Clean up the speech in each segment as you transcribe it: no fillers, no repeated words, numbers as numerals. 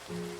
Hello?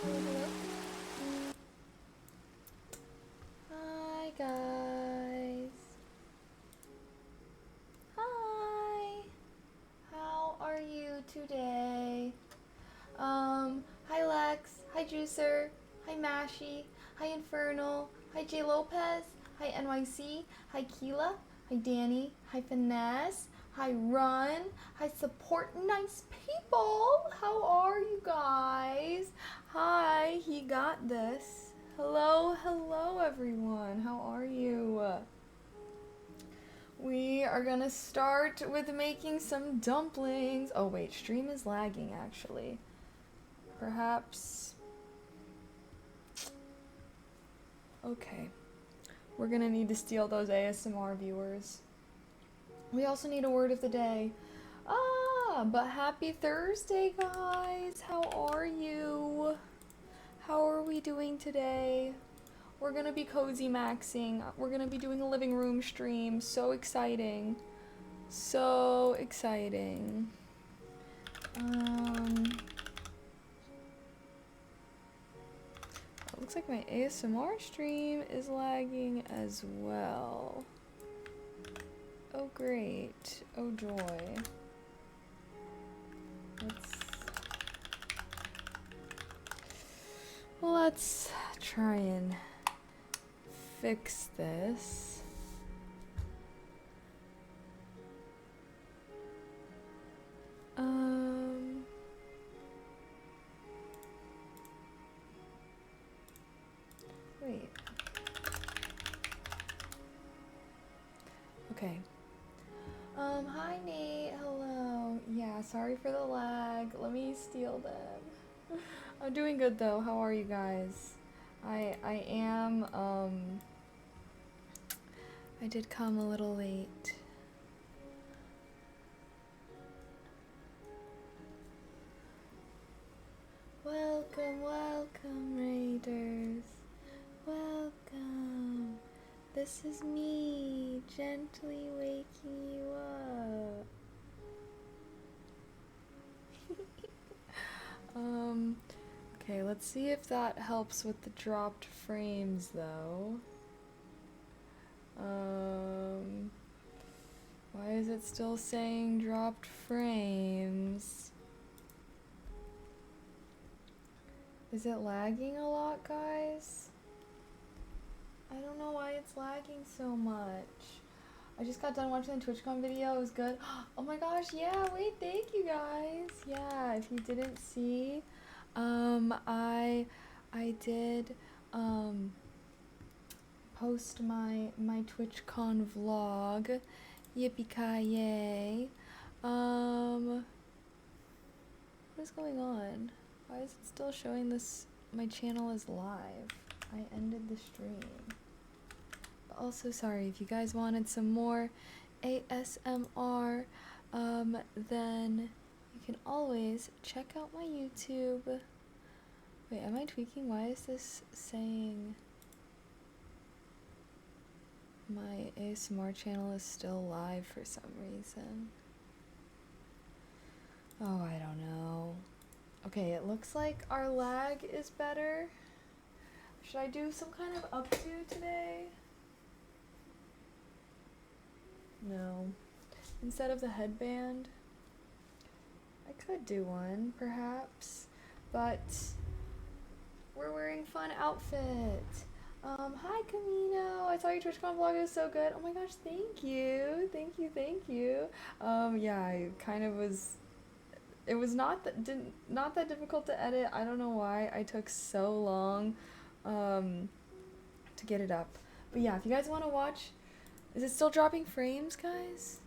Hello, hello? Hi, guys. Hi. Juicer. Hi, Mashy. Hi, Infernal. Hi, J. Lopez. Hi, NYC. Hi, Keela. Hi, Danny. Hi, Finesse. Hi, Run. Hi, Support Nice People. How are you guys? Hi, he got this. Hello, hello, everyone. How are you? We are gonna start with making some dumplings. Oh, wait, stream is lagging, actually. Perhaps. Okay. We're gonna need to steal those ASMR viewers. We also need a word of the day. But happy Thursday, guys. How are you? How are we doing today? We're gonna be cozy maxing. We're gonna be doing a living room stream. So exciting. So exciting. It looks like my ASMR stream is lagging as well. Oh great. Oh joy. Let's try and fix this. Wait. Okay. Hi Nate, hello. Yeah, sorry for the lag. Let me steal them. I'm doing good though. How are you guys? I am, I did come a little late. Welcome, welcome, Raiders. Welcome. This is me, gently waking you up. Okay, let's see if that helps with the dropped frames, though. Why is it still saying dropped frames? Is it lagging a lot, guys? I don't know why it's lagging so much. I just got done watching the TwitchCon video. It was good. Oh my gosh, yeah, wait, thank you guys. Yeah, if you didn't see, I did post my TwitchCon vlog. Yippee-ki-yay. What is going on? Why is it still showing this? My channel is live. I ended the stream. But also, sorry, if you guys wanted some more ASMR, then you can always check out my YouTube. Wait, am I tweaking? Why is this saying my ASMR channel is still live for some reason? Oh, I don't know. Okay, it looks like our lag is better. Should I do some kind of updo today? No. Instead of the headband, I could do one, perhaps. But we're wearing fun outfit. Hi Camino. I saw your TwitchCon vlog. It was so good. Oh my gosh, thank you. Thank you, thank you. Yeah, I kind of was. It was not that difficult to edit. I don't know why I took so long to get it up. But yeah, if you guys want to watch, is it still dropping frames, guys?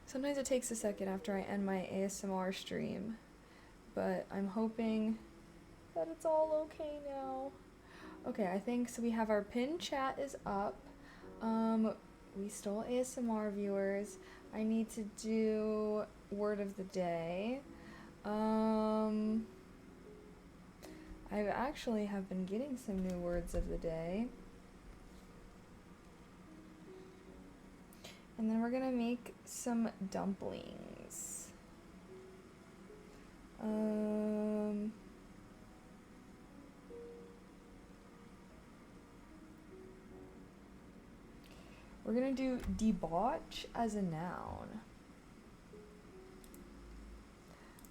Sometimes it takes a second after I end my ASMR stream, but I'm hoping that it's all okay now. Okay, I think so. We have our pinned chat is up. We stole ASMR viewers. I need to do word of the day. I actually have been getting some new words of the day. And then we're gonna make some dumplings. We're gonna do debauch as a noun.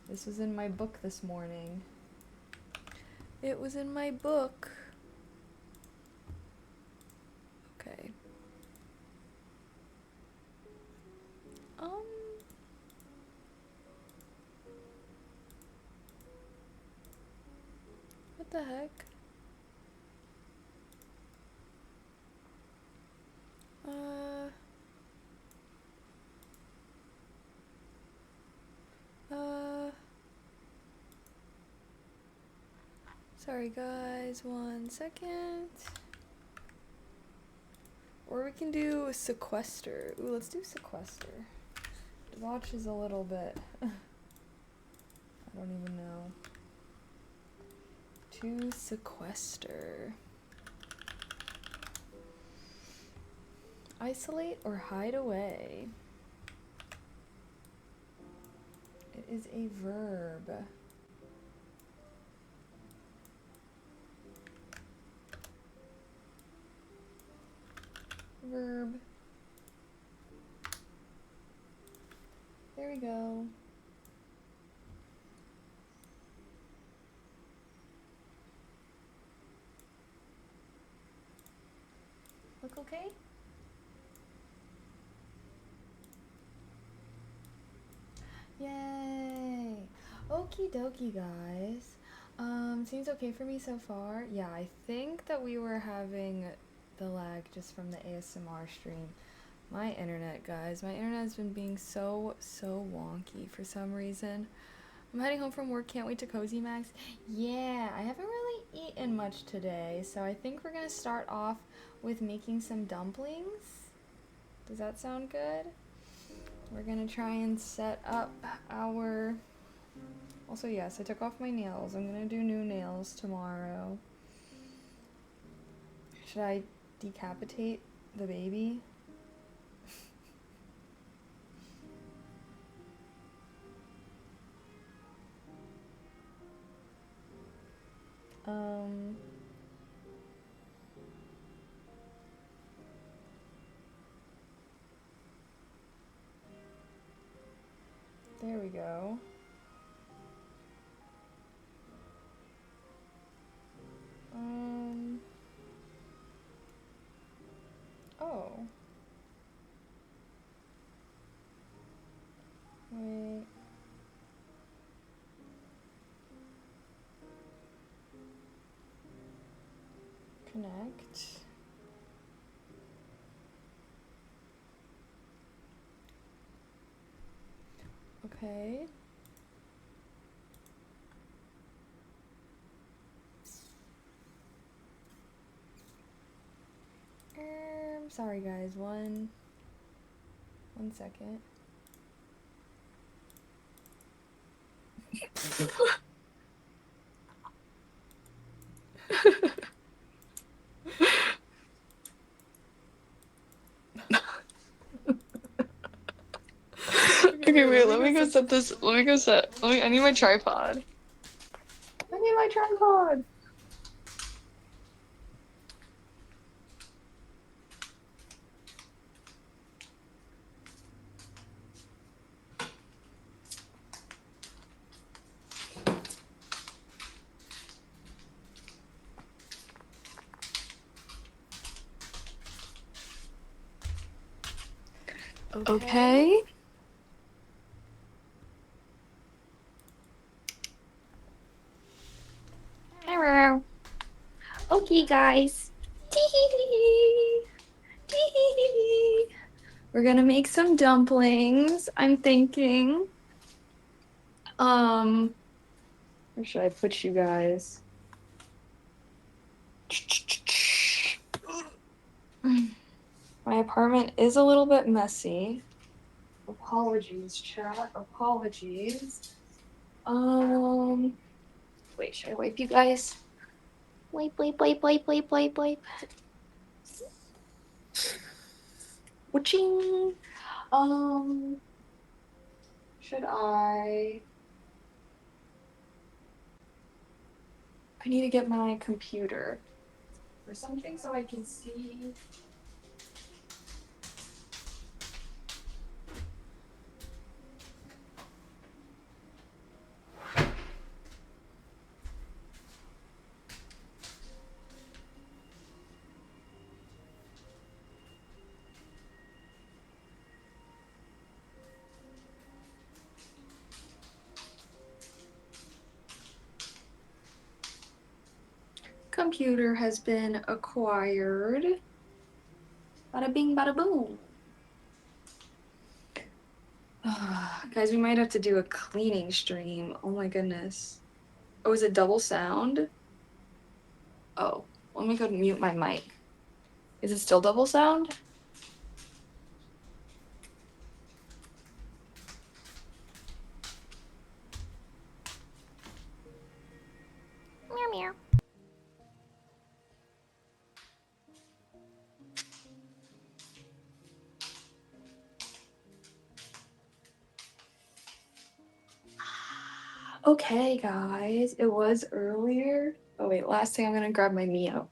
This was in my book this morning. It was in my book. Okay. What the heck? Sorry guys, 1 second. Or we can do sequester. Ooh, let's do sequester. The watch is a little bit, I don't even know. To sequester. Isolate or hide away. It is a verb. Verb. There we go. Look okay? Yay! Okie dokie, guys. Seems okay for me so far. Yeah, I think that we were having the lag just from the ASMR stream. My internet, guys. My internet has been being so wonky for some reason. I'm heading home from work. Can't wait to Cozy Max. Yeah, I haven't really eaten much today, so I think we're gonna start off with making some dumplings. Does that sound good? We're gonna try and set up our... Also, yes, I took off my nails. I'm gonna do new nails tomorrow. Should I decapitate the baby? There we go. Oh. Wait. Connect. Okay. Sorry guys, one second. Okay, wait, let me go set this. I need my tripod. I need my tripod. Okay. Hello. Okay, guys. We're gonna make some dumplings, I'm thinking. Where should I put you guys? My apartment is a little bit messy. Apologies, chat. Apologies. Wait, should I wipe you guys? Wipe. Waching. Should I need to get my computer or something so I can see. computer has been acquired. Bada bing, bada boom. Guys, we might have to do a cleaning stream. Oh my goodness. Oh, is it double sound? Oh, let me go mute my mic. Is it still double sound? Meow meow. Okay, guys, it was earlier. Oh wait, last thing I'm gonna grab my Mio.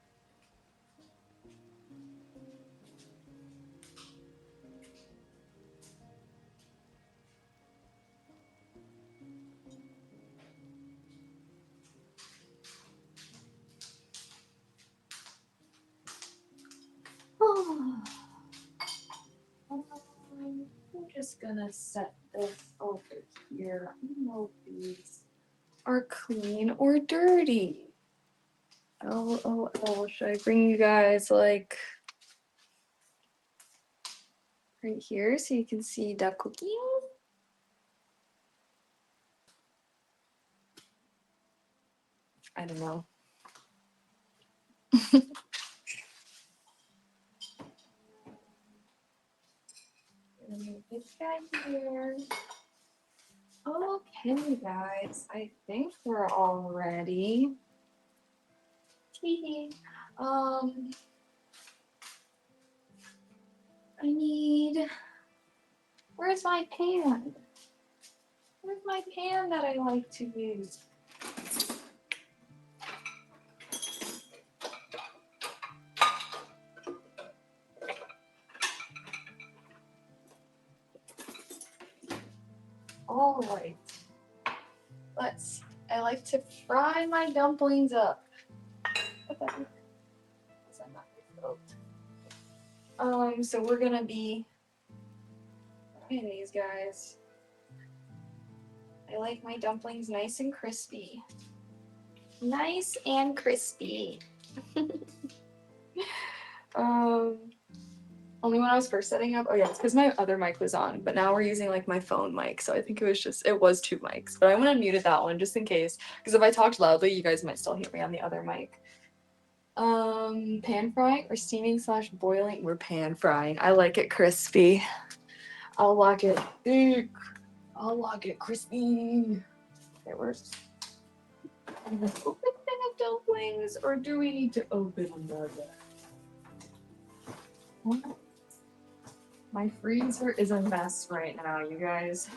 I'm just gonna set this over here. I don't know if these are clean or dirty. Oh, should I bring you guys like right here so you can see the cooking? I don't know. This guy here. Okay, guys, I think we're all ready. Teehee. I need. Where's my pan? Where's my pan that I like to use? All right. I like to fry my dumplings up. So we're gonna be frying these guys. I like my dumplings nice and crispy. Nice and crispy. Only when I was first setting up. Oh yeah, it's because my other mic was on, but now we're using like my phone mic, so I think it was two mics. But I want to muted that one just in case, because if I talked loudly, you guys might still hear me on the other mic. Pan frying or steaming / boiling? We're pan frying. I like it crispy. I'll lock it thick. I'll lock it crispy. It works. Open bin of dumplings, or do we need to open another? What? My freezer is a mess right now, you guys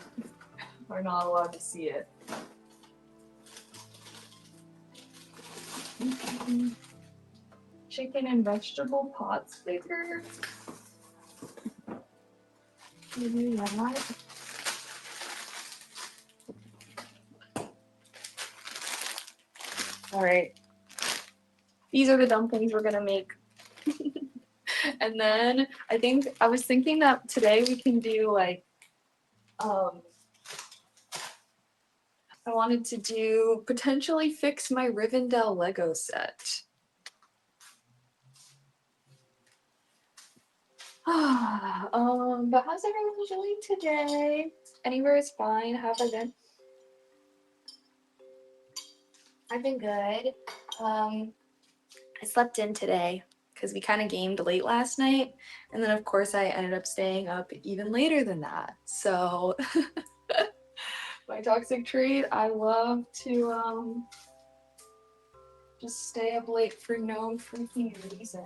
are not allowed to see it. Chicken and vegetable pot sticker. All right. These are the dumplings we're gonna make. And then I was thinking that today we can do like, I wanted to do potentially fix my Rivendell Lego set. But how's everyone doing today? Anywhere is fine. How have I been? I've been good. I slept in today because we kind of gamed late last night, and then of course I ended up staying up even later than that. So my toxic trait, I love to just stay up late for no freaking reason.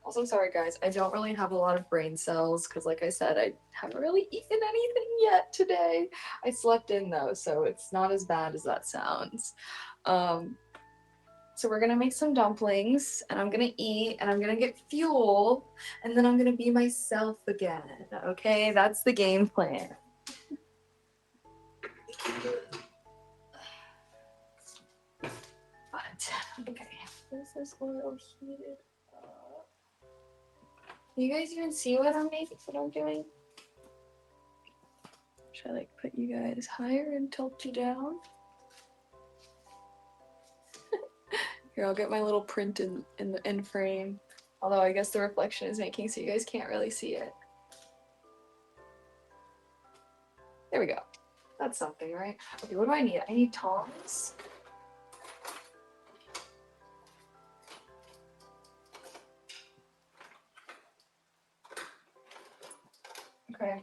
Also, sorry guys, I don't really have a lot of brain cells because like I said, I haven't really eaten anything yet today. I slept in though, so it's not as bad as that sounds. So we're gonna make some dumplings and I'm gonna eat and I'm gonna get fuel and then I'm gonna be myself again. Okay, that's the game plan. But okay, is this oil heated up? Can you guys even see what I'm making? What I'm doing? Should I like put you guys higher and tilt you down? Here, I'll get my little print in the in frame. Although I guess the reflection is making so you guys can't really see it. There we go. That's something, right? Okay, what do I need? I need tongs. Okay.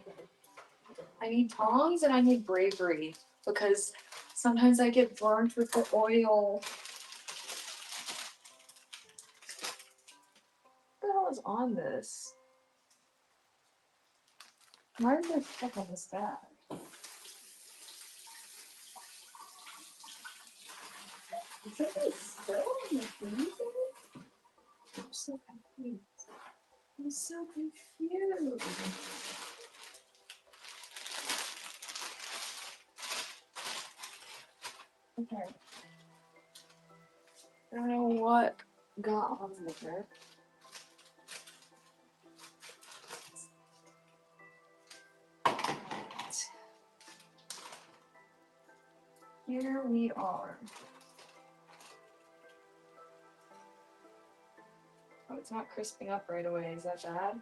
I need tongs and I need bravery because sometimes I get burnt with the oil. What the hell is on this? Why is there stuff on this bag? Is it still in the freezer? I'm so confused. I'm so confused. Okay. I don't know what got on there. Here we are. Oh, it's not crisping up right away. Is that bad?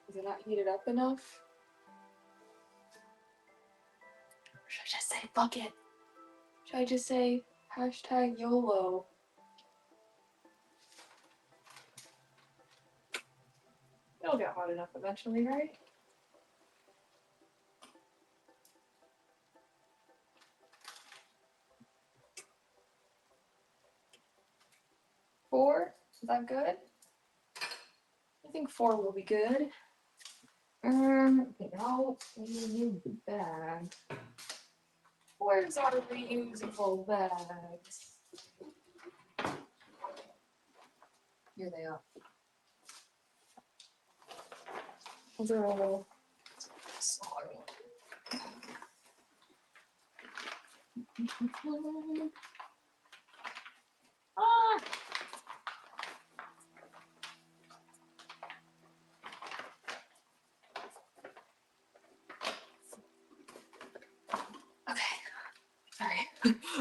Is it not heated up enough? Or should I just say fuck it? Should I just say hashtag YOLO? It'll get hot enough eventually, right? Four? Is that good? I think 4 will be good. Okay, now we need the bag. Where's our reusable bags? Here they are. Those are all smaller ones. Ah! Okay, sorry.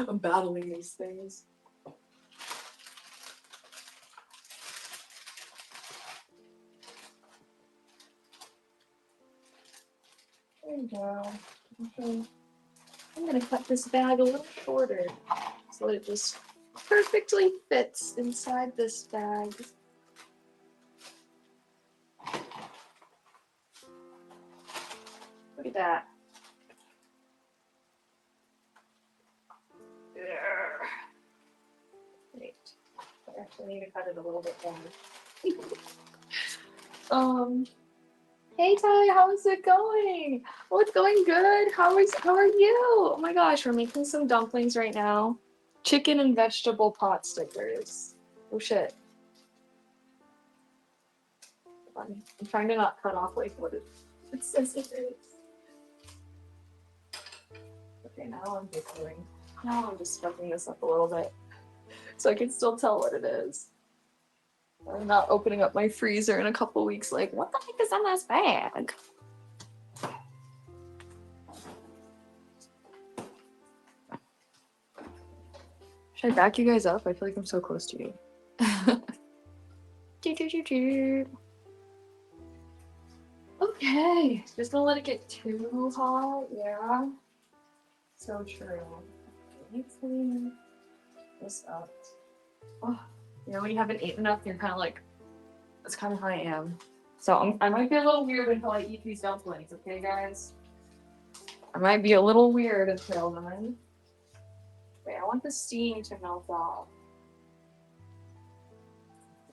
I'm battling these things. There you go. Okay. I'm gonna cut this bag a little shorter so that it just perfectly fits inside this bag. Look at that. There. Wait. I actually need to cut it a little bit more. Hey Ty, how is it going? Oh, it's going good. How are you? Oh my gosh, we're making some dumplings right now. Chicken and vegetable pot stickers. Oh shit. I'm trying to not cut off like what it says it is. Okay, now I'm just fucking this up a little bit. So I can still tell what it is. I'm not opening up my freezer in a couple weeks like, what the heck is in this bag? Should I back you guys up? I feel like I'm so close to you. Okay, just gonna let it get too hot, yeah. So true. Let me clean this up. Oh, you know, when you haven't eaten enough, you're kind of like, that's kind of how I am. So I might be a little weird until I eat these dumplings, okay, guys? I might be a little weird until then. Wait, I want the steam to melt off.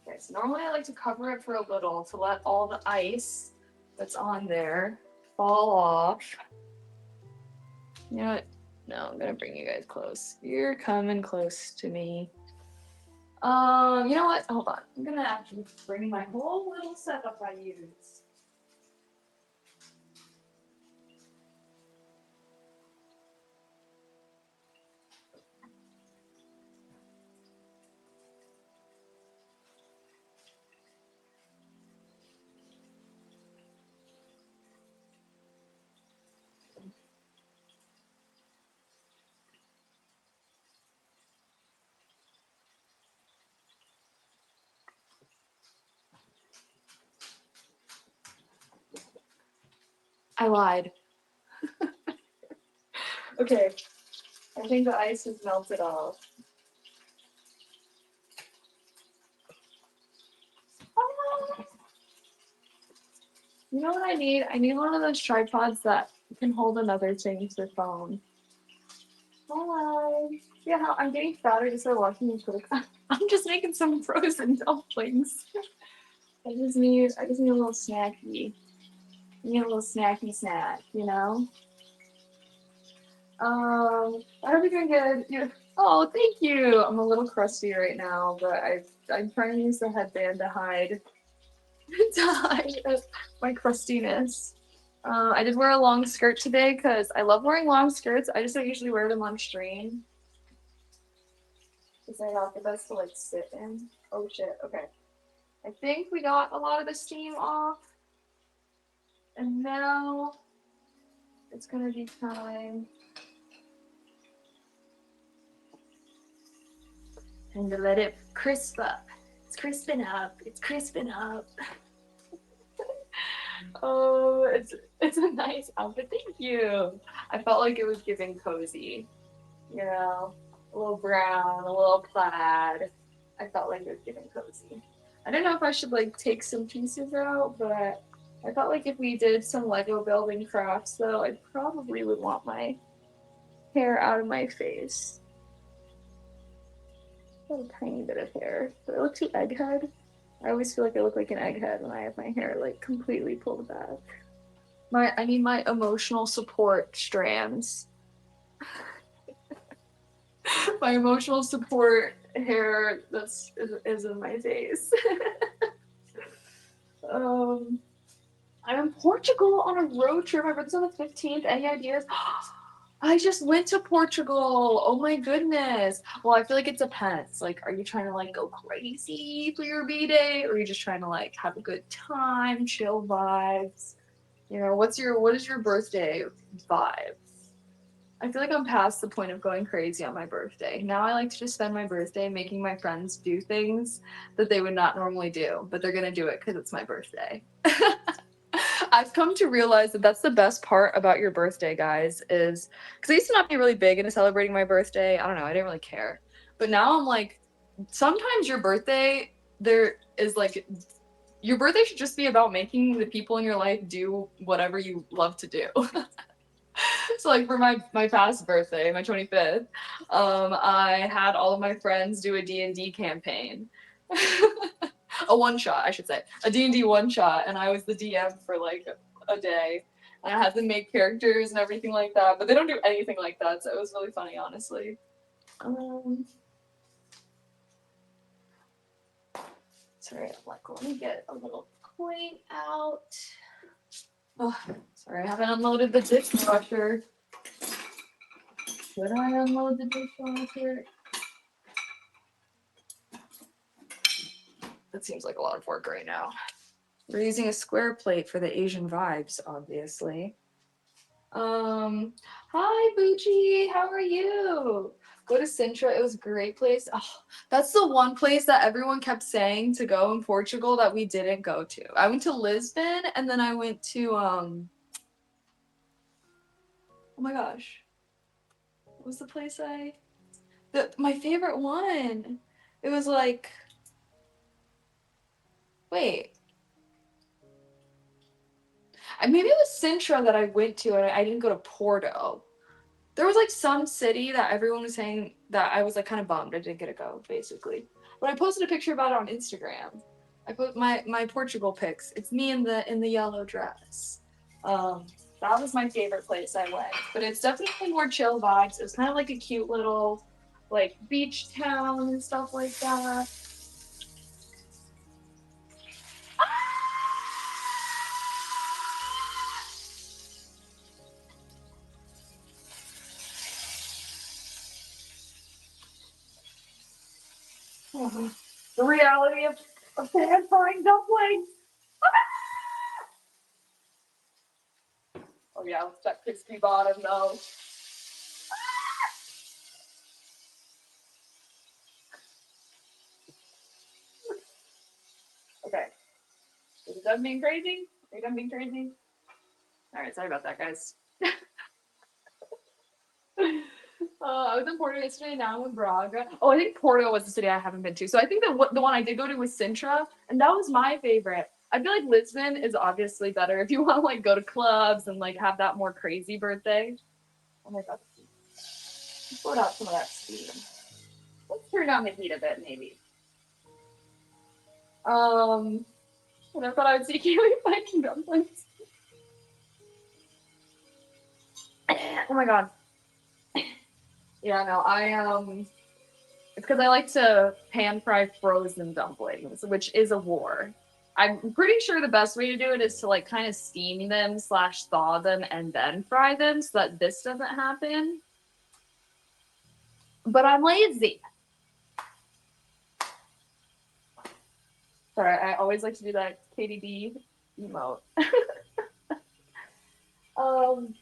Okay, so normally I like to cover it for a little to let all the ice that's on there fall off. You know what? No, I'm gonna bring you guys close. You're coming close to me. You know what? Hold on. I'm gonna actually bring my whole little setup I use. I lied. Okay, I think the ice has melted off. Ah! You know what I need? I need one of those tripods that can hold another thing to the phone. Hello. Yeah, I'm getting fatter just by watching you cook. I'm just making some frozen dumplings. I just need a little snacky. I need a little snacky snack, you know? I hope you're doing good. Oh, thank you. I'm a little crusty right now, but I'm trying to use the headband to hide my crustiness. I did wear a long skirt today because I love wearing long skirts. I just don't usually wear them on stream because I got the best to like sit in. Oh shit. Okay. I think we got a lot of the steam off, and now it's gonna be time. And to let it crisp up. It's crisping up. It's crisping up. Oh, it's a nice outfit. Thank you. I felt like it was giving cozy. You know, a little brown, a little plaid. I felt like it was giving cozy. I don't know if I should like take some pieces out, but I felt like if we did some Lego building crafts though, I probably would want my hair out of my face. A tiny bit of hair. Do I look too egghead? I always feel like I look like an egghead when I have my hair like completely pulled back. I need my emotional support strands. My emotional support hair is in my face. I'm in Portugal on a road trip. My birthday's on the 15th. Any ideas? I just went to Portugal. Oh my goodness. Well, I feel like it depends. Like, are you trying to like go crazy for your B-day, or are you just trying to like have a good time, chill vibes? You know, what is your birthday vibe? I feel like I'm past the point of going crazy on my birthday. Now I like to just spend my birthday making my friends do things that they would not normally do, but they're gonna do it because it's my birthday. I've come to realize that that's the best part about your birthday, guys, is because I used to not be really big into celebrating my birthday. I don't know, I didn't really care. But now I'm like, sometimes your birthday, there is like, your birthday should just be about making the people in your life do whatever you love to do. So like for my past birthday, my 25th, I had all of my friends do a D&D campaign. A one shot, I should say. A D&D one shot, and I was the DM for like a day. And I had them make characters and everything like that, but they don't do anything like that, so it was really funny, honestly. Sorry, I'm like, let me get a little point out. Oh, sorry, I haven't unloaded the dishwasher. Should I unload the dishwasher? That seems like a lot of work right now. We're using a square plate for the Asian vibes, obviously. Hi Bucci, how are you? Go to Sintra, it was a great place. Oh, that's the one place that everyone kept saying to go in Portugal that we didn't go to. I went to Lisbon and then I went to oh my gosh. What was the place my favorite one? It was like, wait. Maybe it was Sintra that I went to and I didn't go to Porto. There was like some city that everyone was saying that I was like kind of bummed I didn't get to go, basically. But I posted a picture about it on Instagram. I put my Portugal pics. It's me in the yellow dress. That was my favorite place I went. But it's definitely more chill vibes. It was kind of like a cute little like beach town and stuff like that. The reality of pan frying dumplings. Oh yeah, let's that crispy bottom though. Okay. Is it done being crazy? Are you done being crazy? All right, sorry about that, guys. I was in Portugal yesterday. Now I'm in Braga. Oh, I think Portugal was the city I haven't been to. So I think that the one I did go to was Sintra, and that was my favorite. I feel like Lisbon is obviously better if you want to like go to clubs and like have that more crazy birthday. Oh my god, put out some of that steam. Let's turn down the heat a bit, maybe. And I thought I would see Kaylee making dumplings. Oh my god. Yeah, no, it's because I like to pan fry frozen dumplings, which is a war. I'm pretty sure the best way to do it is to like kind of steam them slash thaw them and then fry them so that this doesn't happen. But I'm lazy. Sorry, I always like to do that KDB emote. um,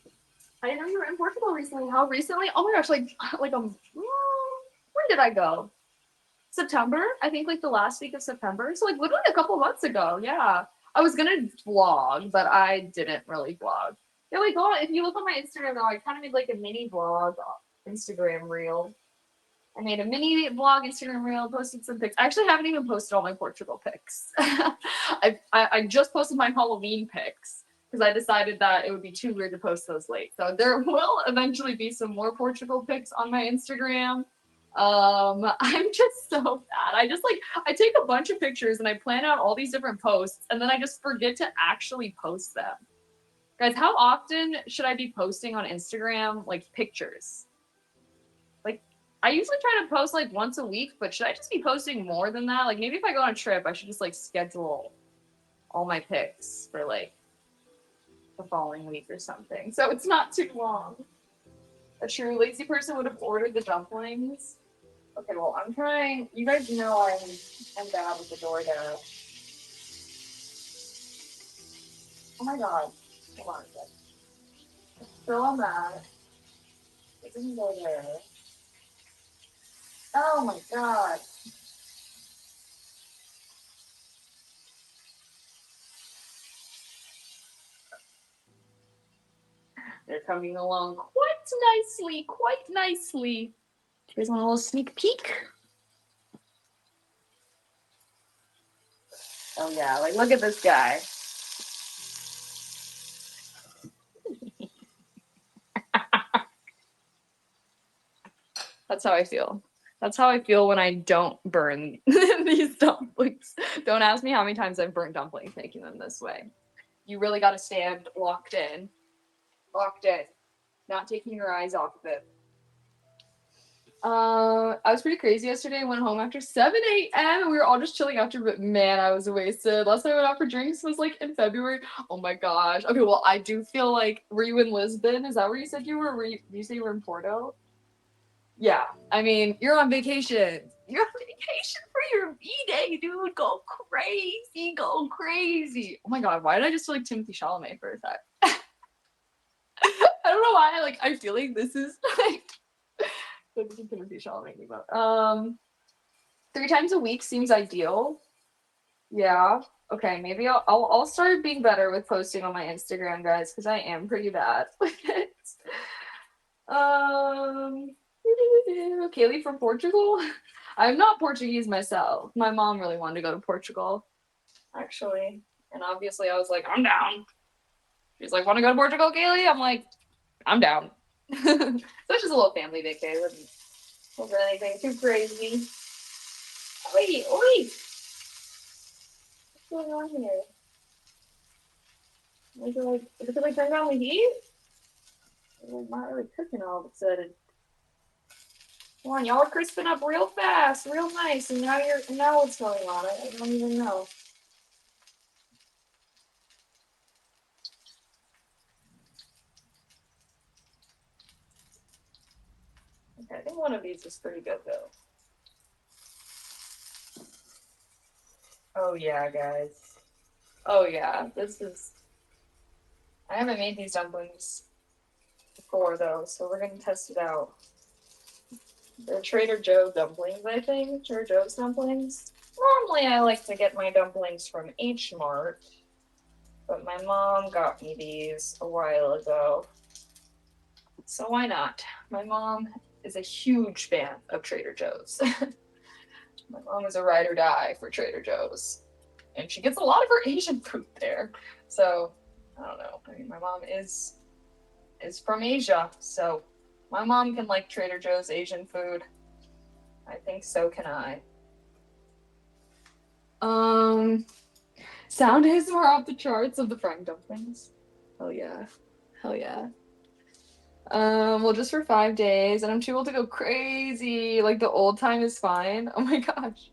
I know you were in Portugal recently. How recently? Oh my gosh, like when did I go? September, I think like the last week of September. So like literally a couple months ago. Yeah. I was gonna vlog, but I didn't really vlog. Yeah, like oh, if you look on my Instagram now, I kind of made like a mini vlog Instagram reel. I made a mini vlog Instagram reel, posted some pics. I actually haven't even posted all my Portugal pics. I just posted my Halloween pics because I decided that it would be too weird to post those late. So there will eventually be some more Portugal pics on my Instagram. I'm just so bad. I take a bunch of pictures and I plan out all these different posts and then I just forget to actually post them. Guys, how often should I be posting on Instagram like pictures? Like I usually try to post like once a week, but should I just be posting more than that? Like maybe if I go on a trip, I should just like schedule all my pics for like the following week or something. So it's not too long. A true lazy person would have ordered the dumplings. Okay, well, I'm trying. You guys know I'm bad with the DoorDash. Oh my god. Hold on a sec. Still on that. It didn't go there. Oh my god. They're coming along quite nicely, quite nicely. Do you guys want a little sneak peek? Oh yeah, like look at this guy. That's how I feel. That's how I feel when I don't burn these dumplings. Don't ask me how many times I've burnt dumplings making them this way. You really got to stand locked in. Locked in. Not taking your eyes off of it. I was pretty crazy yesterday. I went home after 7 a.m. and we were all just chilling after, but man, I was wasted. Last time I went out for drinks was like in February. Oh my gosh. Okay, well, I do feel like, were you in Lisbon? Is that where you said you were? Did you say you were in Porto? Yeah. I mean, you're on vacation. You're on vacation for your B-Day, dude. Go crazy. Go crazy. Oh my god, why did I just feel like Timothy Chalamet for a sec? I don't know why. Like, I feel like this is like Timothy Chalamet. But 3 times a week seems ideal. Yeah. Okay, maybe I'll start being better with posting on my Instagram, guys, because I am pretty bad with it. Um, Kaylee from Portugal. I'm not Portuguese myself. My mom really wanted to go to Portugal, actually, and obviously I was like, I'm down. She's like, want to go to Portugal, Kaylee? I'm like, I'm down. So it's just a little family vacation. Wasn't anything too crazy. Wait, wait. What's going on here? Is it like turn down the heat? I'm not really cooking all of a sudden. Come on, y'all are crisping up real fast, real nice, and now what's going on? I don't even know. Okay, I think one of these is pretty good though. Oh yeah, guys. Oh yeah, this is. I haven't made these dumplings before though, so we're gonna test it out. They're Trader Joe dumplings, I think. Trader Joe's dumplings. Normally, I like to get my dumplings from H Mart, but my mom got me these a while ago. So why not? My mom is a huge fan of Trader Joe's. My mom is a ride or die for Trader Joe's. And she gets a lot of her Asian food there. So I don't know. I mean, my mom is from Asia, so my mom can like Trader Joe's Asian food. I think so can I. Sound ASMR off the charts of the frying dumplings. Hell yeah. Hell yeah. Well, just for 5 days, and I'm too old to go crazy. Like the old time is fine. Oh my gosh.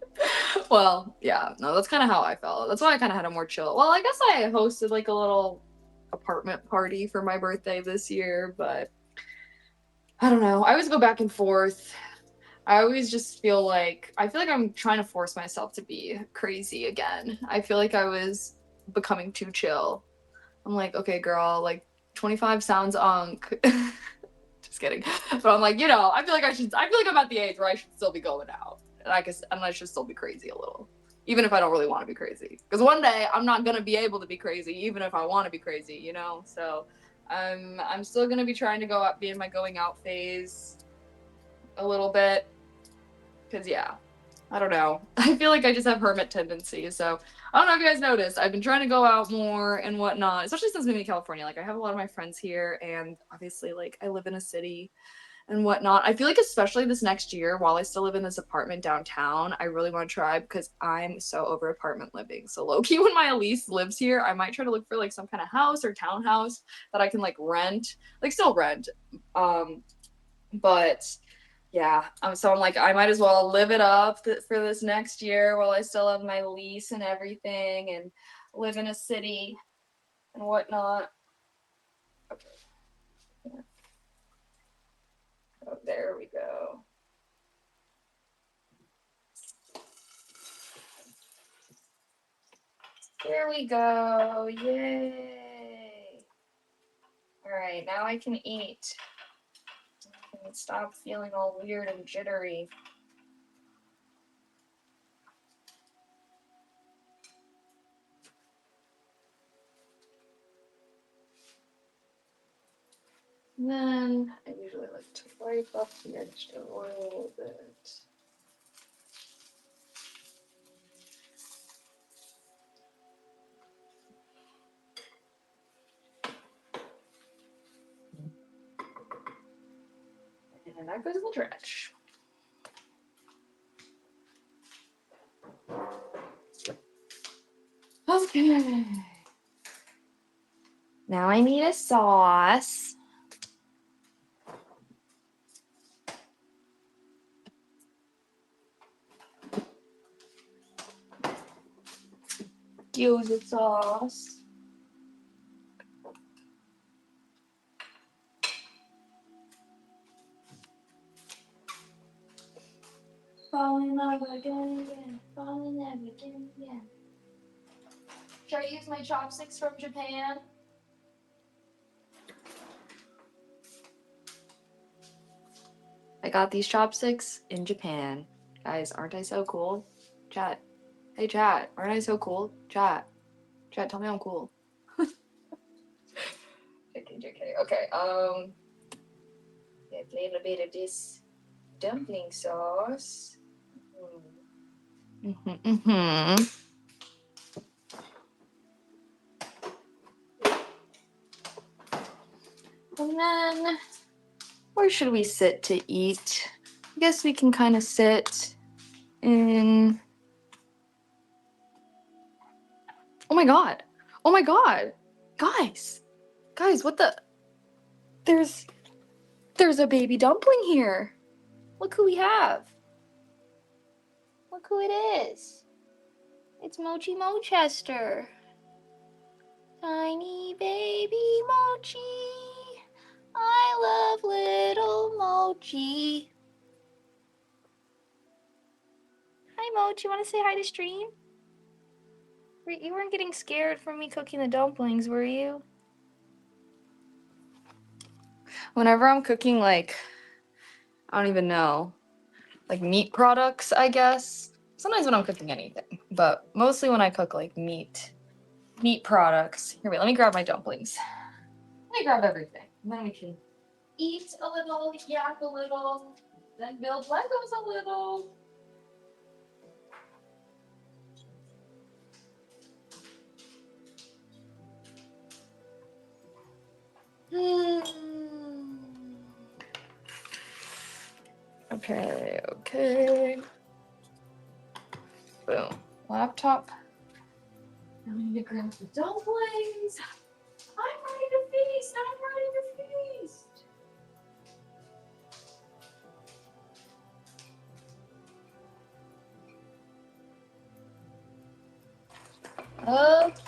Well, yeah, no, that's kind of how I felt. That's why I kind of had a more chill. Well, I guess I hosted like a little apartment party for my birthday this year, but I don't know. I always go back and forth. I always just feel like I'm trying to force myself to be crazy again. I feel like I was becoming too chill. I'm like, okay, girl, like 25 sounds unk. Just kidding. But I'm like, I feel like I'm at the age where I should still be going out. And I should still be crazy a little. Even if I don't really want to be crazy. Because one day I'm not gonna be able to be crazy, even if I want to be crazy, So I'm still gonna be trying to be in my going out phase a little bit. Cause yeah, I don't know. I feel like I just have hermit tendencies. So I don't know if you guys noticed. I've been trying to go out more and whatnot, especially since moving to California. Like I have a lot of my friends here, and obviously, like I live in a city and whatnot. I feel like especially this next year, while I still live in this apartment downtown, I really want to try because I'm so over apartment living. So low key, when my Elise lives here, I might try to look for like some kind of house or townhouse that I can like rent, like still rent. But yeah, so I'm like, I might as well live it up for this next year while I still have my lease and everything and live in a city and whatnot. Okay. Yeah. Oh, there we go. There we go. Yay. All right, now I can eat. I can stop feeling all weird and jittery. And then I usually like to wipe up the edge a little bit. And that goes in the trash. Okay. Now I need a sauce. Gyoza sauce. Fall in love again, fall in love again. Should I use my chopsticks from Japan? I got these chopsticks in Japan. Guys, aren't I so cool? Chat. Hey chat, aren't I so cool? Chat. Chat, tell me I'm cool. JK. Okay, get a little bit of this dumpling sauce. And then, where should we sit to eat? I guess we can kind of sit in. Oh my god. Oh my god. Guys. Guys, what the? There's a baby dumpling here. Look who we have. Look who it is. It's Mochi Mochester. Tiny baby Mochi. I love little Mochi. Hi Mochi, want to say hi to stream? You weren't getting scared from me cooking the dumplings, were you? Whenever I'm cooking, like, I don't even know, like meat products, I guess. Sometimes when I'm cooking anything, but mostly when I cook like meat meat products. Here, wait, let me grab my dumplings. Let me grab everything. And then we can eat a little, yak a little, then build Legos a little. Okay, okay. Boom. Laptop. Now I need to grab the dumplings. I'm ready to feast. I'm ready to feast.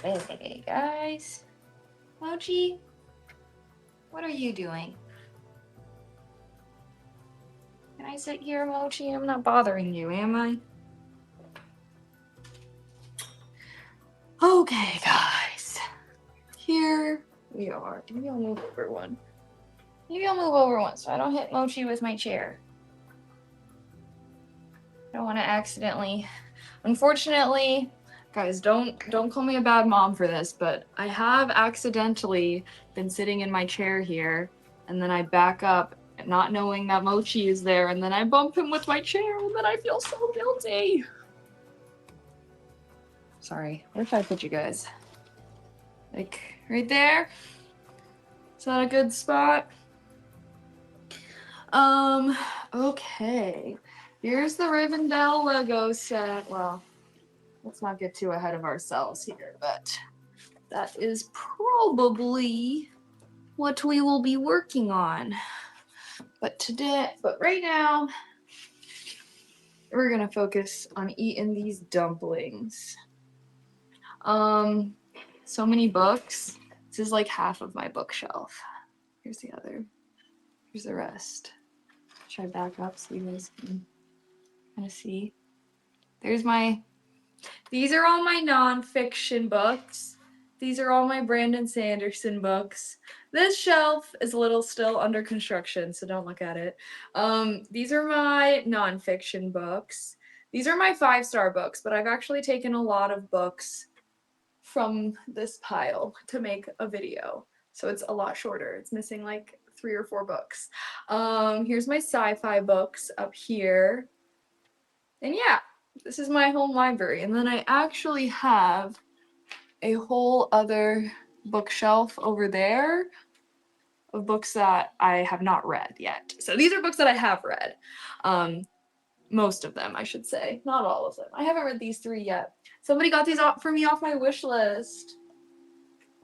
Okay, guys. Mochi, what are you doing? Can I sit here, Mochi? I'm not bothering you, am I? Okay, guys. Here we are. Maybe I'll move over one. Maybe I'll move over one so I don't hit Mochi with my chair. I don't want to accidentally. Unfortunately, guys, don't call me a bad mom for this, but I have accidentally been sitting in my chair here, and then I back up, not knowing that Mochi is there, and then I bump him with my chair, and then I feel so guilty. Sorry, where should I put you guys? Like, right there? Is that a good spot? Okay. Here's the Rivendell Lego set. Well, let's not get too ahead of ourselves here, but that is probably what we will be working on. But right now, we're gonna focus on eating these dumplings. So many books. This is like half of my bookshelf. Here's the other. Here's the rest. Should I back up so you guys can kind of see? These are all my nonfiction books. These are all my Brandon Sanderson books. This shelf is a little still under construction, so don't look at it. These are my nonfiction books. These are my 5-star books, but I've actually taken a lot of books from this pile to make a video. So it's a lot shorter. It's missing like 3 or 4 books. Here's my sci-fi books up here. And yeah, this is my home library. And then I actually have a whole other bookshelf over there of books that I have not read yet. So these are books that I have read. Most of them, I should say. Not all of them. I haven't read these 3 yet. Somebody got these for me off my wish list.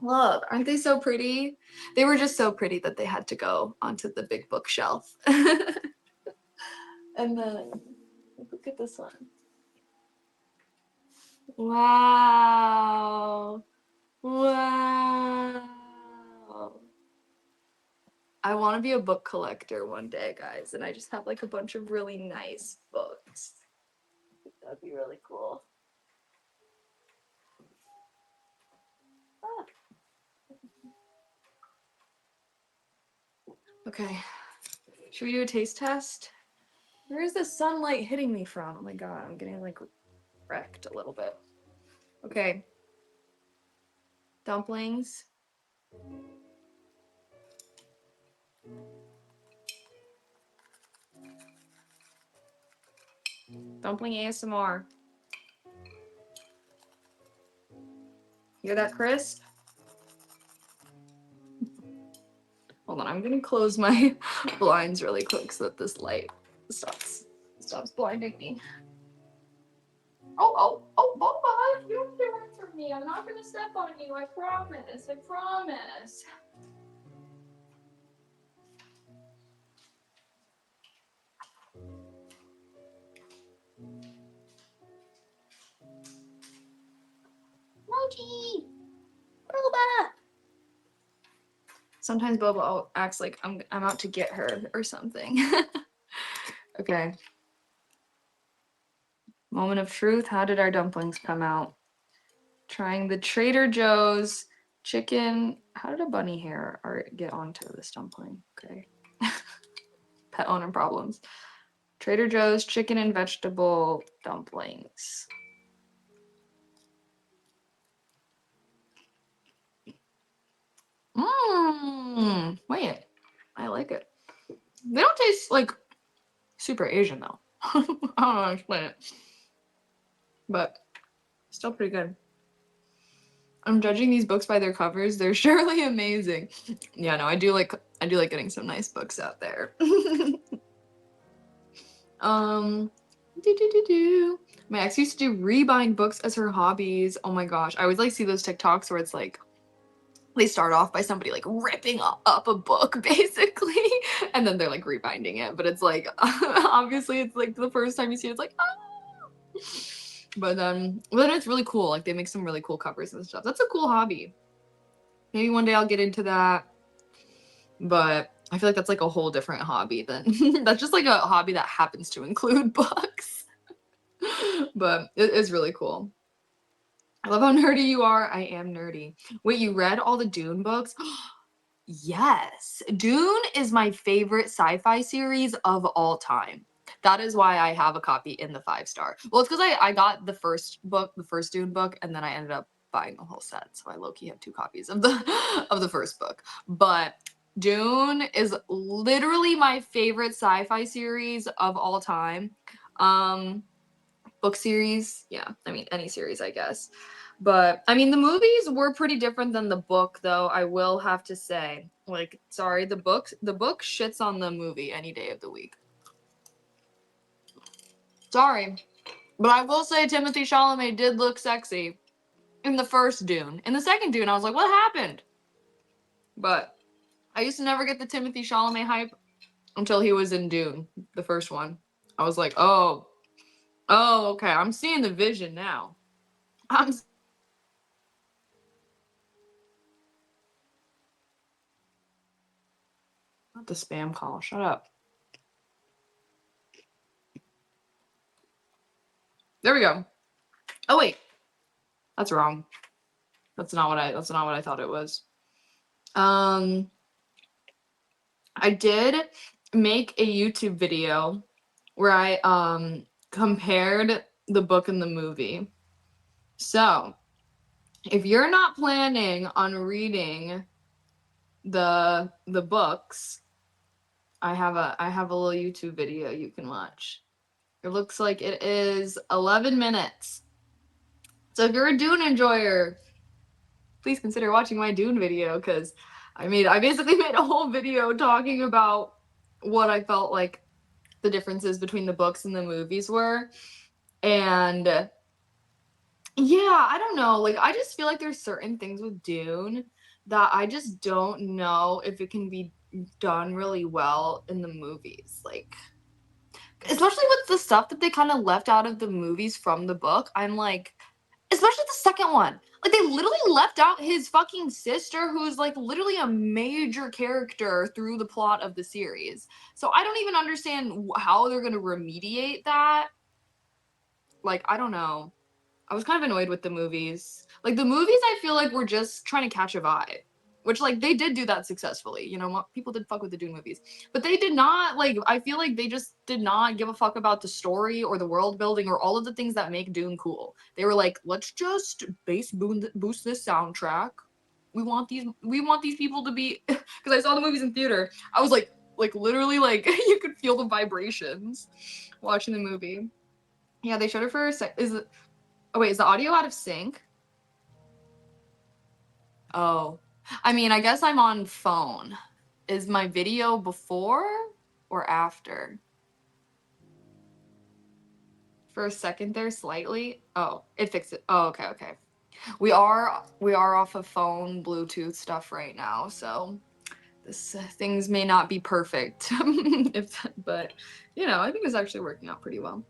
Look, aren't they so pretty? They were just so pretty that they had to go onto the big bookshelf. And then, look at this one. Wow. Wow. I want to be a book collector one day, guys, and I just have like a bunch of really nice books. That'd be really cool. Ah. Okay. Should we do a taste test? Where is the sunlight hitting me from? Oh my god, I'm getting like wrecked a little bit. Okay. Dumplings. Dumpling ASMR. Hear that crisp? Hold on, I'm gonna close my blinds really quick so that this light stops blinding me. Oh, Boba, you don't get away from me. I'm not gonna step on you, I promise, I promise. Mochi! Boba! Sometimes Boba acts like I'm out to get her or something. Okay. Moment of truth. How did our dumplings come out? Trying the Trader Joe's chicken. How did a bunny hair get onto this dumpling? Okay. Pet owner problems. Trader Joe's chicken and vegetable dumplings. tastes like super Asian though. I don't know how to explain it. But still pretty good. I'm judging these books by their covers. They're surely amazing. Yeah, no, I do like getting some nice books out there. um do. My ex used to do rebuying books as her hobbies. Oh my gosh. I always like see those TikToks where it's like they start off by somebody like ripping up a book basically and then they're like rebinding it, but it's like obviously it's like the first time you see it, it's like ah! But then it's really cool. Like they make some really cool covers and stuff. That's a cool hobby. Maybe one day I'll get into that, but I feel like that's like a whole different hobby than that's just like a hobby that happens to include books. But it is really cool. I love how nerdy you are. I am nerdy. Wait, you read all the Dune books? Yes. Dune is my favorite sci-fi series of all time. That is why I have a copy in the 5-star. Well, it's because I got the first book, the first Dune book, and then I ended up buying the whole set. So I low-key have 2 copies of the of the first book. But Dune is literally my favorite sci-fi series of all time. Book series, yeah, I mean any series, I guess. But I mean the movies were pretty different than the book, though, I will have to say. Like, sorry, the book shits on the movie any day of the week. Sorry. But I will say Timothy Chalamet did look sexy in the first Dune. In the second Dune, I was like, what happened? But I used to never get the Timothy Chalamet hype until he was in Dune, the first one. I was like, oh, okay, I'm seeing the vision now. I'm not the spam call. Shut up. There we go. Oh wait, that's wrong. That's not what I thought it was. I did make a YouTube video where I compared the book and the movie. So, if you're not planning on reading the books, I have a little YouTube video you can watch. It looks like it is 11 minutes. So if you're a Dune enjoyer, please consider watching my Dune video, because I basically made a whole video talking about what I felt like the differences between the books and the movies were. And yeah, I don't know. Like, I just feel like there's certain things with Dune that I just don't know if it can be done really well in the movies. Like, especially with the stuff that they kind of left out of the movies from the book. I'm like, especially the second one. Like, they literally left out his fucking sister, who's like literally a major character through the plot of the series. So I don't even understand how they're gonna remediate that. Like, I don't know. I was kind of annoyed with the movies. Like, the movies, I feel like were just trying to catch a vibe. Which, like, they did do that successfully. You know, people did fuck with the Dune movies. But they did not, like, I feel like they just did not give a fuck about the story or the world building or all of the things that make Dune cool. They were like, let's just boost this soundtrack. We want these people to be, because I saw the movies in theater. I was like literally, like, you could feel the vibrations watching the movie. Yeah, they showed it for a sec. Oh wait, is the audio out of sync? Oh. I mean, I guess I'm on phone. Is my video before or after? For a second there, slightly. Oh, it fixed it. Oh, okay. We are off of phone Bluetooth stuff right now, so this things may not be perfect. But you know, I think it's actually working out pretty well.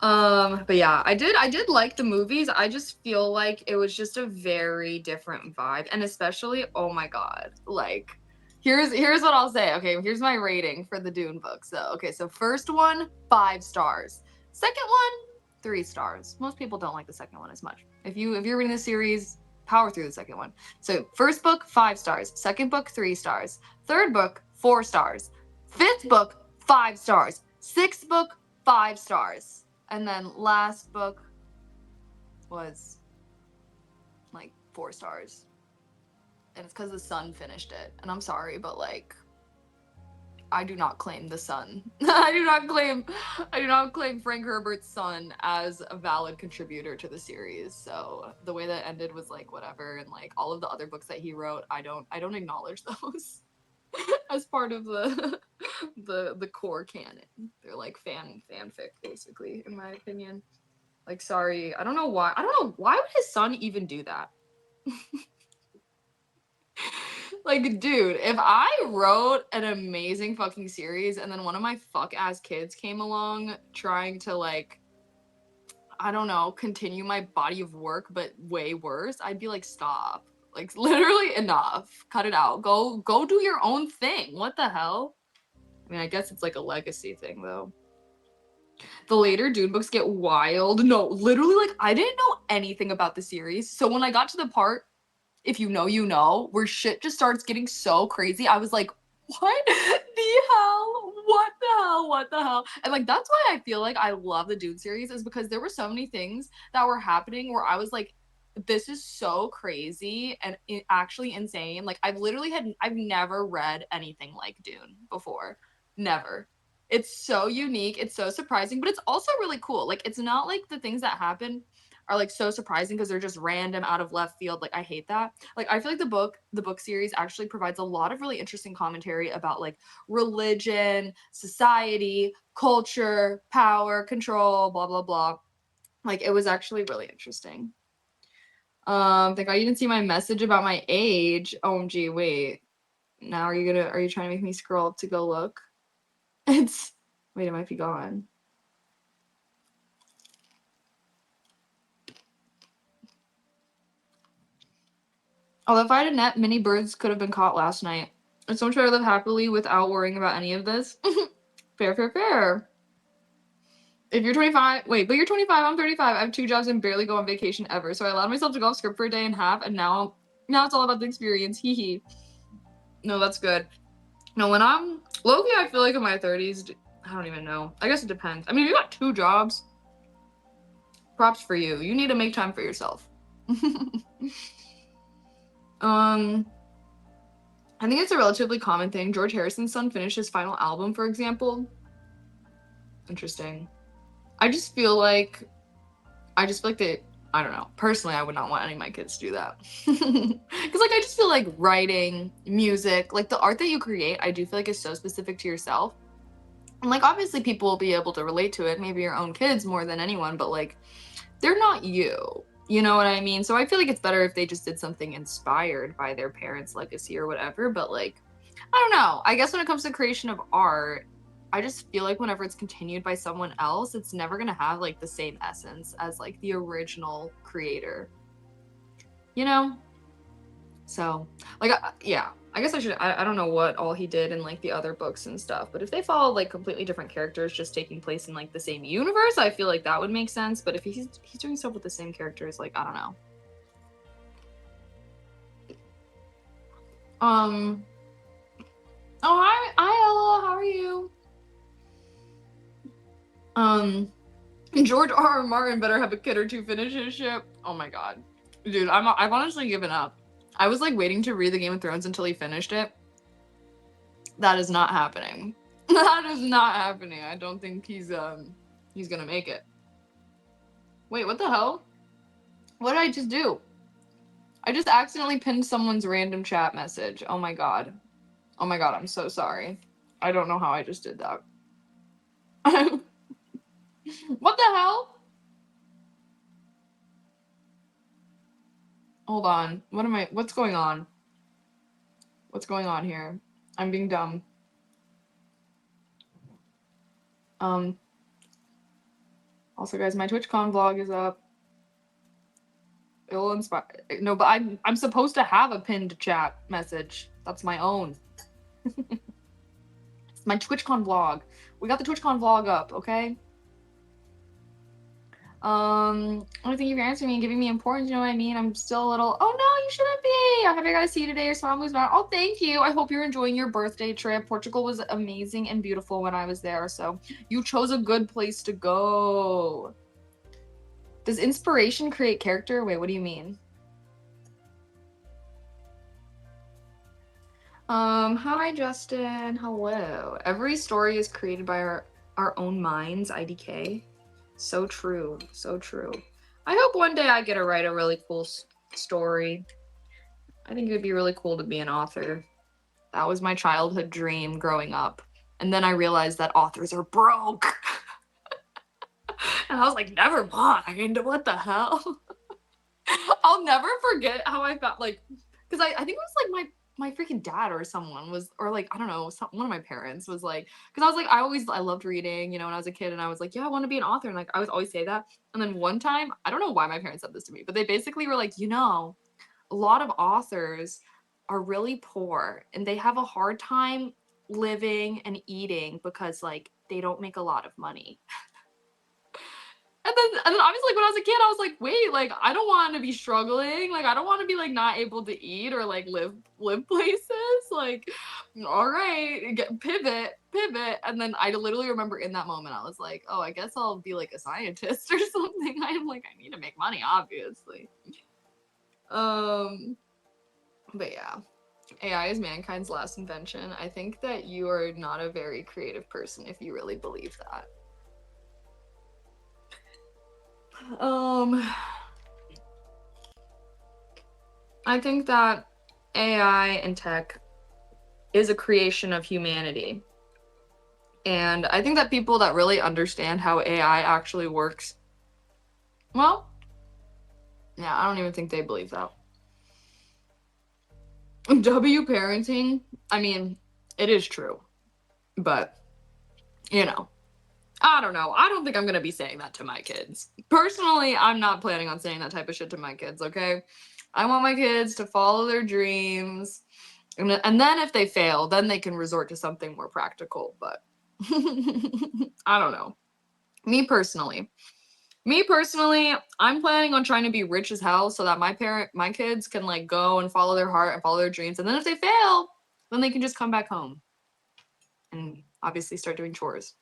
But yeah, I did like the movies. I just feel like it was just a very different vibe. And especially, oh my god, like here's what I'll say. Okay, here's my rating for the Dune book. So, okay, so first one, 5 stars. Second one, 3 stars. Most people don't like the second one as much. If you're reading the series, power through the second one. So, first book, 5 stars. Second book, 3 stars. Third book, 4 stars. Fifth book, 5 stars. Sixth book, 5 stars. And then last book was like 4 stars. And it's because the son finished it. And I'm sorry, but like, I do not claim the son. I do not claim Frank Herbert's son as a valid contributor to the series. So the way that ended was like whatever, and like all of the other books that he wrote, I don't acknowledge those as part of the the core canon. They're like fanfic basically, in my opinion. Like, sorry, I don't know why would his son even do that. Like, dude, if I wrote an amazing fucking series and then one of my fuck ass kids came along trying to, like, I don't know, continue my body of work but way worse, I'd be like, stop. Like, literally enough. Cut it out. Go do your own thing. What the hell? I mean, I guess it's like a legacy thing though. The later Dune books get wild. No, literally, like, I didn't know anything about the series. So when I got to the part, if you know, you know, where shit just starts getting so crazy, I was like, what the hell? What the hell? What the hell? And like, that's why I feel like I love the Dune series, is because there were so many things that were happening where I was like, this is so crazy and actually insane. Like, I've never read anything like Dune before. Never. It's so unique. It's so surprising, but it's also really cool. Like, it's not like the things that happen are like so surprising because they're just random out of left field. Like, I hate that. Like, I feel like the book series actually provides a lot of really interesting commentary about like religion, society, culture, power, control, blah blah blah. Like, it was actually really interesting. Thank God you didn't see my message about my age. OMG, wait. Now are you trying to make me scroll up to go look? It's wait, it might be gone. Although if I had a net, many birds could have been caught last night. I just want to try to live happily without worrying about any of this. Fair, fair, fair. If you're 25, wait, but you're 25, I'm 35. I have 2 jobs and barely go on vacation ever. So I allowed myself to go off script for a day and a half, and now it's all about the experience. Hehe. No, that's good. No, when I'm low-key, I feel like in my 30s, I don't even know. I guess it depends. I mean, if you got 2 jobs, props for you. You need to make time for yourself. I think it's a relatively common thing. George Harrison's son finished his final album, for example. Interesting. I just feel like that, I don't know. Personally, I would not want any of my kids to do that. Because, like, I just feel like writing, music, like, the art that you create, I do feel like is so specific to yourself. And, like, obviously people will be able to relate to it, maybe your own kids more than anyone, but, like, they're not you. You know what I mean? So I feel like it's better if they just did something inspired by their parents' legacy or whatever, but, like, I don't know. I guess when it comes to creation of art, I just feel like whenever it's continued by someone else, it's never gonna have like the same essence as like the original creator. You know? So, like, yeah. I guess I don't know what all he did in like the other books and stuff, but if they follow like completely different characters just taking place in like the same universe, I feel like that would make sense. But if he's doing stuff with the same characters, like, I don't know. Oh, hi Ella, how are you? George R. R. Martin better have a kid or two finish his ship. Oh my god. Dude, I've honestly given up. I was like waiting to read the Game of Thrones until he finished it. That is not happening. That is not happening. I don't think he's gonna make it. Wait, what the hell? What did I just do? I just accidentally pinned someone's random chat message. Oh my god. Oh my god, I'm so sorry. I don't know how I just did that. What the hell? Hold on. What's going on? What's going on here? I'm being dumb. Also, guys, my TwitchCon vlog is up. It'll inspire. No, but I'm supposed to have a pinned chat message. That's my own. It's my TwitchCon vlog. We got the TwitchCon vlog up, okay? I don't think you're answering me and giving me importance, you know what I mean? I'm still a little, oh no, you shouldn't be. I haven't got to see you today. Your smile moves around. Oh, thank you. I hope you're enjoying your birthday trip. Portugal was amazing and beautiful when I was there, so you chose a good place to go. Does inspiration create character? Wait, what do you mean? Hi Justin. Hello. Every story is created by our own minds, IDK. So true. So true. I hope one day I get to write a really cool story. I think it would be really cool to be an author. That was my childhood dream growing up. And then I realized that authors are broke. And I was like, never mind. What the hell? I'll never forget how I felt like, because I think it was like my freaking dad or someone was, or like, I don't know, one of my parents was like, because I was like, I loved reading, you know, when I was a kid, and I was like, yeah, I want to be an author. And like, I would always say that. And then one time, I don't know why my parents said this to me, but they basically were like, you know, a lot of authors are really poor and they have a hard time living and eating because like they don't make a lot of money. And then obviously when I was a kid, I was like, wait, like I don't want to be struggling. Like I don't want to be like not able to eat or like live places. Like, all right, pivot. And then I literally remember in that moment, I was like, oh, I guess I'll be like a scientist or something. I'm like, I need to make money, obviously. But yeah. AI is mankind's last invention. I think that you are not a very creative person if you really believe that. I think that AI and tech is a creation of humanity. And I think that people that really understand how AI actually works, well, yeah, I don't even think they believe that. W parenting, I mean, it is true. But, you know, I don't know. I don't think I'm going to be saying that to my kids. Personally, I'm not planning on saying that type of shit to my kids, okay? I want my kids to follow their dreams. And then if they fail, then they can resort to something more practical. But I don't know. Me personally, I'm planning on trying to be rich as hell so that my kids can like go and follow their heart and follow their dreams. And then if they fail, then they can just come back home and obviously start doing chores.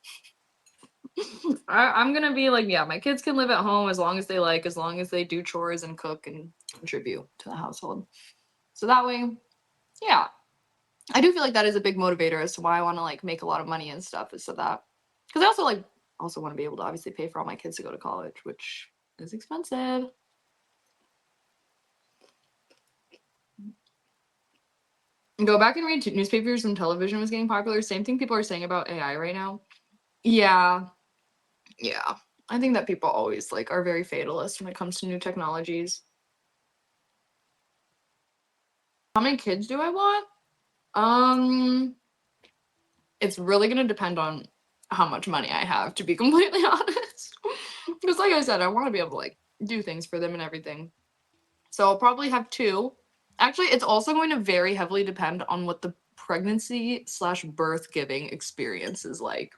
I'm gonna be like, yeah, my kids can live at home as long as they like, as long as they do chores and cook and contribute to the household. So that way, yeah, I do feel like that is a big motivator as to why I want to like make a lot of money and stuff. Is so that because I also want to be able to obviously pay for all my kids to go to college, which is expensive. Go back and read newspapers when television was getting popular. Same thing people are saying about AI right now. Yeah, yeah. I think that people always like are very fatalist when it comes to new technologies. How many kids do I want? Um, it's really gonna depend on how much money I have, to be completely honest. Because like I said, I want to be able to like do things for them and everything. So I'll probably have two. Actually, it's also going to very heavily depend on what the pregnancy/birth giving experience is like.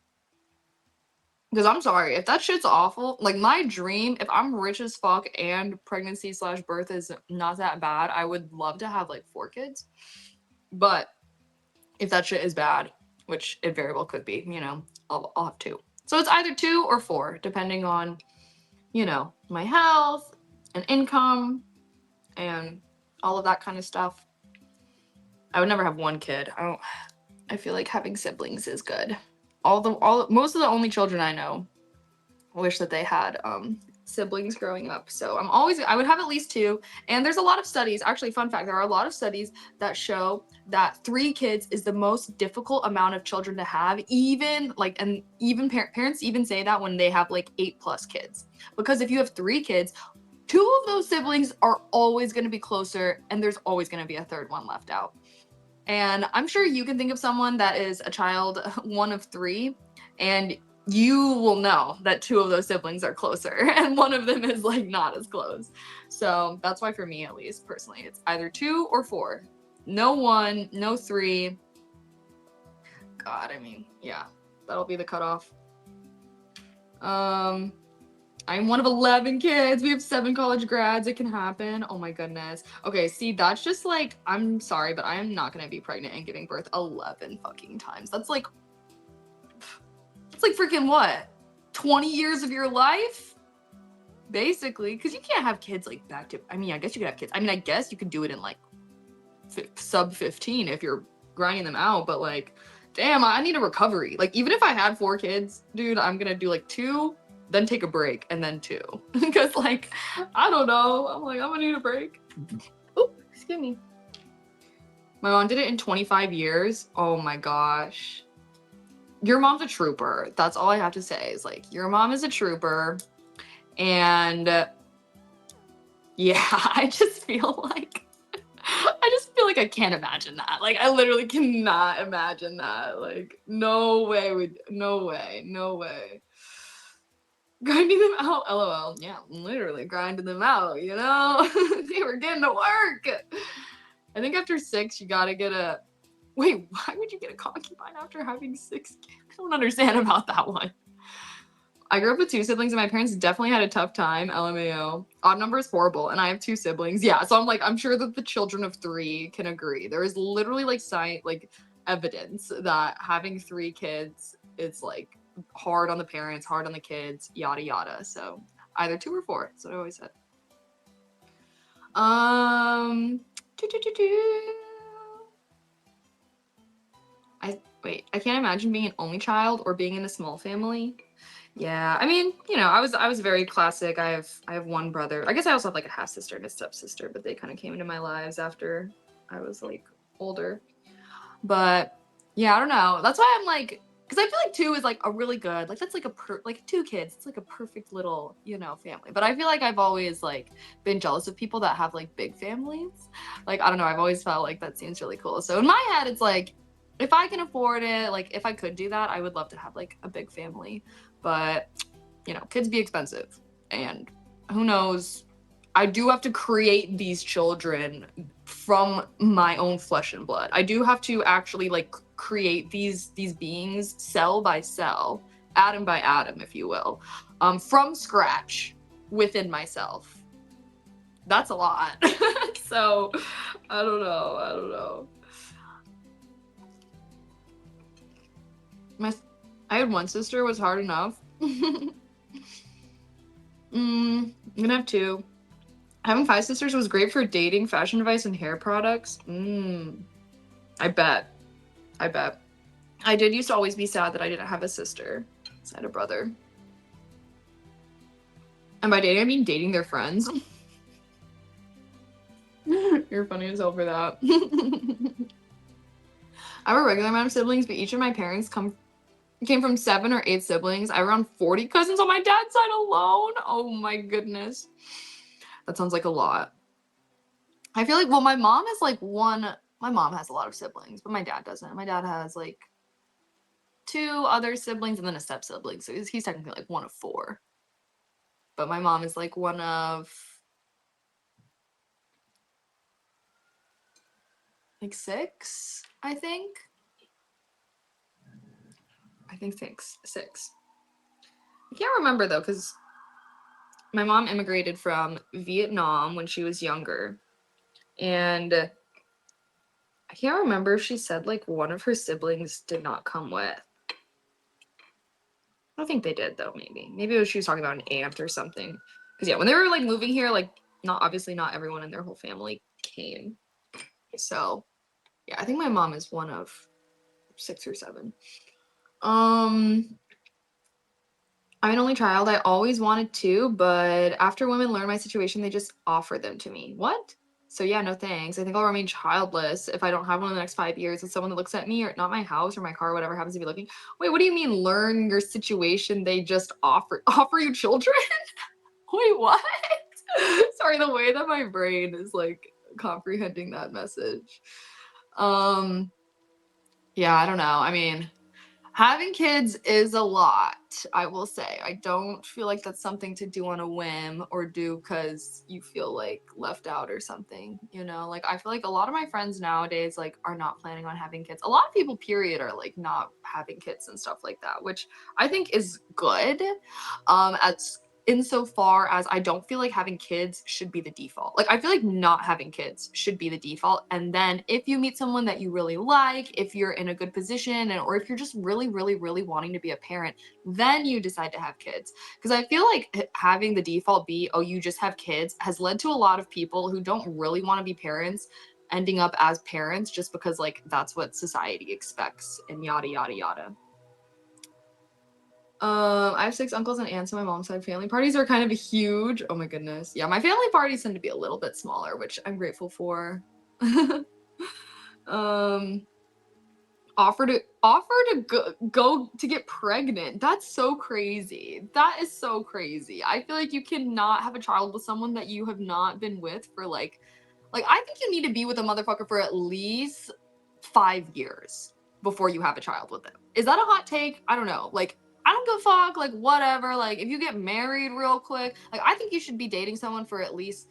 Because I'm sorry, if that shit's awful, like my dream, if I'm rich as fuck and pregnancy/birth is not that bad, I would love to have like 4 kids. But if that shit is bad, which it very well could be, you know, I'll have 2. So it's either 2 or 4, depending on, you know, my health and income and all of that kind of stuff. I would never have 1 kid. I feel like having siblings is good. Most of the only children I know wish that they had siblings growing up. So I would have at least 2. And there's a lot of studies, actually fun fact, there are a lot of studies that show that 3 kids is the most difficult amount of children to have, even like, and even parents even say that when they have like 8+ kids. Because if you have 3 kids, 2 of those siblings are always going to be closer and there's always going to be a third one left out. And I'm sure you can think of someone that is a child 1 of 3, and you will know that 2 of those siblings are closer and one of them is like not as close. So that's why for me, at least personally, it's either 2 or 4. No 1, no 3. God, I mean, yeah, that'll be the cutoff. I'm one of 11 kids. We have 7 college grads. It can happen. Oh my goodness. Okay, see, that's just like, I'm sorry, but I am not gonna be pregnant and giving birth 11 fucking times. That's like freaking what? 20 years of your life? Basically, because you can't have kids like back to, I mean, I guess you could have kids. I mean, I guess you could do it in like sub 15 if you're grinding them out, but like, damn, I need a recovery. Like, even if I had 4 kids, dude, I'm gonna do like 2, then take a break, and then 2. Because, like, I don't know. I'm like, I'm gonna need a break. Oh, excuse me. My mom did it in 25 years. Oh my gosh. Your mom's a trooper. That's all I have to say is, like, your mom is a trooper. And yeah, I just feel like I can't imagine that. Like, I literally cannot imagine that. Like, no way. Grinding them out, lol. Yeah, literally grinding them out, you know? They were getting to work. I think after 6, you gotta get a... Wait, why would you get a concubine after having 6 kids? I don't understand about that one. I grew up with 2 siblings, and my parents definitely had a tough time. LMAO. Odd number is horrible, and I have 2 siblings. Yeah, so I'm like, I'm sure that the children of 3 can agree. There is literally like science, like evidence that having 3 kids is like hard on the parents, hard on the kids, yada yada. So either 2 or 4. That's what I always said. I can't imagine being an only child or being in a small family. Yeah, I mean, you know, I was very classic. I have 1 brother. I guess I also have like a half sister and a stepsister, but they kind of came into my lives after I was like older. But yeah, I don't know. That's why I'm like, because I feel like 2 is like a really good, like that's like like 2 kids. It's like a perfect little, you know, family. But I feel like I've always like been jealous of people that have like big families. Like, I don't know, I've always felt like that seems really cool. So in my head, it's like, if I can afford it, like if I could do that, I would love to have like a big family. But, you know, kids be expensive, and who knows, I do have to create these children from my own flesh and blood. I do have to actually like create these beings cell by cell, atom by atom, if you will, from scratch within myself. That's a lot. So I don't know. I had 1 sister, was hard enough. I'm gonna have 2. Having 5 sisters was great for dating, fashion advice, and hair products. I bet. I did used to always be sad that I didn't have a sister. I had a brother. And by dating, I mean dating their friends. You're funny as hell for that. I have a regular amount of siblings, but each of my parents came from 7 or 8 siblings. I have around 40 cousins on my dad's side alone. Oh my goodness. That sounds like a lot. I feel like, well, my mom is like my mom has a lot of siblings, but my dad doesn't. My dad has like 2 other siblings and then a step sibling. So he's technically like 1 of 4. But my mom is like 1 of like 6, I think. I think 6. I can't remember though, because my mom immigrated from Vietnam when she was younger. And I can't remember if she said like 1 of her siblings did not come with. I think they did though, maybe. Maybe she was talking about an aunt or something. Because yeah, when they were like moving here, like not everyone in their whole family came. So yeah, I think my mom is 1 of 6 or 7. I'm an only child. I always wanted to, but after women learn my situation, they just offer them to me. What? So yeah, no thanks. I think I'll remain childless if I don't have one in the next 5 years. With someone that looks at me, or not my house or my car, or whatever happens to be looking. Wait, what do you mean learn your situation? They just offer you children? Wait, what? Sorry, the way that my brain is like comprehending that message. Yeah, I don't know. I mean, having kids is a lot, I will say. I don't feel like that's something to do on a whim or do because you feel like left out or something, you know? Like, I feel like a lot of my friends nowadays, like, are not planning on having kids. A lot of people, period, are, like, not having kids and stuff like that, which I think is good. As insofar as I don't feel like having kids should be the default. Like, I feel like not having kids should be the default. And then if you meet someone that you really like, if you're in a good position, or if you're just really, really, really wanting to be a parent, then you decide to have kids. Because I feel like having the default be, oh, you just have kids, has led to a lot of people who don't really want to be parents ending up as parents just because like that's what society expects and yada yada yada. I have 6 uncles and aunts on my mom's side. Family parties are kind of huge. Oh my goodness. Yeah, my family parties tend to be a little bit smaller, which I'm grateful for. Offer to go to get pregnant. That's so crazy. That is so crazy. I feel like you cannot have a child with someone that you have not been with for like I think you need to be with a motherfucker for at least 5 years before you have a child with them. Is that a hot take? I don't know. Like, I don't give a fuck, like whatever. Like if you get married real quick, like I think you should be dating someone for at least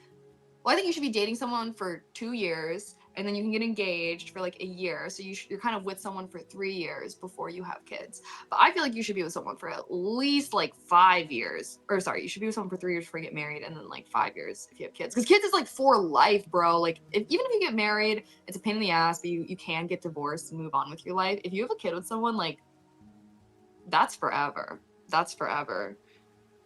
I think you should be dating someone for 2 years and then you can get engaged for like a year. So you're kind of with someone for 3 years before you have kids. But I feel like you should be with someone for at least like 5 years. Or sorry, you should be with someone for 3 years before you get married and then like 5 years if you have kids. Because kids is like for life, bro. Like even if you get married, it's a pain in the ass, but you can get divorced and move on with your life. If you have a kid with someone, like that's forever. That's forever.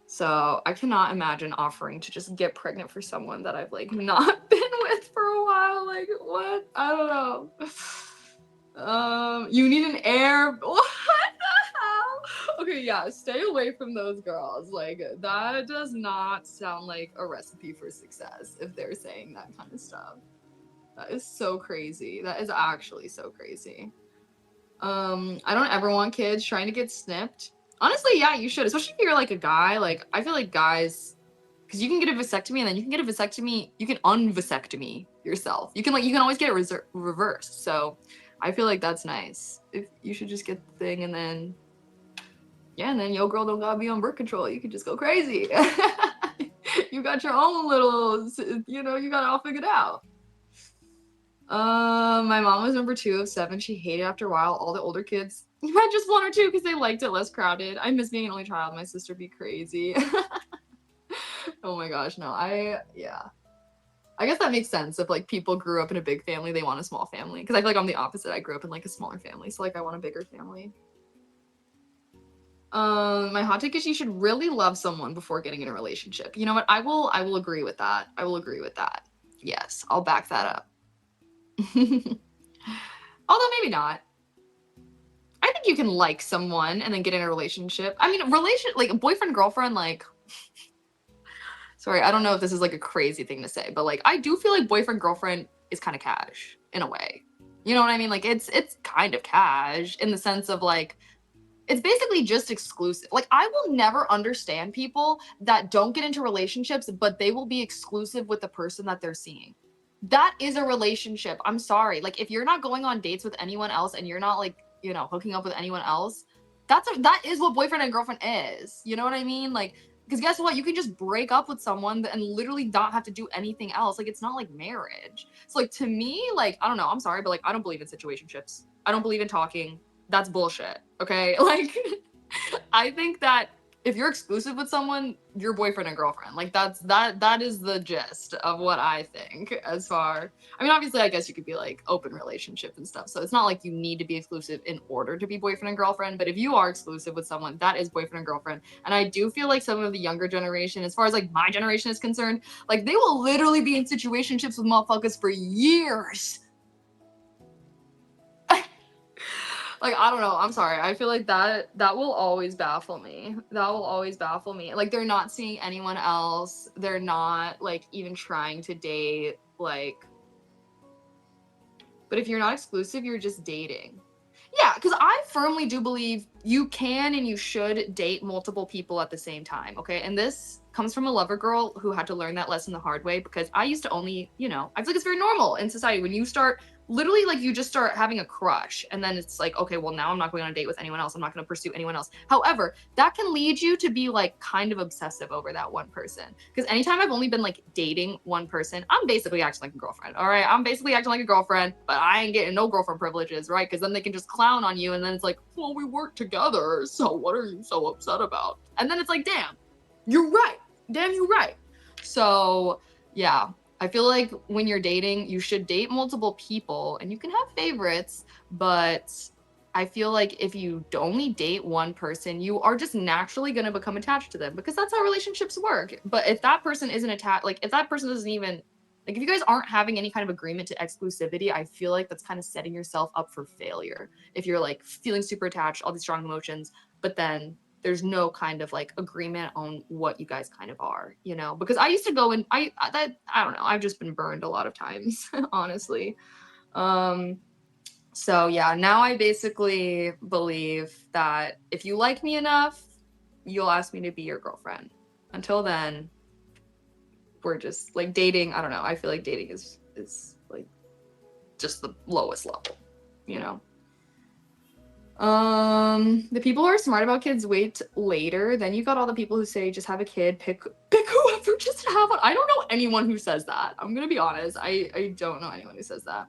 So I cannot imagine offering to just get pregnant for someone that I've like not been with for a while. Like what? I don't know. You need an heir. What the hell? Okay, yeah, stay away from those girls. Like that does not sound like a recipe for success if they're saying that kind of stuff. That is so crazy. That is actually so crazy. I don't ever want kids trying to get snipped. Honestly, yeah, you should, especially if you're like a guy. Like, I feel like guys, because you can get a vasectomy and then you can get a vasectomy, you can unvasectomy yourself. You can always get it reversed. So I feel like that's nice. If you should just get the thing and then, yeah, and then your girl don't gotta be on birth control. You can just go crazy. You got your own little, you got it all figured out. My mom was number 2 of 7. She hated after a while. All the older kids had just 1 or 2 because they liked it less crowded. I miss being an only child. My sister'd be crazy. Oh my gosh, no. Yeah. I guess that makes sense. If like people grew up in a big family, they want a small family. Because I feel like I'm the opposite. I grew up in like a smaller family, so like I want a bigger family. My hot take is you should really love someone before getting in a relationship. You know what? I will agree with that. I will agree with that. Yes, I'll back that up. Although maybe not. I think you can like someone and then get in a relationship. I mean, like a boyfriend, girlfriend, like sorry, I don't know if this is like a crazy thing to say, but like I do feel like boyfriend, girlfriend is kind of cash in a way. You know what I mean? Like it's kind of cash in the sense of like it's basically just exclusive. Like I will never understand people that don't get into relationships, but they will be exclusive with the person that they're seeing. That is a relationship. I'm sorry. Like if you're not going on dates with anyone else and you're not like, hooking up with anyone else, that is what boyfriend and girlfriend is. You know what I mean? Like, because guess what? You can just break up with someone and literally not have to do anything else. Like it's not like marriage. So like to me, like, I don't know, I'm sorry, but like I don't believe in situationships. I don't believe in talking. That's bullshit. Okay. Like I think that if you're exclusive with someone, you're boyfriend and girlfriend. Like that is the gist of what I think. As far, I mean, obviously, I guess you could be like open relationship and stuff. So it's not like you need to be exclusive in order to be boyfriend and girlfriend. But if you are exclusive with someone, that is boyfriend and girlfriend. And I do feel like some of the younger generation, as far as like my generation is concerned, like they will literally be in situationships with motherfuckers for years. Like, I don't know. I'm sorry. I feel like that will always baffle me. That will always baffle me. Like, they're not seeing anyone else. They're not, like, even trying to date. Like, but if you're not exclusive, you're just dating. Yeah, because I firmly do believe you can and you should date multiple people at the same time, okay? And this comes from a lover girl who had to learn that lesson the hard way because I used to only, I feel like it's very normal in society when you start literally like you just start having a crush and then it's like, okay, well now I'm not going on a date with anyone else. I'm not going to pursue anyone else. However, that can lead you to be like kind of obsessive over that one person. Because anytime I've only been like dating one person, I'm basically acting like a girlfriend. All right. I'm basically acting like a girlfriend, but I ain't getting no girlfriend privileges, right? Because then they can just clown on you and then it's like, well, we work together. So what are you so upset about? And then it's like, damn, you're right. Damn, you're right. So yeah. I feel like when you're dating, you should date multiple people and you can have favorites, but I feel like if you only date one person, you are just naturally going to become attached to them because that's how relationships work. But if that person isn't attached, like if that person doesn't even Like if you guys aren't having any kind of agreement to exclusivity, I feel like that's kind of setting yourself up for failure. If you're like feeling super attached, all these strong emotions, but then there's no kind of like agreement on what you guys kind of are, you know? Because I used to go and I don't know, I've just been burned a lot of times, honestly. So yeah, now I basically believe that if you like me enough, you'll ask me to be your girlfriend. Until then, we're just like dating. I don't know. I feel like dating is like just the lowest level, you know. The people who are smart about kids wait later. Then you got all the people who say just have a kid, pick whoever, just have one. I don't know anyone who says that. I'm gonna be honest. I don't know anyone who says that.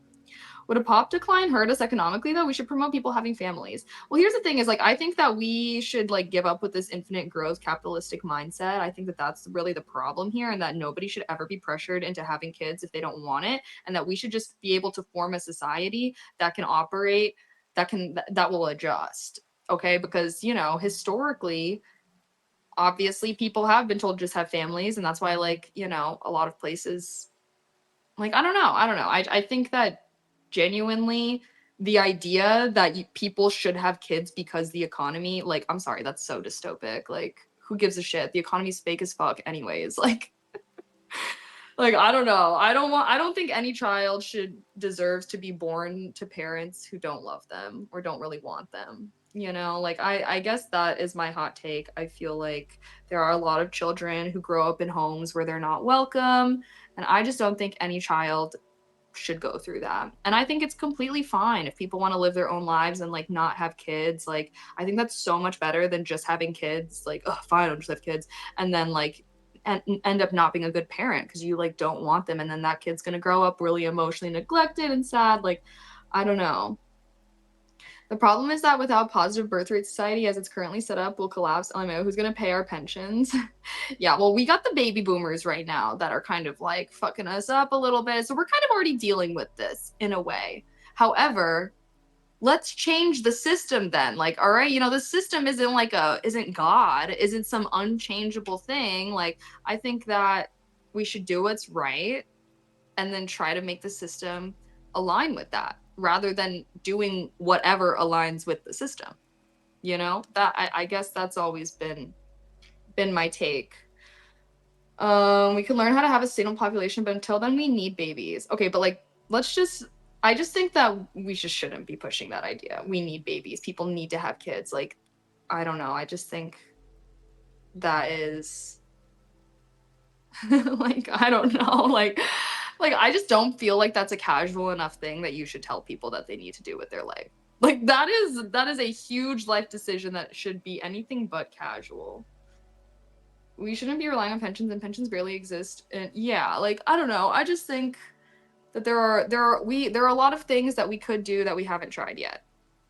Would a pop decline hurt us economically though? We should promote people having families. Well, here's the thing is like I think that we should like give up with this infinite growth capitalistic mindset. I think that that's really the problem here, and that nobody should ever be pressured into having kids if they don't want it, and that we should just be able to form a society that can operate, that will adjust. Okay? Because, you know, historically obviously people have been told to just have families, and that's why like, you know, a lot of places like I don't know. I think that genuinely the idea that people should have kids because the economy, like I'm sorry, that's so dystopic. Like who gives a shit? The economy's fake as fuck anyways. Like I don't know. I don't think any child should deserves to be born to parents who don't love them or don't really want them. You know, like I guess that is my hot take. I feel like there are a lot of children who grow up in homes where they're not welcome, and I just don't think any child should go through that. And I think it's completely fine if people want to live their own lives and like not have kids. Like I think that's so much better than just having kids. Like, oh, fine, I'll just have kids, and then like and end up not being a good parent because you like don't want them, and then that kid's gonna grow up really emotionally neglected and sad. Like, I don't know. The problem is that without positive birth rate society as it's currently set up will collapse. LMAO, who's gonna pay our pensions? Yeah, well, we got the baby boomers right now that are kind of like fucking us up a little bit. So we're kind of already dealing with this in a way. However, let's change the system then. Like, all right, you know, the system isn't God, isn't some unchangeable thing. Like, I think that we should do what's right and then try to make the system align with that rather than doing whatever aligns with the system. You know, that I guess that's always been my take. We can learn how to have a stable population, but until then we need babies. Okay, but like I just think that we just shouldn't be pushing that idea. We need babies. People need to have kids. Like, I don't know. I just think that is like I don't know. Like I just don't feel like that's a casual enough thing that you should tell people that they need to do with their life. Like that is a huge life decision that should be anything but casual. We shouldn't be relying on pensions, and pensions barely exist. And yeah, like I don't know. I just think that there are a lot of things that we could do that we haven't tried yet.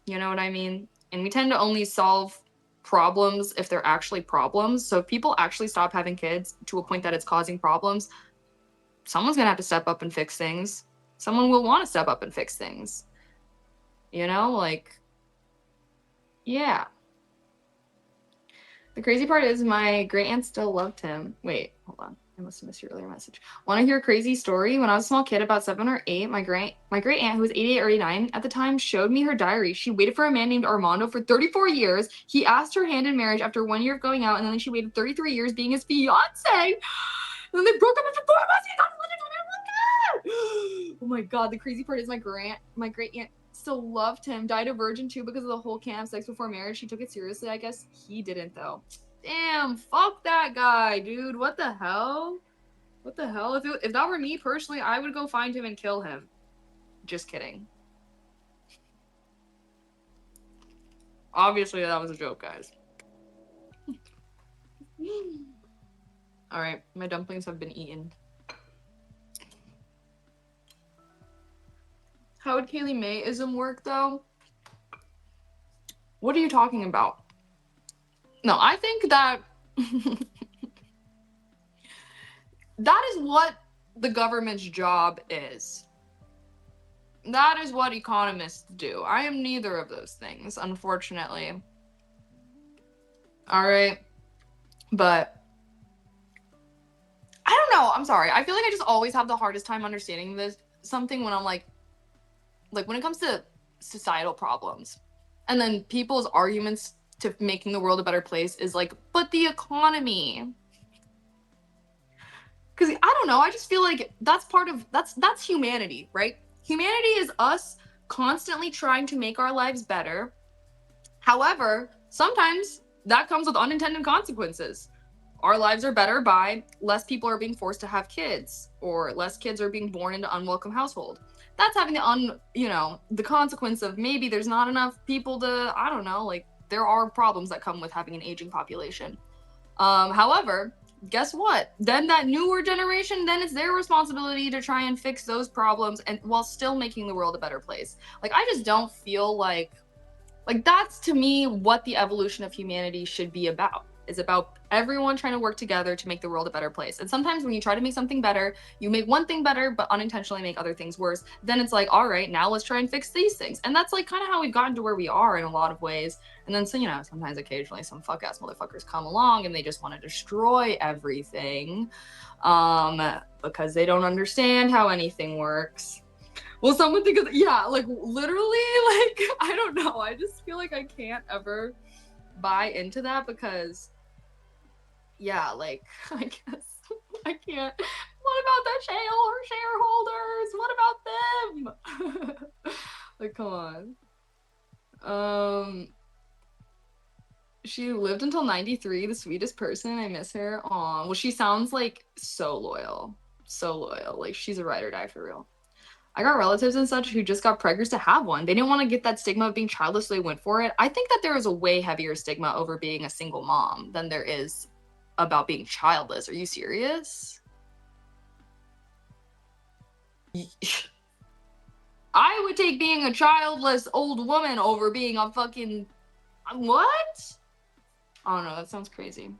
You know what I mean? And we tend to only solve problems if they're actually problems. So if people actually stop having kids to a point that it's causing problems, someone's gonna have to step up and fix things. Someone will want to step up and fix things. You know, like yeah. The crazy part is my great aunt still loved him. Wait, hold on. I must have missed your earlier message. Want to hear a crazy story? When I was a small kid, about 7 or 8, my great aunt, who was 88 or 89 at the time, showed me her diary. She waited for a man named Armando for 34 years. He asked her hand in marriage after 1 year of going out, and then she waited 33 years being his fiance. And then they broke up after 4 months. He got oh my god, the crazy part is my great aunt still loved him. Died a virgin too because of the whole camp sex before marriage. She took it seriously. I guess he didn't though. Damn, fuck that guy, dude. What the hell? What the hell? If that were me personally, I would go find him and kill him. Just kidding. Obviously, that was a joke, guys. Alright, my dumplings have been eaten. How would Kaylee May-ism work, though? What are you talking about? No, I think that that is what the government's job is. That is what economists do. I am neither of those things, unfortunately. All right. But I don't know. I'm sorry. I feel like I just always have the hardest time understanding this something when I'm like when it comes to societal problems, and then people's arguments to making the world a better place is like, but the economy. Because I don't know. I just feel like that's part of that's humanity, right? Humanity is us constantly trying to make our lives better. However, sometimes that comes with unintended consequences. Our lives are better by less people are being forced to have kids, or less kids are being born into unwelcome household. That's having the consequence of maybe there's not enough people to, I don't know, like there are problems that come with having an aging population. However, guess what? Then that newer generation, then it's their responsibility to try and fix those problems and while still making the world a better place. Like I just don't feel like that's to me what the evolution of humanity should be about. Is about everyone trying to work together to make the world a better place. And sometimes when you try to make something better, you make one thing better but unintentionally make other things worse. Then it's like, all right, now let's try and fix these things. And that's like kind of how we've gotten to where we are in a lot of ways. And then so sometimes occasionally some fuck ass motherfuckers come along and they just want to destroy everything because they don't understand how anything works. Well, someone think of like literally, like I don't know. I just feel like I can't ever buy into that because like I guess I can't. What about the shareholders? What about them? Like, come on. She lived until 93, the sweetest person. I miss her. Aw, well, she sounds like so loyal. So loyal. Like she's a ride or die for real. I got relatives and such who just got preggers to have one. They didn't want to get that stigma of being childless, so they went for it. I think that there is a way heavier stigma over being a single mom than there is about being childless. Are you serious? I would take being a childless old woman over being a fucking... What? I don't know, that sounds crazy.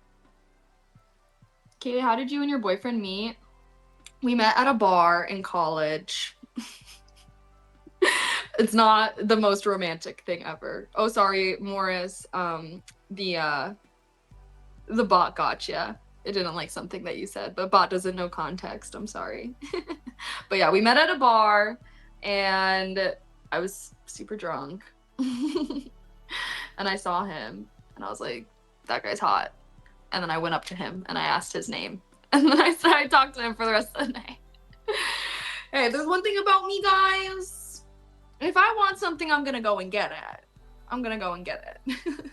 Katie, how did you and your boyfriend meet? We met at a bar in college. It's not the most romantic thing ever. Oh, sorry, Morris. The bot gotcha. It didn't like something that you said, but bot doesn't know context. I'm sorry. But yeah, we met at a bar and I was super drunk. And I saw him and I was like, that guy's hot. And then I went up to him and I asked his name. And then I talked to him for the rest of the night. Hey, there's one thing about me, guys. If I want something, I'm gonna go and get it. I'm gonna go and get it.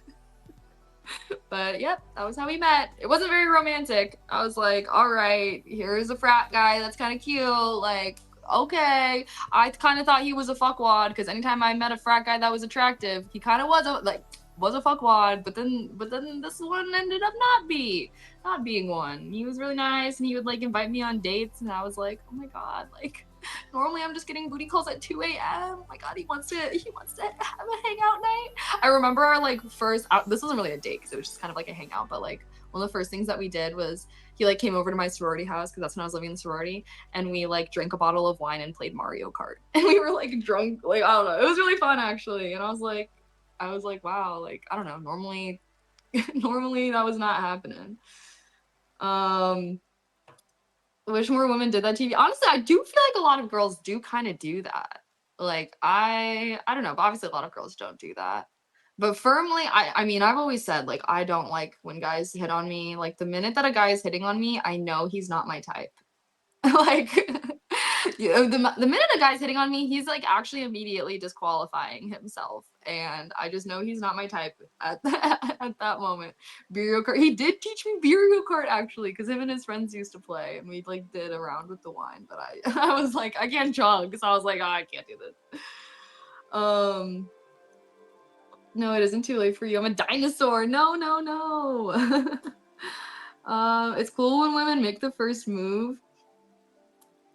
But yep, that was how we met. It wasn't very romantic. I was like, all right, here's a frat guy that's kind of cute. Like, okay. I kind of thought he was a fuckwad because anytime I met a frat guy that was attractive, he kind of was a fuckwad. But then this one ended up not being one. He was really nice and he would like invite me on dates and I was like, oh my god, like. Normally I'm just getting booty calls at 2 a.m. Oh my god, he wants to have a hangout night. I remember our like first this wasn't really a date because it was just kind of like a hangout, but like one of the first things that we did was he like came over to my sorority house because that's when I was living in the sorority, and we like drank a bottle of wine and played Mario Kart. And we were like drunk, like I don't know. It was really fun actually. And I was like, wow, like I don't know, normally that was not happening. Wish more women did that TV. Honestly, I do feel like a lot of girls do kind of do that. Like I don't know, but obviously a lot of girls don't do that. But firmly, I mean, I've always said like I don't like when guys hit on me. Like the minute that a guy is hitting on me, I know he's not my type. Like the minute a guy's hitting on me, he's like actually immediately disqualifying himself, and I just know he's not my type at that moment. Burial card. He did teach me burial card actually, because him and his friends used to play, and we like did a round with the wine. But I was like, I can't chug, so I was like, oh, I can't do this. No, it isn't too late for you. I'm a dinosaur. No. It's cool when women make the first move.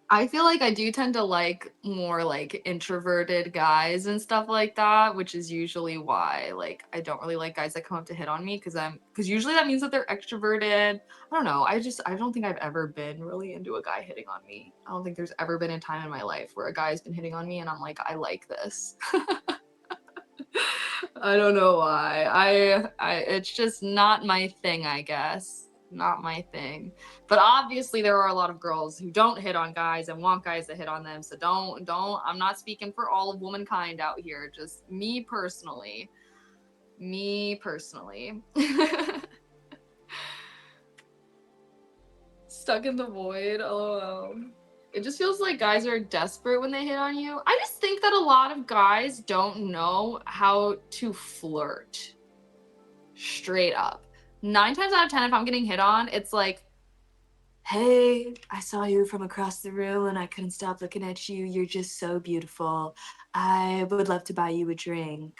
I feel like I do tend to like more like introverted guys and stuff like that, which is usually why like I don't really like guys that come up to hit on me because usually that means that they're extroverted. I don't know. I don't think I've ever been really into a guy hitting on me. I don't think there's ever been a time in my life where a guy's been hitting on me and I'm like, I like this. I don't know why. I it's just not my thing, I guess. not my thing. But obviously there are a lot of girls who don't hit on guys and want guys to hit on them. So don't I'm not speaking for all of womankind out here, just me personally. Me personally. Stuck in the void, lol. It just feels like guys are desperate when they hit on you. I just think that a lot of guys don't know how to flirt. Straight up. 9 times out of 10, if I'm getting hit on, it's like, hey, I saw you from across the room and I couldn't stop looking at you. You're just so beautiful. I would love to buy you a drink.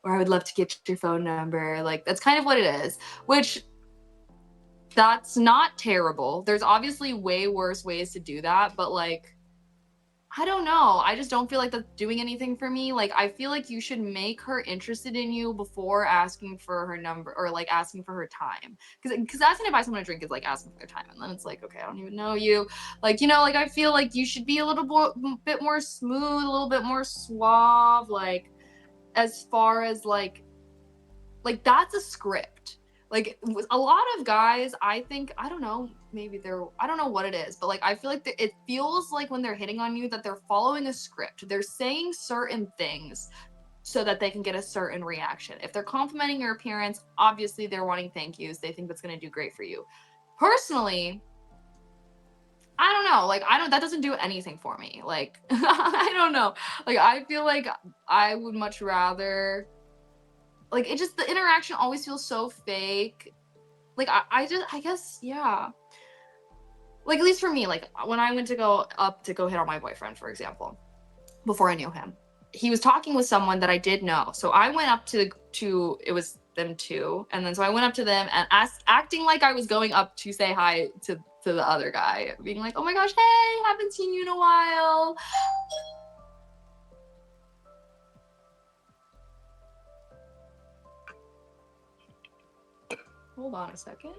Or I would love to get your phone number. Like, that's kind of what it is. Which, that's not terrible. There's obviously way worse ways to do that, but like, I don't know. I just don't feel like that's doing anything for me. Like, I feel like you should make her interested in you before asking for her number or like asking for her time. Because asking to buy someone a drink is like asking for their time, and then it's like, okay, I don't even know you. Like, you know, like I feel like you should be a little bit more smooth, a little bit more suave. Like, as far as like that's a script. Like a lot of guys, I think, I don't know, maybe I don't know what it is, but like I feel like it feels like when they're hitting on you that they're following a script. They're saying certain things so that they can get a certain reaction. If they're complimenting your appearance, obviously they're wanting thank yous. They think that's going to do great for you. Personally, I don't know. Like, that doesn't do anything for me. Like, I don't know. Like, I feel like I would much rather, like, it just, the interaction always feels so fake. Like, I guess, yeah. Like, at least for me, like, when I went to go up to go hit on my boyfriend, for example, before I knew him, he was talking with someone that I did know. So I went up to it was them two. And then so I went up to them and acting like I was going up to say hi to the other guy, being like, oh my gosh, hey, haven't seen you in a while. Hold on a second.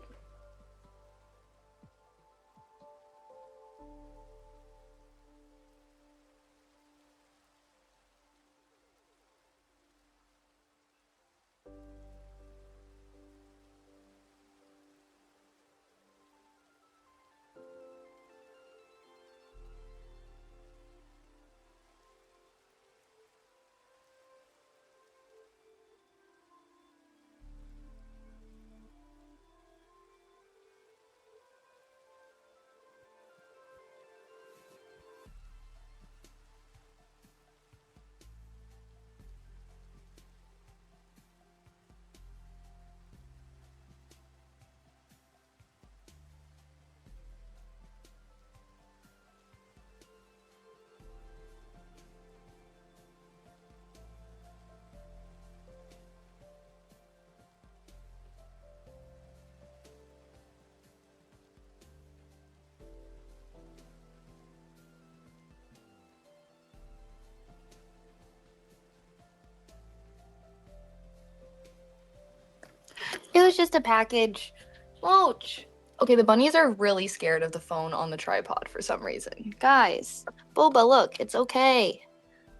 It was just a package. Loach. Okay, the bunnies are really scared of the phone on the tripod for some reason. Guys, Boba, look, it's okay.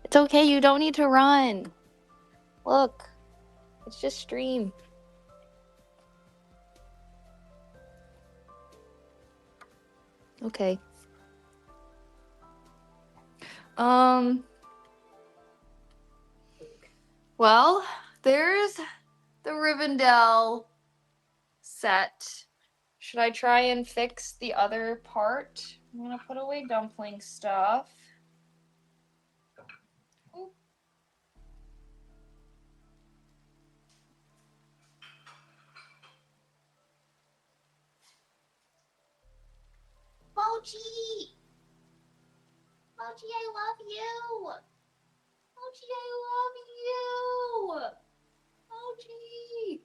It's okay, you don't need to run. Look, it's just stream. Okay. Well, there's the Rivendell set. Should I try and fix the other part? I'm gonna put away dumpling stuff. Mochi! Mochi, I love you! Mochi, I love you! Mochi!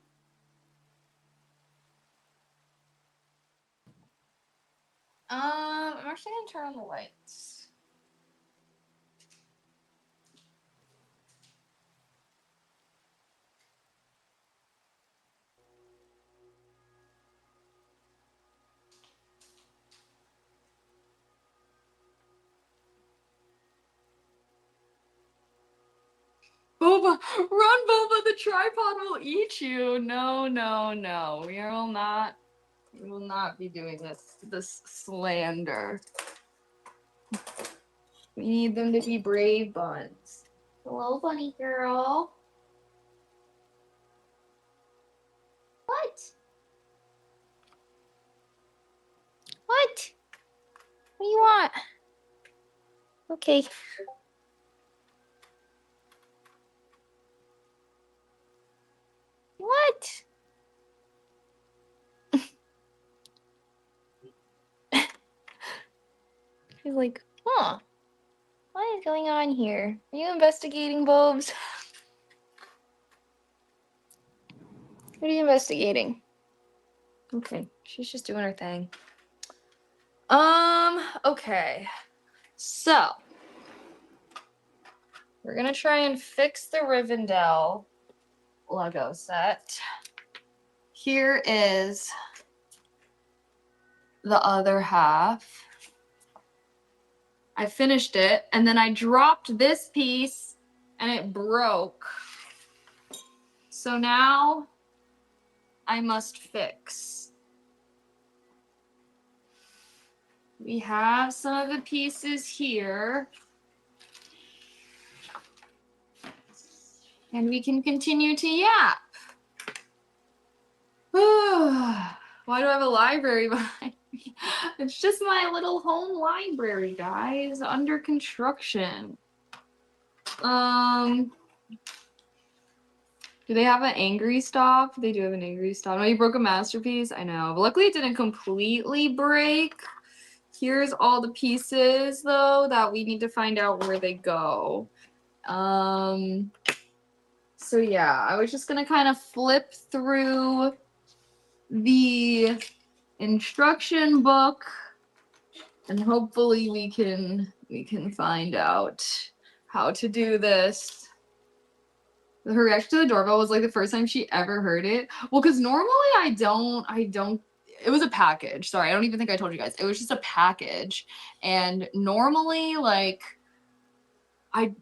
I'm actually gonna turn on the lights. Boba, run, Boba! The tripod will eat you. No, no, no. We will not We will not be doing this slander. We need them to be brave buns. Hello, bunny girl. What? What? What do you want? Okay. What? She's like, huh? What is going on here? Are you investigating, Bobes? What are you investigating? Okay, she's just doing her thing. Okay. So, we're gonna try and fix the Rivendell Lego set. Here is the other half. I finished it, and then I dropped this piece, and it broke. So now I must fix. We have some of the pieces here. And we can continue to yap. Why do I have a library behind me? It's just my little home library, guys, under construction. Do they have an angry stop? They do have an angry stop. No, you broke a masterpiece. I know. But luckily it didn't completely break. Here's all the pieces, though, that we need to find out where they go. So yeah, I was just gonna kind of flip through the instruction book, and hopefully we can find out how to do this. Her reaction to the doorbell was like the first time she ever heard it. Well, because normally I don't. It was a package. Sorry, I don't even think I told you guys. It was just a package, and normally like I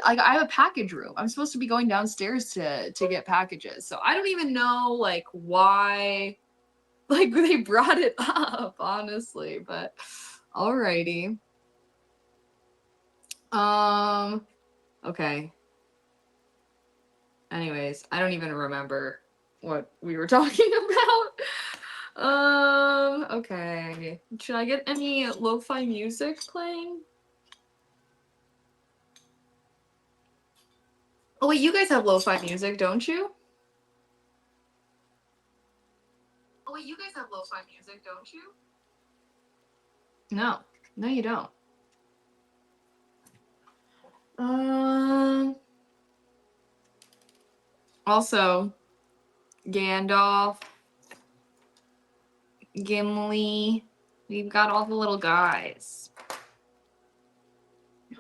have a package room. I'm supposed to be going downstairs to get packages. So I don't even know like why like they brought it up, honestly, but alrighty. Okay. Anyways, I don't even remember what we were talking about. Okay. Should I get any lo-fi music playing? Oh wait, you guys have lo-fi music, don't you? Oh wait, you guys have lo-fi music, don't you? No. No, you don't. Also, Gandalf, Gimli, we've got all the little guys.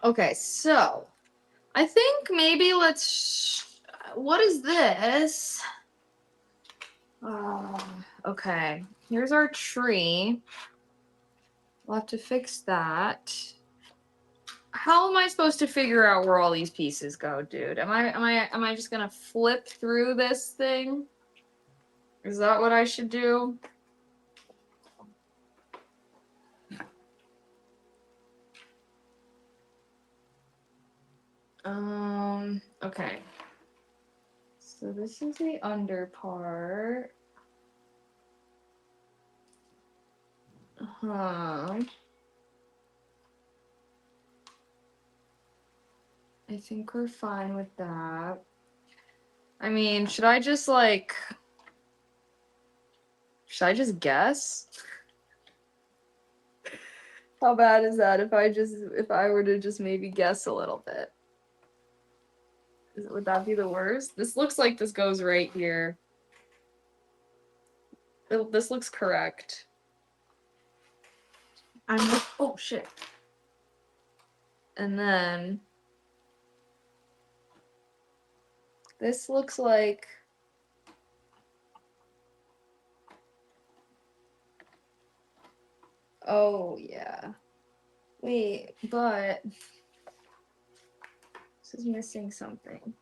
Okay, so I think maybe let's. What is this? Okay, here's our tree. We'll have to fix that. How am I supposed to figure out where all these pieces go, dude? Am I just gonna flip through this thing? Is that what I should do? Okay. So this is the under part. I think we're fine with that. I mean, should I just guess? How bad is that if I were to just maybe guess a little bit? Would that be the worst? This looks like this goes right here. This looks correct. Oh shit. And then this looks like oh yeah. Wait, but this is missing something.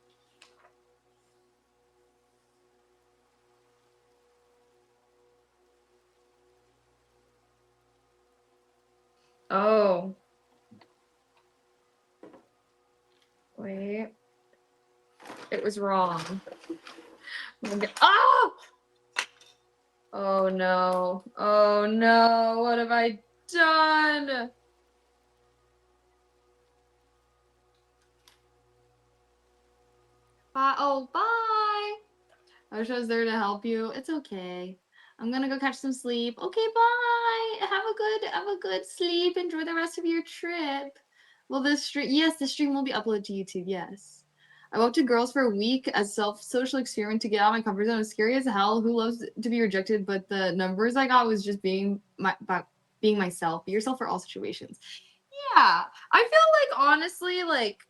Oh. Wait. It was wrong. Ah! Oh no. Oh no. What have I done? Bye. Oh, bye. I wish I was there to help you. It's okay. I'm gonna go catch some sleep. Okay, bye. Have a good sleep. Enjoy the rest of your trip. Well, this stream, yes, the stream will be uploaded to YouTube. Yes. I walked to girls for a week as social experiment to get out of my comfort zone. It was scary as hell. Who loves to be rejected? But the numbers I got was just being being myself. Be yourself for all situations. Yeah, I feel like honestly, like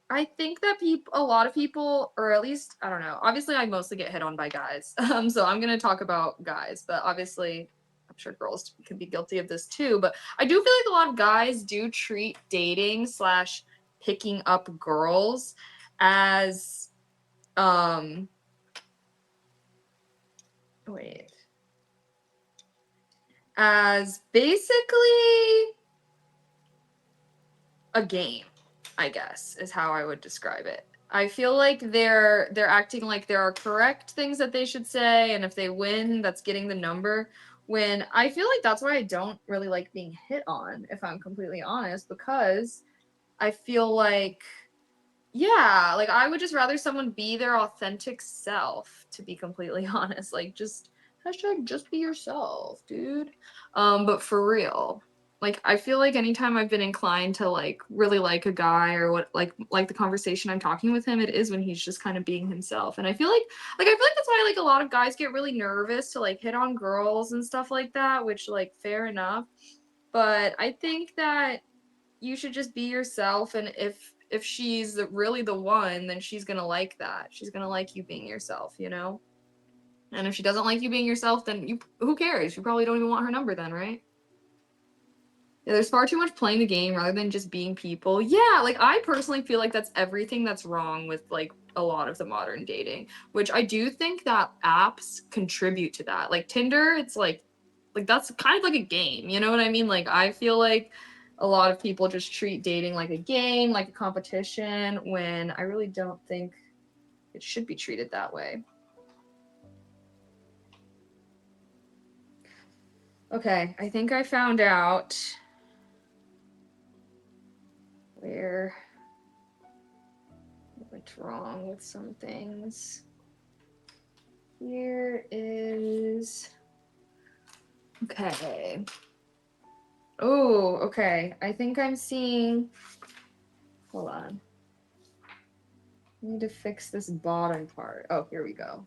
I think that a lot of people, or at least I don't know. Obviously, I mostly get hit on by guys, so I'm gonna talk about guys. But obviously, I'm sure girls can be guilty of this too. But I do feel like a lot of guys do treat dating slash picking up girls as wait as basically a game, I guess, is how I would describe it. I feel like they're acting like there are correct things that they should say, and if they win, that's getting the number. When I feel like that's why I don't really like being hit on, if I'm completely honest, because I feel like, yeah, like I would just rather someone be their authentic self, to be completely honest. Like just hashtag just be yourself, dude. But for real, like I feel like anytime I've been inclined to like really like a guy or what like the conversation I'm talking with him, it is when he's just kind of being himself. And I feel like that's why like a lot of guys get really nervous to like hit on girls and stuff like that, which like fair enough. But I think that you should just be yourself, and if she's really the one, then she's gonna like that. She's gonna like you being yourself, you know? And if she doesn't like you being yourself, then who cares? You probably don't even want her number then, right? Yeah, there's far too much playing the game rather than just being people. Yeah, like I personally feel like that's everything that's wrong with like a lot of the modern dating, which I do think that apps contribute to that. Like Tinder, it's like that's kind of like a game, you know what I mean? Like I feel like a lot of people just treat dating like a game, like a competition, when I really don't think it should be treated that way. Okay, I think I found out where I went wrong with some things. Here is okay. Oh, okay. I think I'm seeing. Hold on. I need to fix this bottom part. Oh, here we go.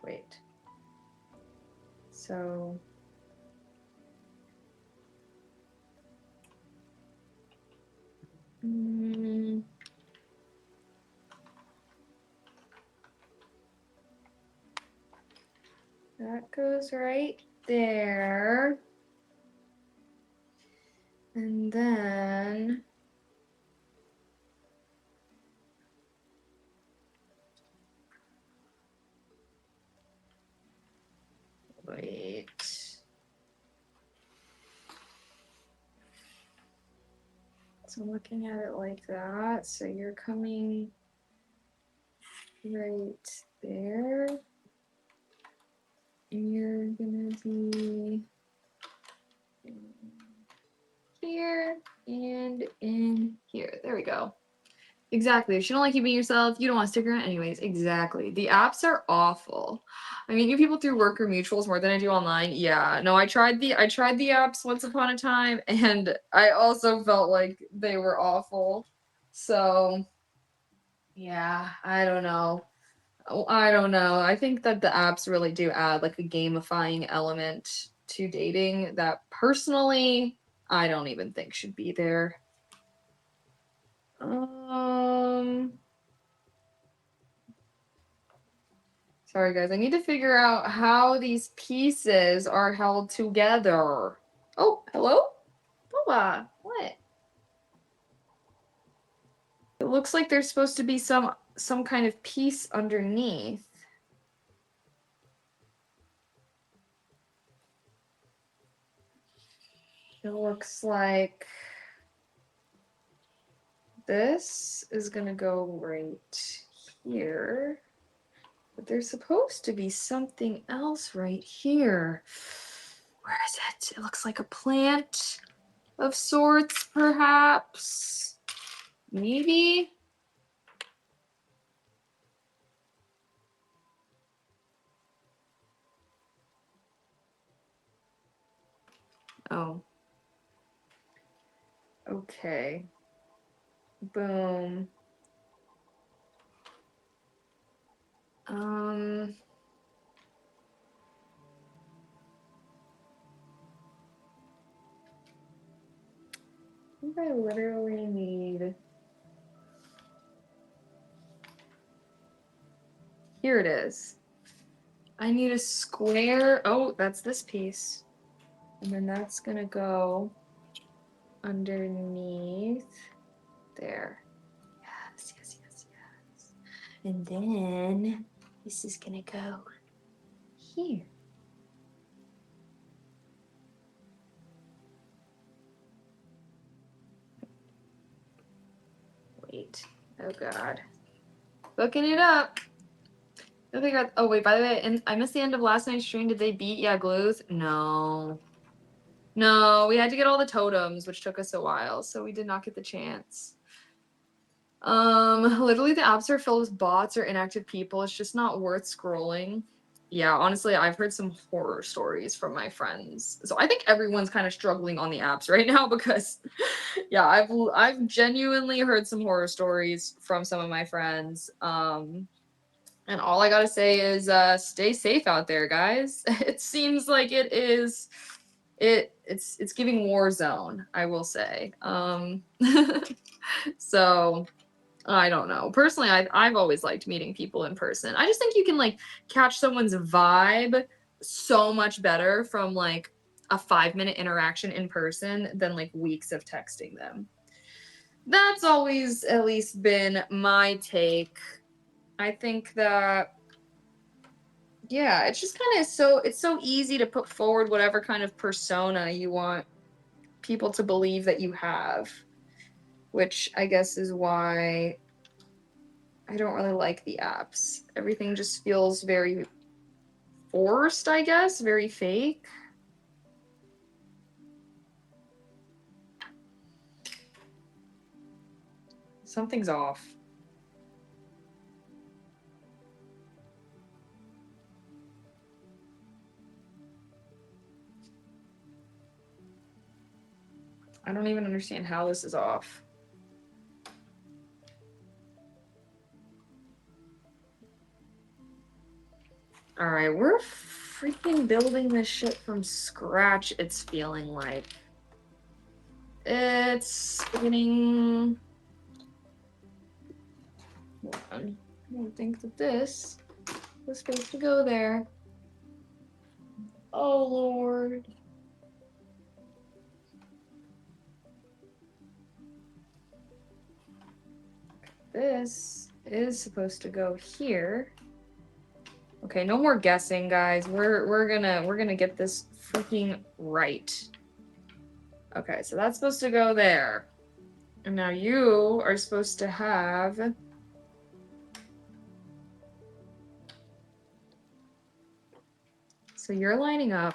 Wait. So. That goes right there. And then. Wait. So I'm looking at it like that. So you're coming right there. And you're gonna be here and in here. There we go. Exactly. If you don't like you being yourself, you don't want to stick around anyways. Exactly. The apps are awful. I meet new people through work or mutuals more than I do online. Yeah. No, I tried the apps once upon a time, and I also felt like they were awful. So yeah, I don't know. Oh, I don't know. I think that the apps really do add like a gamifying element to dating that personally I don't even think should be there. Sorry guys, I need to figure out how these pieces are held together. Oh, hello? Boba, what? It looks like there's supposed to be some kind of piece underneath. It looks like this is gonna go right here. But there's supposed to be something else right here. Where is it? It looks like a plant of sorts, perhaps. Maybe? Oh. Okay. Boom. I think I literally need. Here it is. I need a square. Oh, that's this piece. And then that's gonna go underneath there. Yes, yes, yes, yes. And then this is gonna go here. Wait. Oh God. Booking it up. I figure out. Oh wait. By the way, and I missed the end of last night's stream. Did they beat Gluth? No. No. We had to get all the totems, which took us a while, so we did not get the chance. Literally the apps are filled with bots or inactive people. It's just not worth scrolling. Yeah, honestly, I've heard some horror stories from my friends. So I think everyone's kind of struggling on the apps right now because yeah, I've genuinely heard some horror stories from some of my friends. And all I gotta say is stay safe out there, guys. It seems like it is it's giving war zone, I will say. So I don't know. Personally, I've always liked meeting people in person. I just think you can like catch someone's vibe so much better from like a 5-minute interaction in person than like weeks of texting them. That's always at least been my take. I think that yeah, it's just kind of it's so easy to put forward whatever kind of persona you want people to believe that you have, which I guess is why I don't really like the apps. Everything just feels very forced, I guess, very fake. Something's off. I don't even understand how this is off. All right, we're freaking building this shit from scratch, it's feeling like. It's getting... Hold on. I don't think that this was supposed to go there. Oh, Lord. This is supposed to go here. Okay, no more guessing, guys. We're gonna get this freaking right. Okay, so that's supposed to go there. And now you are supposed to have... So you're lining up.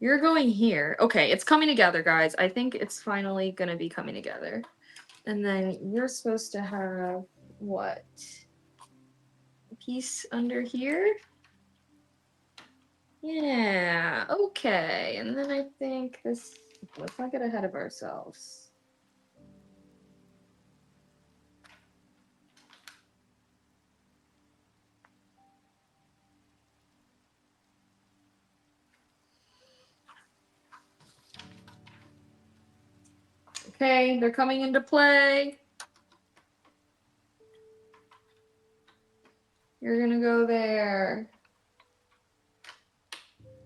You're going here. Okay, it's coming together, guys. I think it's finally gonna be coming together. And then you're supposed to have what? A piece under here? Yeah, okay. And then I think this... Let's not get ahead of ourselves. Okay, they're coming into play. You're gonna go there.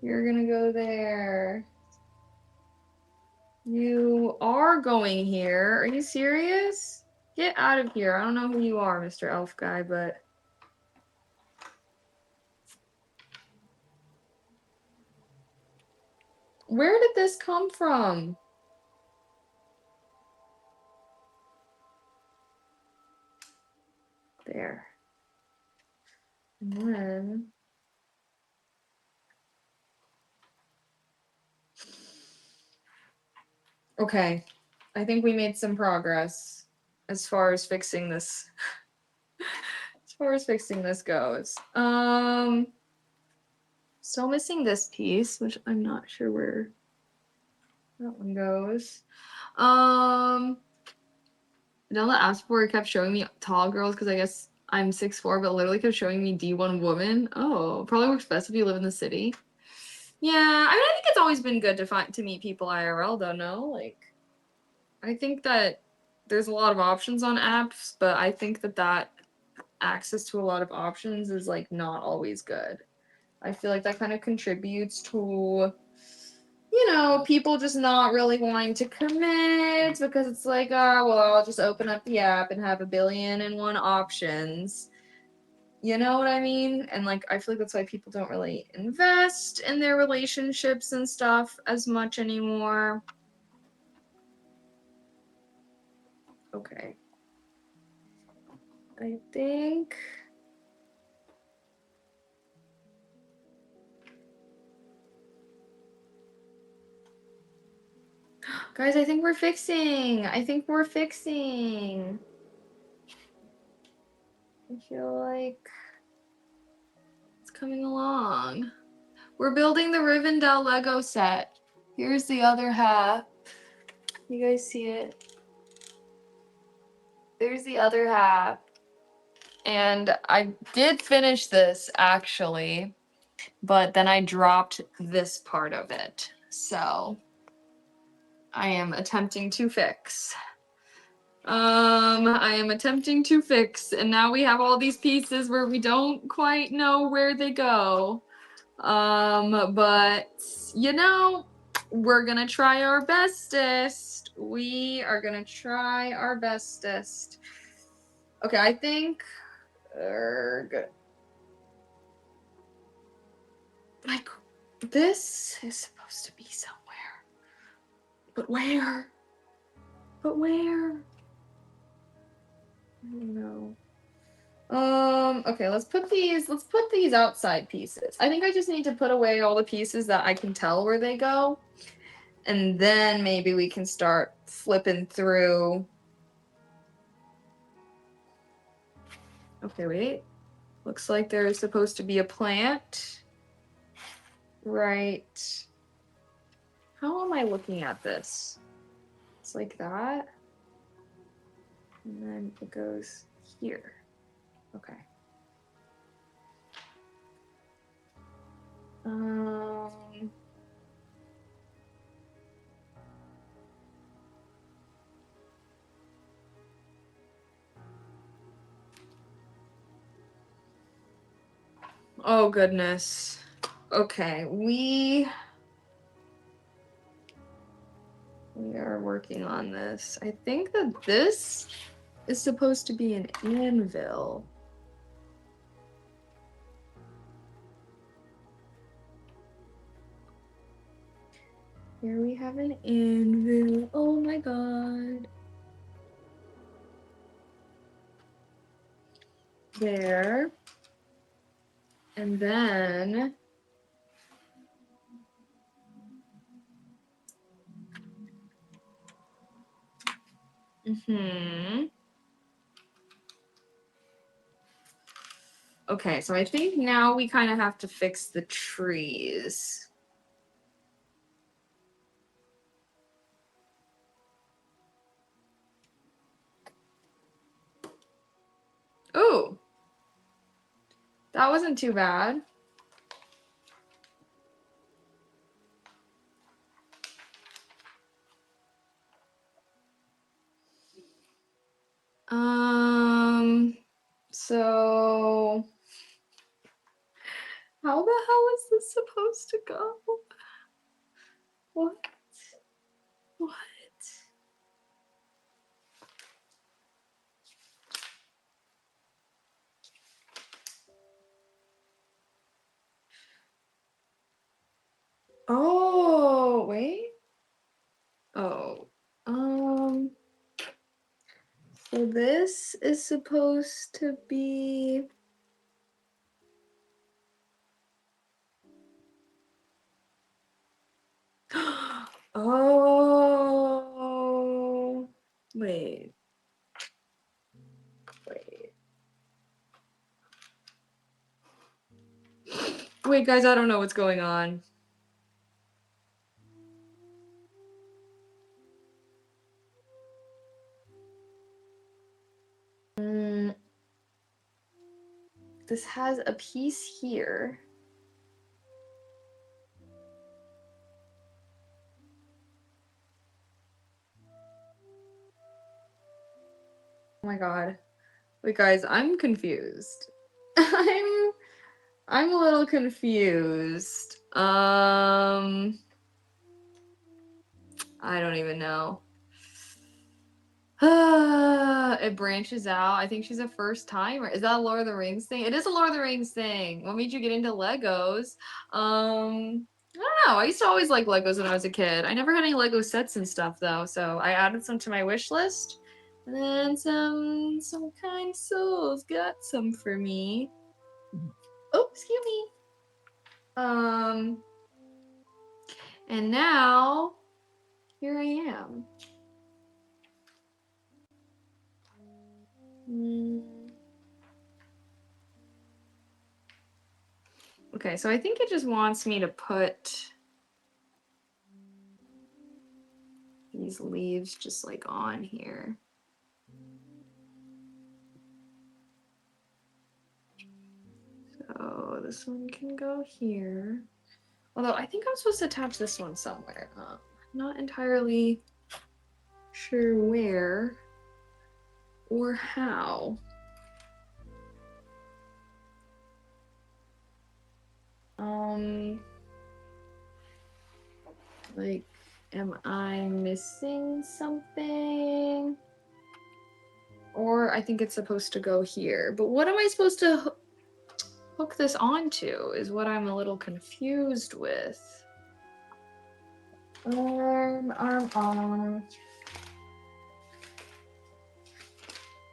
You're gonna go there. You are going here. Are you serious? Get out of here. I don't know who you are, Mr. Elf Guy, but... Where did this come from? There. And then okay. I think we made some progress as far as fixing this. As far as fixing this goes. Still missing this piece, which I'm not sure where that one goes. Adela asked for it, kept showing me tall girls because I guess I'm 6'4", but literally kept showing me D1 woman. Oh, probably works best if you live in the city. Yeah, I mean, I think it's always been good to meet people IRL, though. No, like, I think that there's a lot of options on apps, but I think that access to a lot of options is like not always good. I feel like that kind of contributes to, people just not really wanting to commit because it's like, oh, well, I'll just open up the app and have 1,000,000,001 options. You know what I mean? And like, I feel like that's why people don't really invest in their relationships and stuff as much anymore. Okay. I think. Guys, I think we're fixing. I feel like it's coming along. We're building the Rivendell Lego set. Here's the other half. You guys see it? There's the other half. And I did finish this actually, but then I dropped this part of it. So I am attempting to fix. I am attempting to fix, and now we have all these pieces where we don't quite know where they go. But we're gonna try our bestest. We are gonna try our bestest. Okay, I think good. Like, this is supposed to be somewhere. But where? I don't know. Okay, let's put these outside pieces. I think I just need to put away all the pieces that I can tell where they go. And then maybe we can start flipping through. Okay, wait. Looks like there is supposed to be a plant. Right. How am I looking at this? It's like that. And then it goes here. Okay. Oh goodness. Okay, we are working on this. I think that this is supposed to be an anvil. Here we have an anvil. Oh my god. There. And then okay, so I think now we kind of have to fix the trees. Oh, that wasn't too bad. So how the hell is this supposed to go? What? What? Oh, wait. Oh. So this is supposed to be... Oh, wait. Wait, guys, I don't know what's going on. This has a piece here. Oh my god. Wait, guys, I'm confused. I'm a little confused. I don't even know. It branches out. I think she's a first timer. Is that a Lord of the Rings thing? It is a Lord of the Rings thing. What made you get into Legos? I don't know. I used to always like Legos when I was a kid. I never had any Lego sets and stuff though, so I added some to my wish list. And then some kind souls got some for me. Oh, excuse me. And now here I am. Okay, so I think it just wants me to put these leaves just like on here. So this one can go here. Although I think I'm supposed to attach this one somewhere. Not entirely sure where or how. Like, am I missing something? Or I think it's supposed to go here. But what am I supposed to hook this onto is what I'm a little confused with. Arm.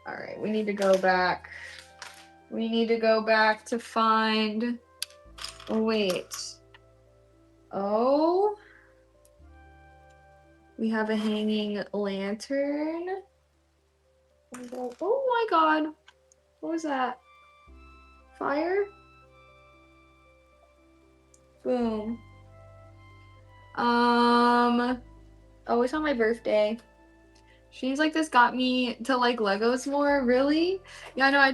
Alright, we need to go back. We need to go back to find... Oh, wait. Oh. We have a hanging lantern. Oh my god. What was that? Fire? Boom. Oh, it's on my birthday. Seems like this got me to like Legos more, really? Yeah, no, I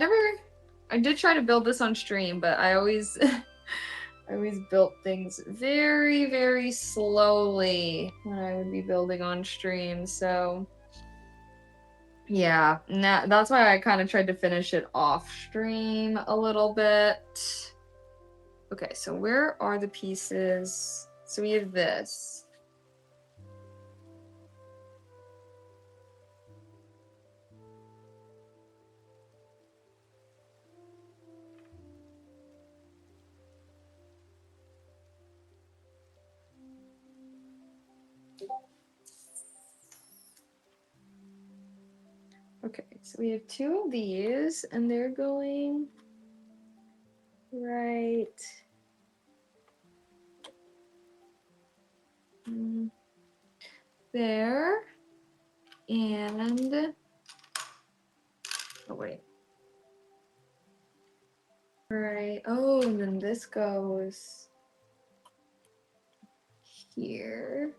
did try to build this on stream, but I always I always built things very, very slowly when I would be building on stream, so yeah, that's why I kind of tried to finish it off stream a little bit. Okay, so where are the pieces? So we have this. Okay, so we have two of these, and they're going right there, and oh wait, right. Oh, and then this goes here.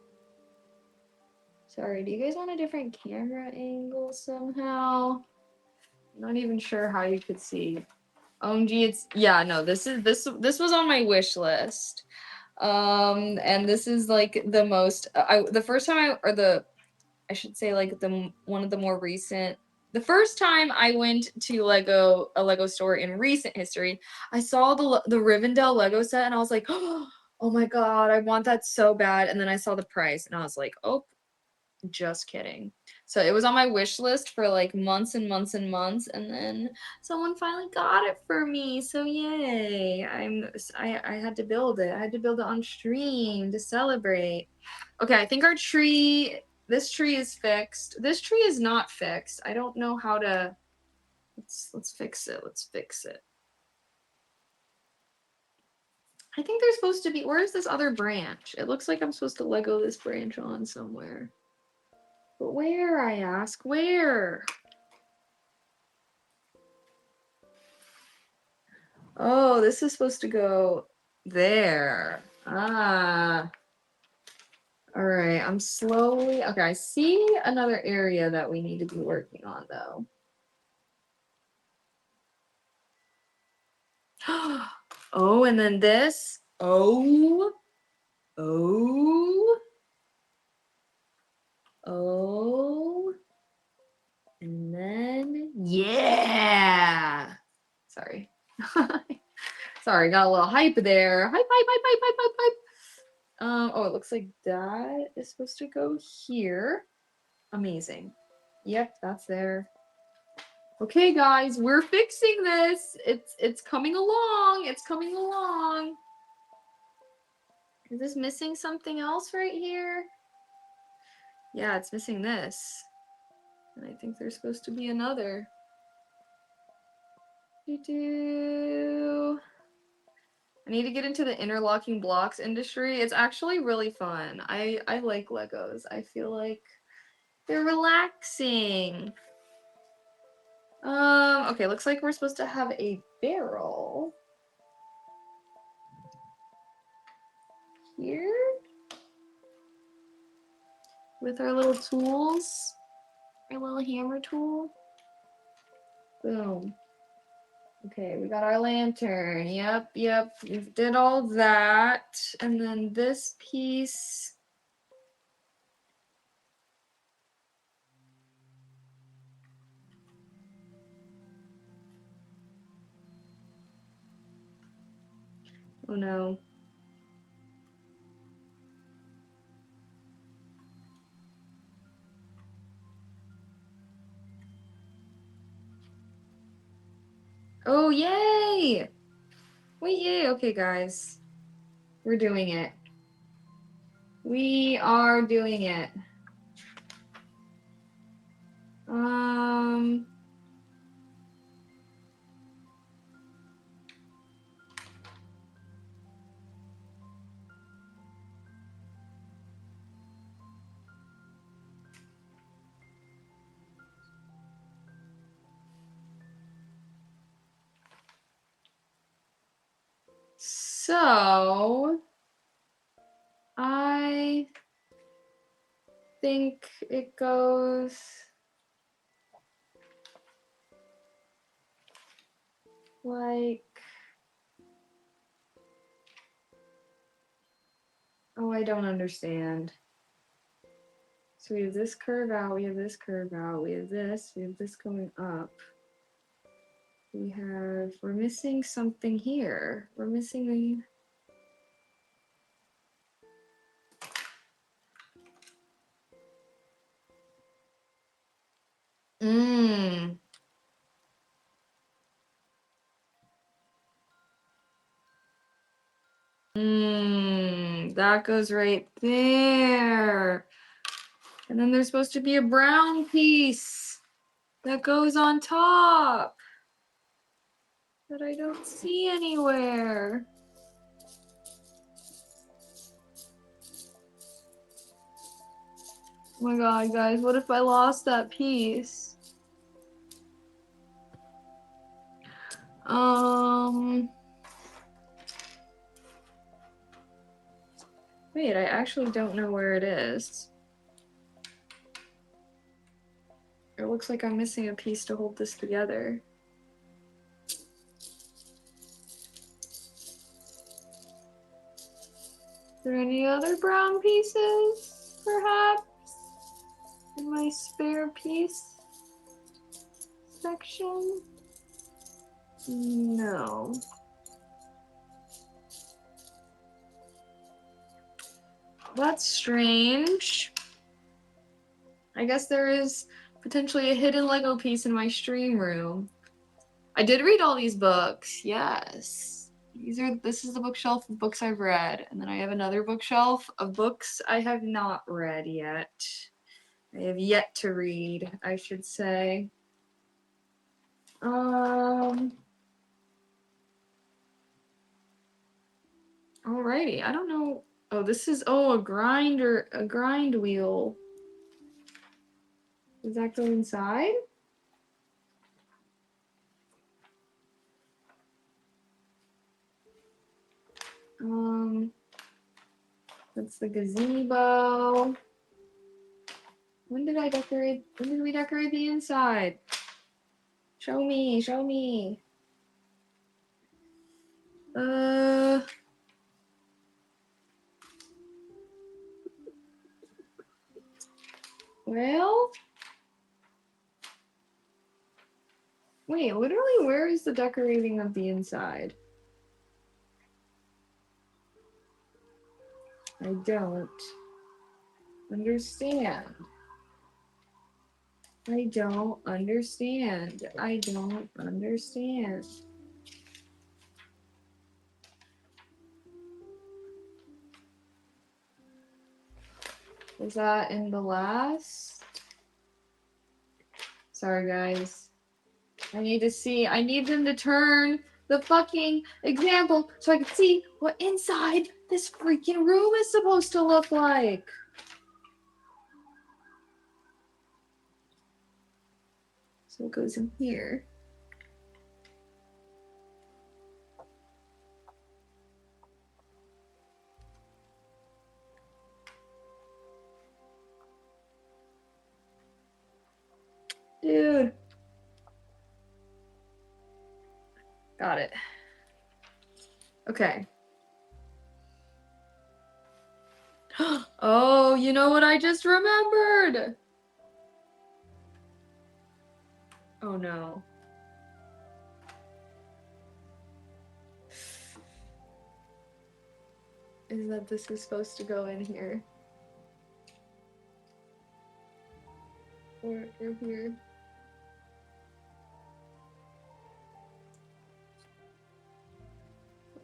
Sorry, do you guys want a different camera angle somehow? I'm not even sure how you could see. OMG, it's yeah, no, this was on my wish list. And this is like the most the first time I should say like one of the more recent the first time I went to a Lego store in recent history, I saw the Rivendell Lego set and I was like, oh my god, I want that so bad. And then I saw the price and I was like, oh, just kidding. So it was on my wish list for like months and months and months, and then someone finally got it for me. So yay! I had to build it. I had to build it on stream to celebrate. Okay, I think our tree This tree is fixed. This tree is not fixed. I don't know how to. Let's fix it. Let's fix it. I think there's supposed to be. Where is this other branch? It looks like I'm supposed to Lego this branch on somewhere. But where, I ask? Where? Oh, this is supposed to go there. Ah. All right, I'm slowly. Okay, I see another area that we need to be working on, though. Oh, and then this. Oh. Oh. Oh. And then, yeah. Sorry. Sorry, got a little hype there. Hype, hype, hype, hype, hype, hype, hype. Oh, it looks like that is supposed to go here. Amazing. Yep, that's there. Okay, guys, we're fixing this. It's coming along. It's coming along. Is this missing something else right here? Yeah, it's missing this. And I think there's supposed to be another. I need to get into the interlocking blocks industry. It's actually really fun. I like Legos. I feel like they're relaxing. Okay, looks like we're supposed to have a barrel here with our little tools, our little hammer tool. Boom. Okay, we got our lantern. Yep, yep. We did all that. And then this piece. Oh no. Oh, yay! Wait, yay. Okay, guys. We're doing it. We are doing it. Um... So, I think it goes like, oh, I don't understand. So we have this curve out, we have this curve out, we have this coming up. We're missing something here. We're missing Mmm. Mmm. That goes right there. And then there's supposed to be a brown piece that goes on top that I don't see anywhere. Oh my god, guys, what if I lost that piece? Wait, I actually don't know where it is. It looks like I'm missing a piece to hold this together. Is there any other brown pieces, perhaps? In my spare piece section? No. That's strange. I guess there is potentially a hidden Lego piece in my stream room. I did read all these books, yes. This is the bookshelf of books I've read, and then I have another bookshelf of books I have not read yet. I have yet to read, I should say. Alrighty, I don't know. Oh, this is a grind wheel. Does that go inside? That's the gazebo. When did we decorate the inside? Show me, show me. Well, wait, literally, where is the decorating of the inside? I don't understand. I don't understand. I don't understand. Was that in the last? Sorry, guys. I need them to turn the fucking example so I can see what inside this freaking room is supposed to look like. So it goes in here. Dude. Got it. Okay. Oh, you know what I just remembered? Oh no. Is that this is supposed to go in here? Or here?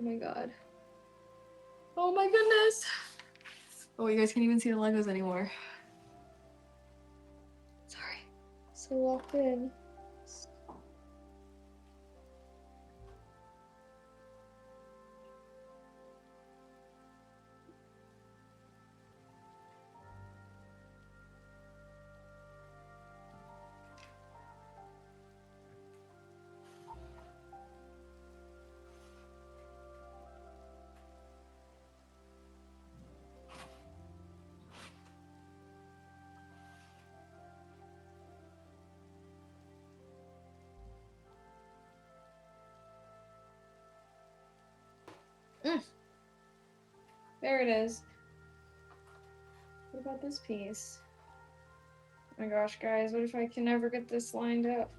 Oh my god. Oh my goodness! Oh, you guys can't even see the Legos anymore. Sorry. So locked in. There it is. What about this piece? Oh my gosh, guys, what if I can never get this lined up?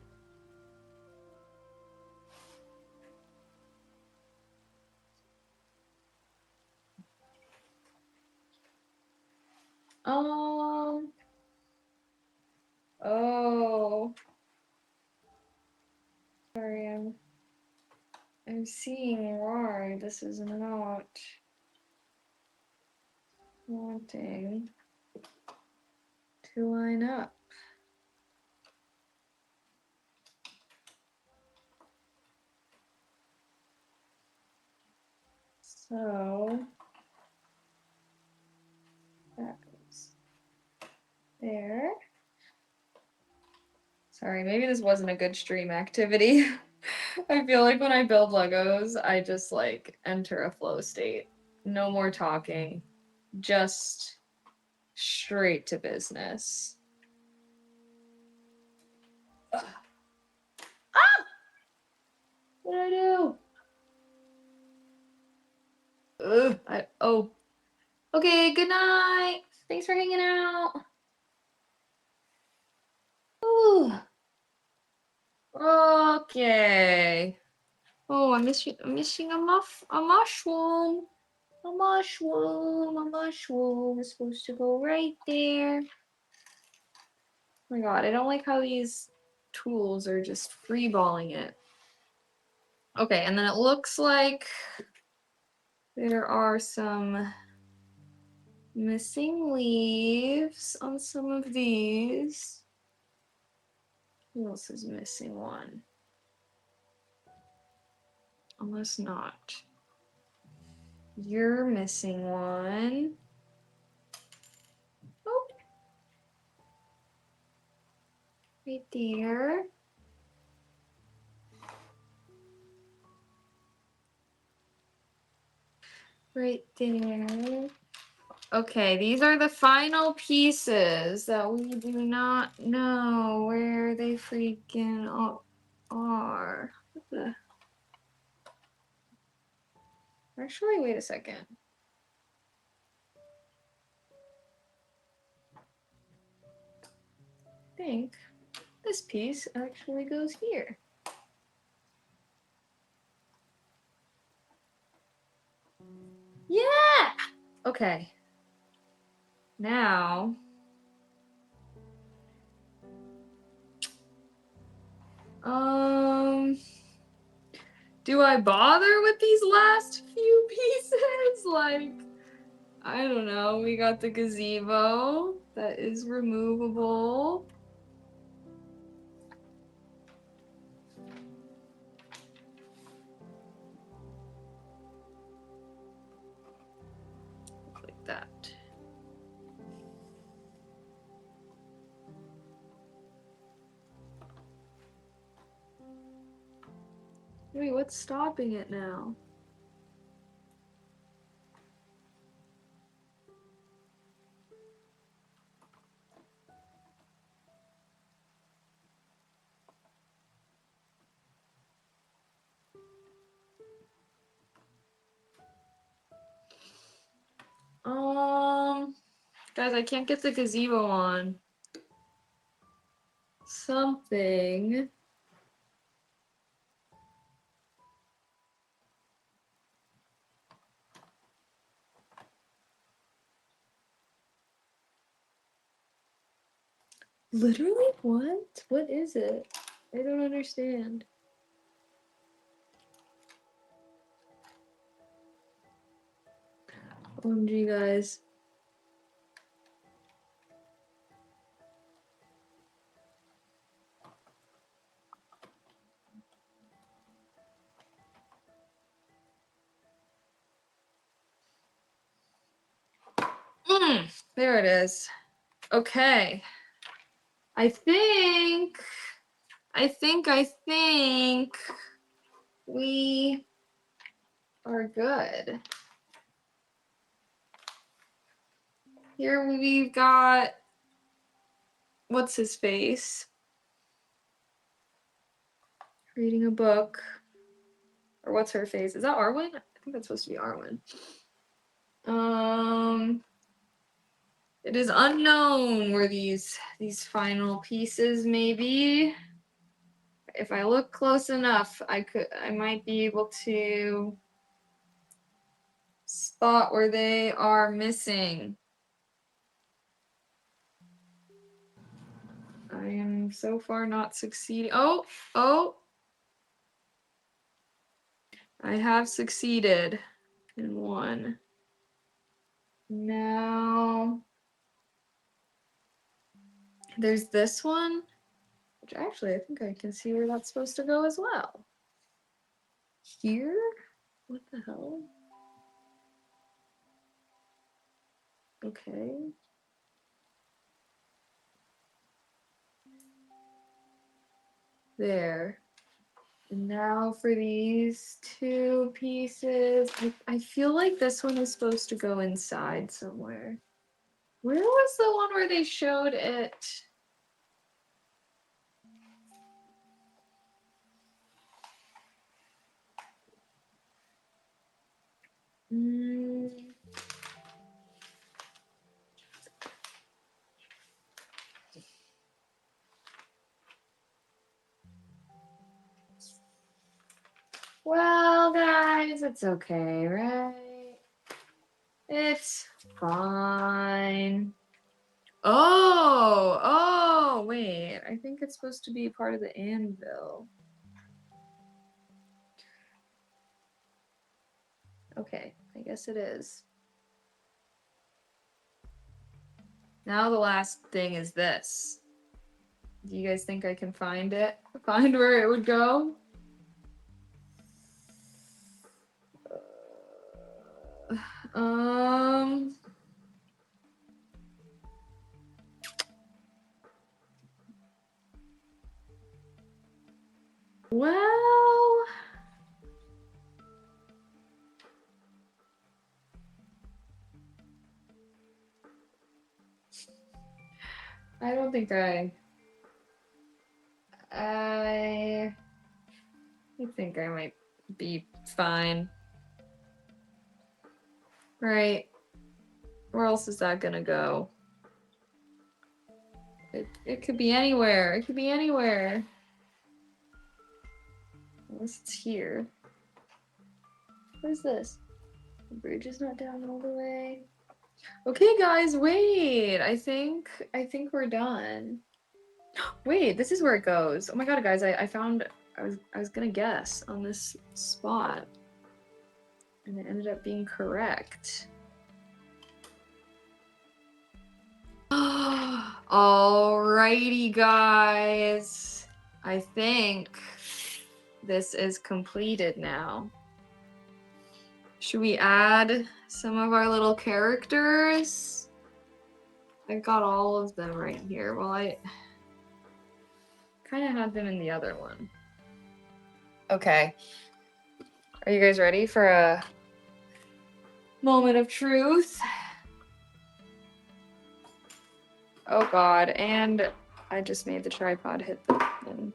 Oh. Sorry, I'm seeing why this is not wanting to line up. So that goes there. Sorry, maybe this wasn't a good stream activity. I feel like when I build Legos, I just like enter a flow state. No more talking. Just straight to business. Ugh. Ah! What did I do? Oh. Okay, good night. Thanks for hanging out. Ooh. Okay. Oh, I'm missing a mushroom. A mushroom is supposed to go right there. Oh my god, I don't like how these tools are just freeballing it. Okay, and then it looks like there are some Missing leaves on some of these. Who else is missing one? Almost not. You're missing one. Oh. Right there. Right there. Okay, these are the final pieces that we do not know where they freaking are. What the? Actually, wait a second. I think this piece actually goes here. Yeah! Okay. Now, do I bother with these last few pieces? Like, I don't know. We got the gazebo that is removable. Like that. Wait, what's stopping it now? Guys, I can't get the gazebo on. Something. Literally? What? What is it? I don't understand. OMG, guys. There it is. Okay. I think we are good. Here we've got, what's his face? Reading a book. Or what's her face? Is that Arwen? I think that's supposed to be Arwen. It is unknown where these final pieces may be. If I look close enough, I might be able to spot where they are missing. I am so far not succeeding. Oh! I have succeeded in one. Now, there's this one, which actually I think I can see where that's supposed to go as well. Here? What the hell? Okay. There. And now for these two pieces. I feel like this one is supposed to go inside somewhere. Where was the one where they showed it? Well, guys, it's okay, right? It's fine. Oh, wait. I think it's supposed to be part of the anvil. Okay, I guess it is. Now the last thing is this. Do you guys think I can find it? Find where it would go? Um. Well. I don't think I think I might be fine. Right. Where else is that gonna go? It could be anywhere. It could be anywhere. Unless it's here. What is this? The bridge is not down all the way. Okay, guys, wait. I think we're done. Wait, this is where it goes. Oh my god, guys, I found I was gonna guess on this spot. And it ended up being correct. Alrighty, guys. I think this is completed now. Should we add some of our little characters? I got all of them right here. Well, I kind of had them in the other one. Okay. Are you guys ready for a moment of truth? Oh god, and I just made the tripod hit the button.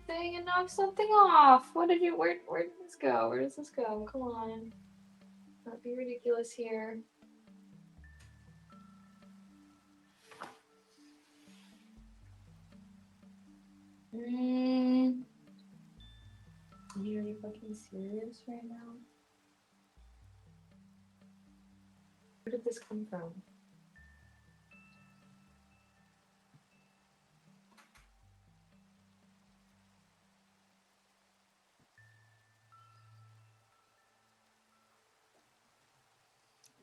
Dang, it knocked something off. Where did this go? Where does this go? Come on. Not be ridiculous here. Are you fucking serious right now? Where did this come from?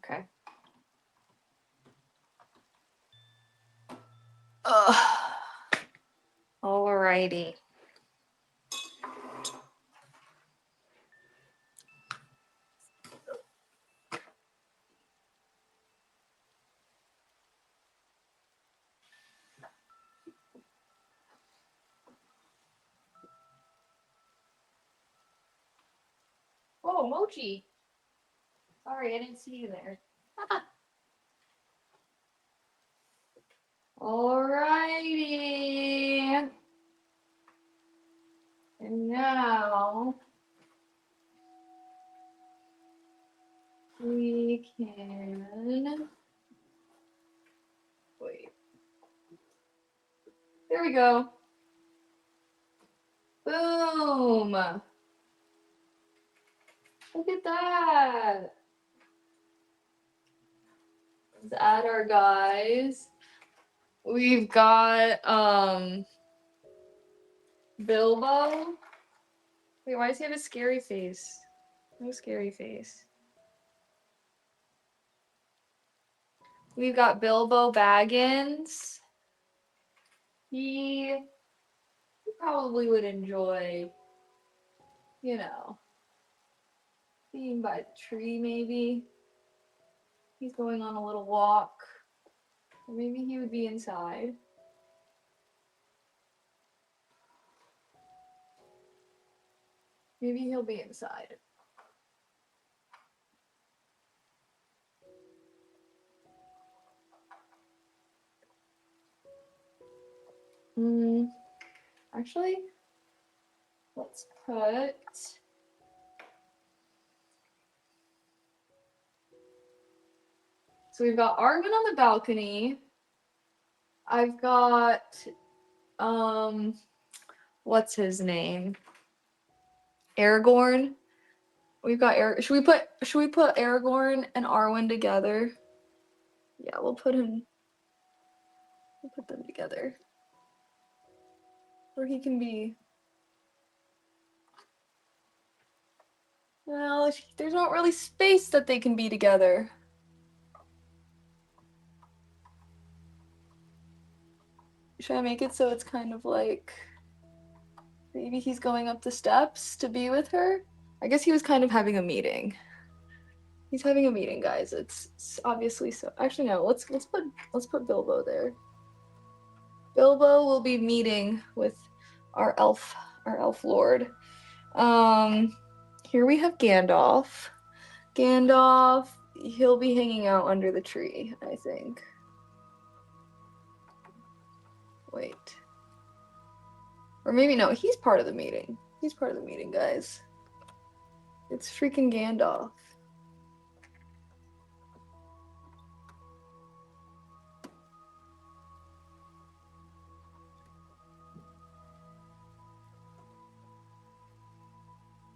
Okay. Ugh. Alrighty. Oh, Mochi. Sorry, I didn't see you there. Alrighty. And now we can wait. There we go. Boom. Look at that. Let's add our guys. We've got Bilbo. Wait, why does he have a scary face? No scary face. We've got Bilbo Baggins. He probably would enjoy, you know, being by the tree maybe. He's going on a little walk. Or maybe he would be inside. Maybe he'll be inside. Actually, let's put so we've got Arwen on the balcony. I've got what's his name? Aragorn. We've got should we put Aragorn and Arwen together? Yeah, we'll put them together. Where he can be. Well, there's not really space that they can be together. Should I make it so it's kind of like maybe he's going up the steps to be with her? I guess he was kind of having a meeting. He's having a meeting, guys. It's obviously so. Actually, no. Let's put Bilbo there. Bilbo will be meeting with our elf lord. Here we have Gandalf. Gandalf, he'll be hanging out under the tree, I think. Wait. Or maybe no, he's part of the meeting. He's part of the meeting, guys. It's freaking Gandalf.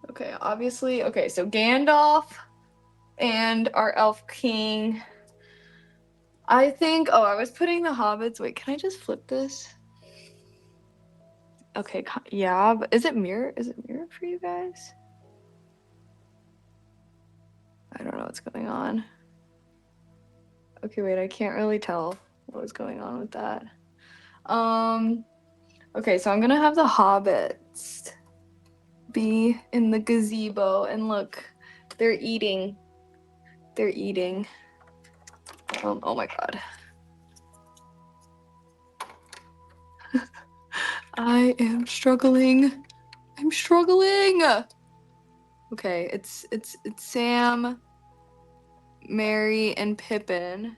Okay, obviously. Okay, so Gandalf and our elf king. I think. Oh, I was putting the hobbits. Wait, can I just flip this? Okay, yeah, but is it mirror? Is it mirror for you guys? I don't know what's going on. Okay, wait, I can't really tell what was going on with that. Okay, so I'm gonna have the hobbits be in the gazebo, and look, they're eating. They're eating. Oh my god. I am struggling. I'm struggling. Okay, it's Sam, Mary, and Pippin.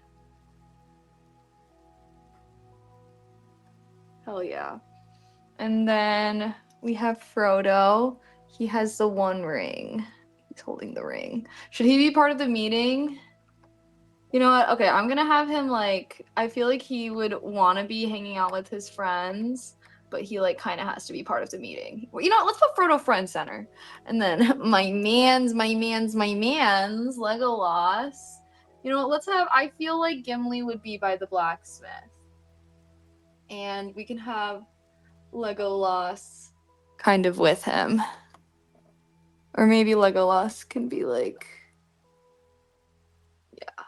Hell yeah. And then we have Frodo. He has the one ring. He's holding the ring. Should he be part of the meeting? You know what? Okay, I'm gonna have him like, I feel like he would want to be hanging out with his friends, but he like kind of has to be part of the meeting. Well, you know what? Let's put Frodo front center. And then my man's, Legolas. You know what? Let's have, I feel like Gimli would be by the blacksmith. And we can have Legolas kind of with him. Or maybe Legolas can be like, yeah.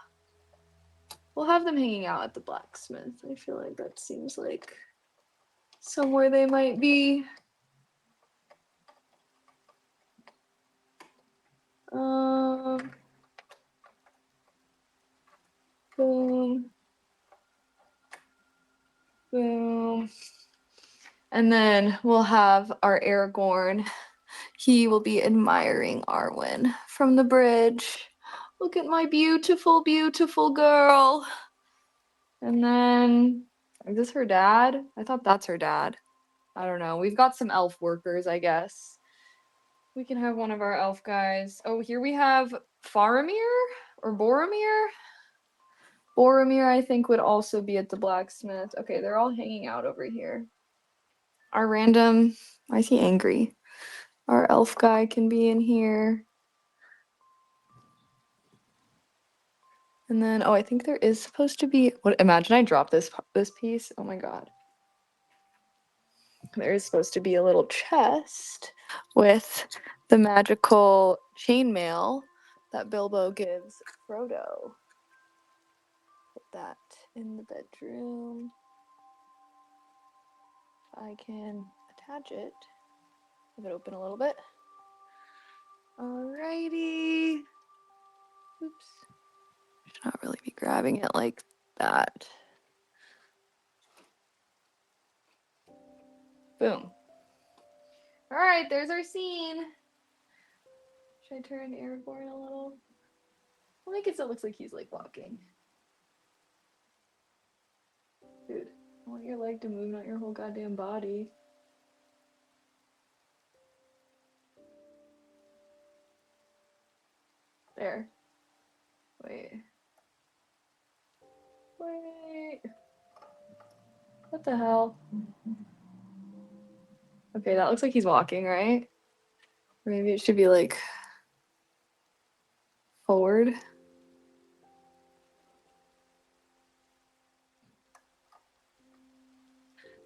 We'll have them hanging out at the blacksmith. I feel like that seems like somewhere they might be. Boom. Boom. And then we'll have our Aragorn. He will be admiring Arwen from the bridge. Look at my beautiful, beautiful girl. And then, is this her dad? I thought that's her dad. I don't know. We've got some elf workers, I guess. We can have one of our elf guys. Oh, here we have Faramir or Boromir. Boromir, I think, would also be at the blacksmith. Okay, they're all hanging out over here. Our random, why is he angry? Our elf guy can be in here. And then, oh, I think there is supposed to be, what, imagine I drop this piece. Oh my God. There is supposed to be a little chest with the magical chainmail that Bilbo gives Frodo. Put that in the bedroom. I can attach it. Have it open a little bit. Alrighty. Oops. Should not really be grabbing it like that. Boom. Alright, there's our scene. Should I turn Aragorn a little? I'll make it so it looks like he's like walking. Dude, I want your leg to move, not your whole goddamn body. There. Wait. Wait. What the hell? Okay, that looks like he's walking, right? Or maybe it should be like forward.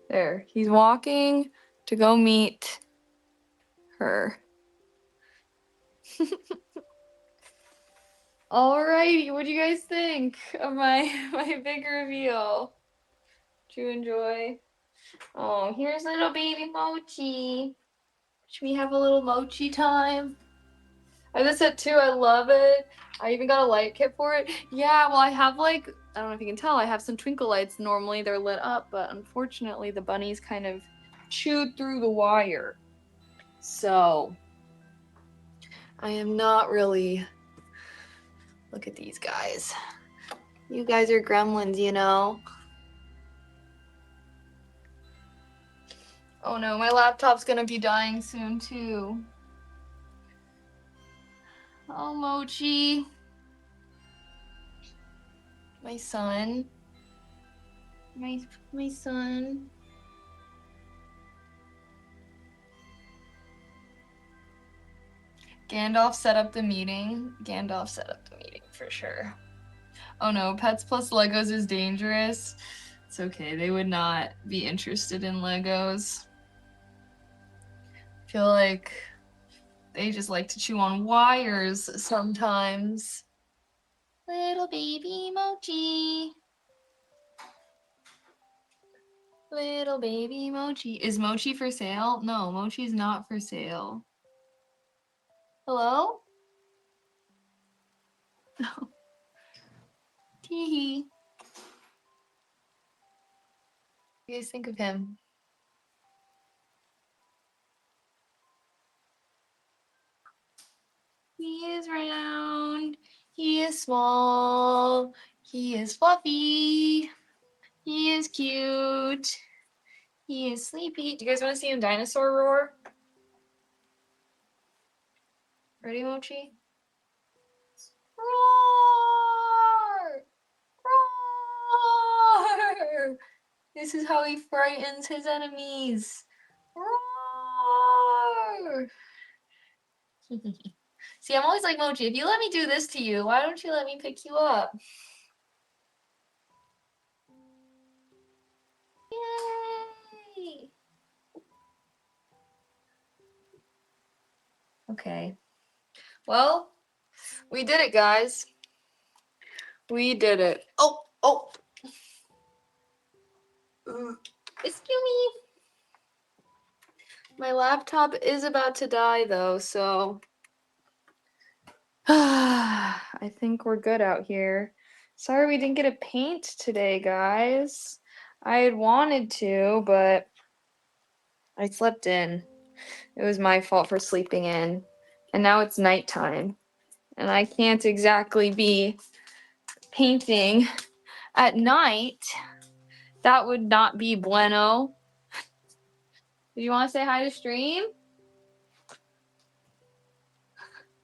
There. He's walking to go meet her. Alrighty, what do you guys think of my big reveal? Did you enjoy? Oh, here's little baby Mochi. Should we have a little Mochi time? I have this at 2. I love it. I even got a light kit for it. Yeah, well, I have like, I don't know if you can tell, I have some twinkle lights. Normally they're lit up, but unfortunately the bunnies kind of chewed through the wire. So I am not really. Look at these guys. You guys are gremlins, you know? Oh no, my laptop's gonna be dying soon too. Oh, Mochi. My son. My son. Gandalf set up the meeting. Gandalf set up the meeting for sure. Oh no, Pets plus Legos is dangerous. It's okay, they would not be interested in Legos. I feel like they just like to chew on wires sometimes. Little baby Mochi. Little baby Mochi. Is Mochi for sale? No, Mochi's not for sale. Hello? No. Teehee. What do you guys think of him? He is round. He is small. He is fluffy. He is cute. He is sleepy. Do you guys want to see him dinosaur roar? Ready, Mochi? Roar! Roar! This is how he frightens his enemies. Roar! See, I'm always like, Mochi, if you let me do this to you, why don't you let me pick you up? Yay! Okay. Well, we did it, guys. We did it. Oh, oh. Excuse me. My laptop is about to die, though, so I think we're good out here. Sorry we didn't get a paint today, guys. I had wanted to, but I slept in. It was my fault for sleeping in. And now it's nighttime. And I can't exactly be painting at night. That would not be bueno. Did you want to say hi to stream?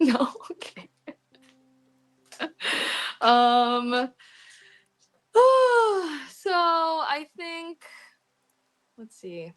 No? Okay. um so I think, let's see.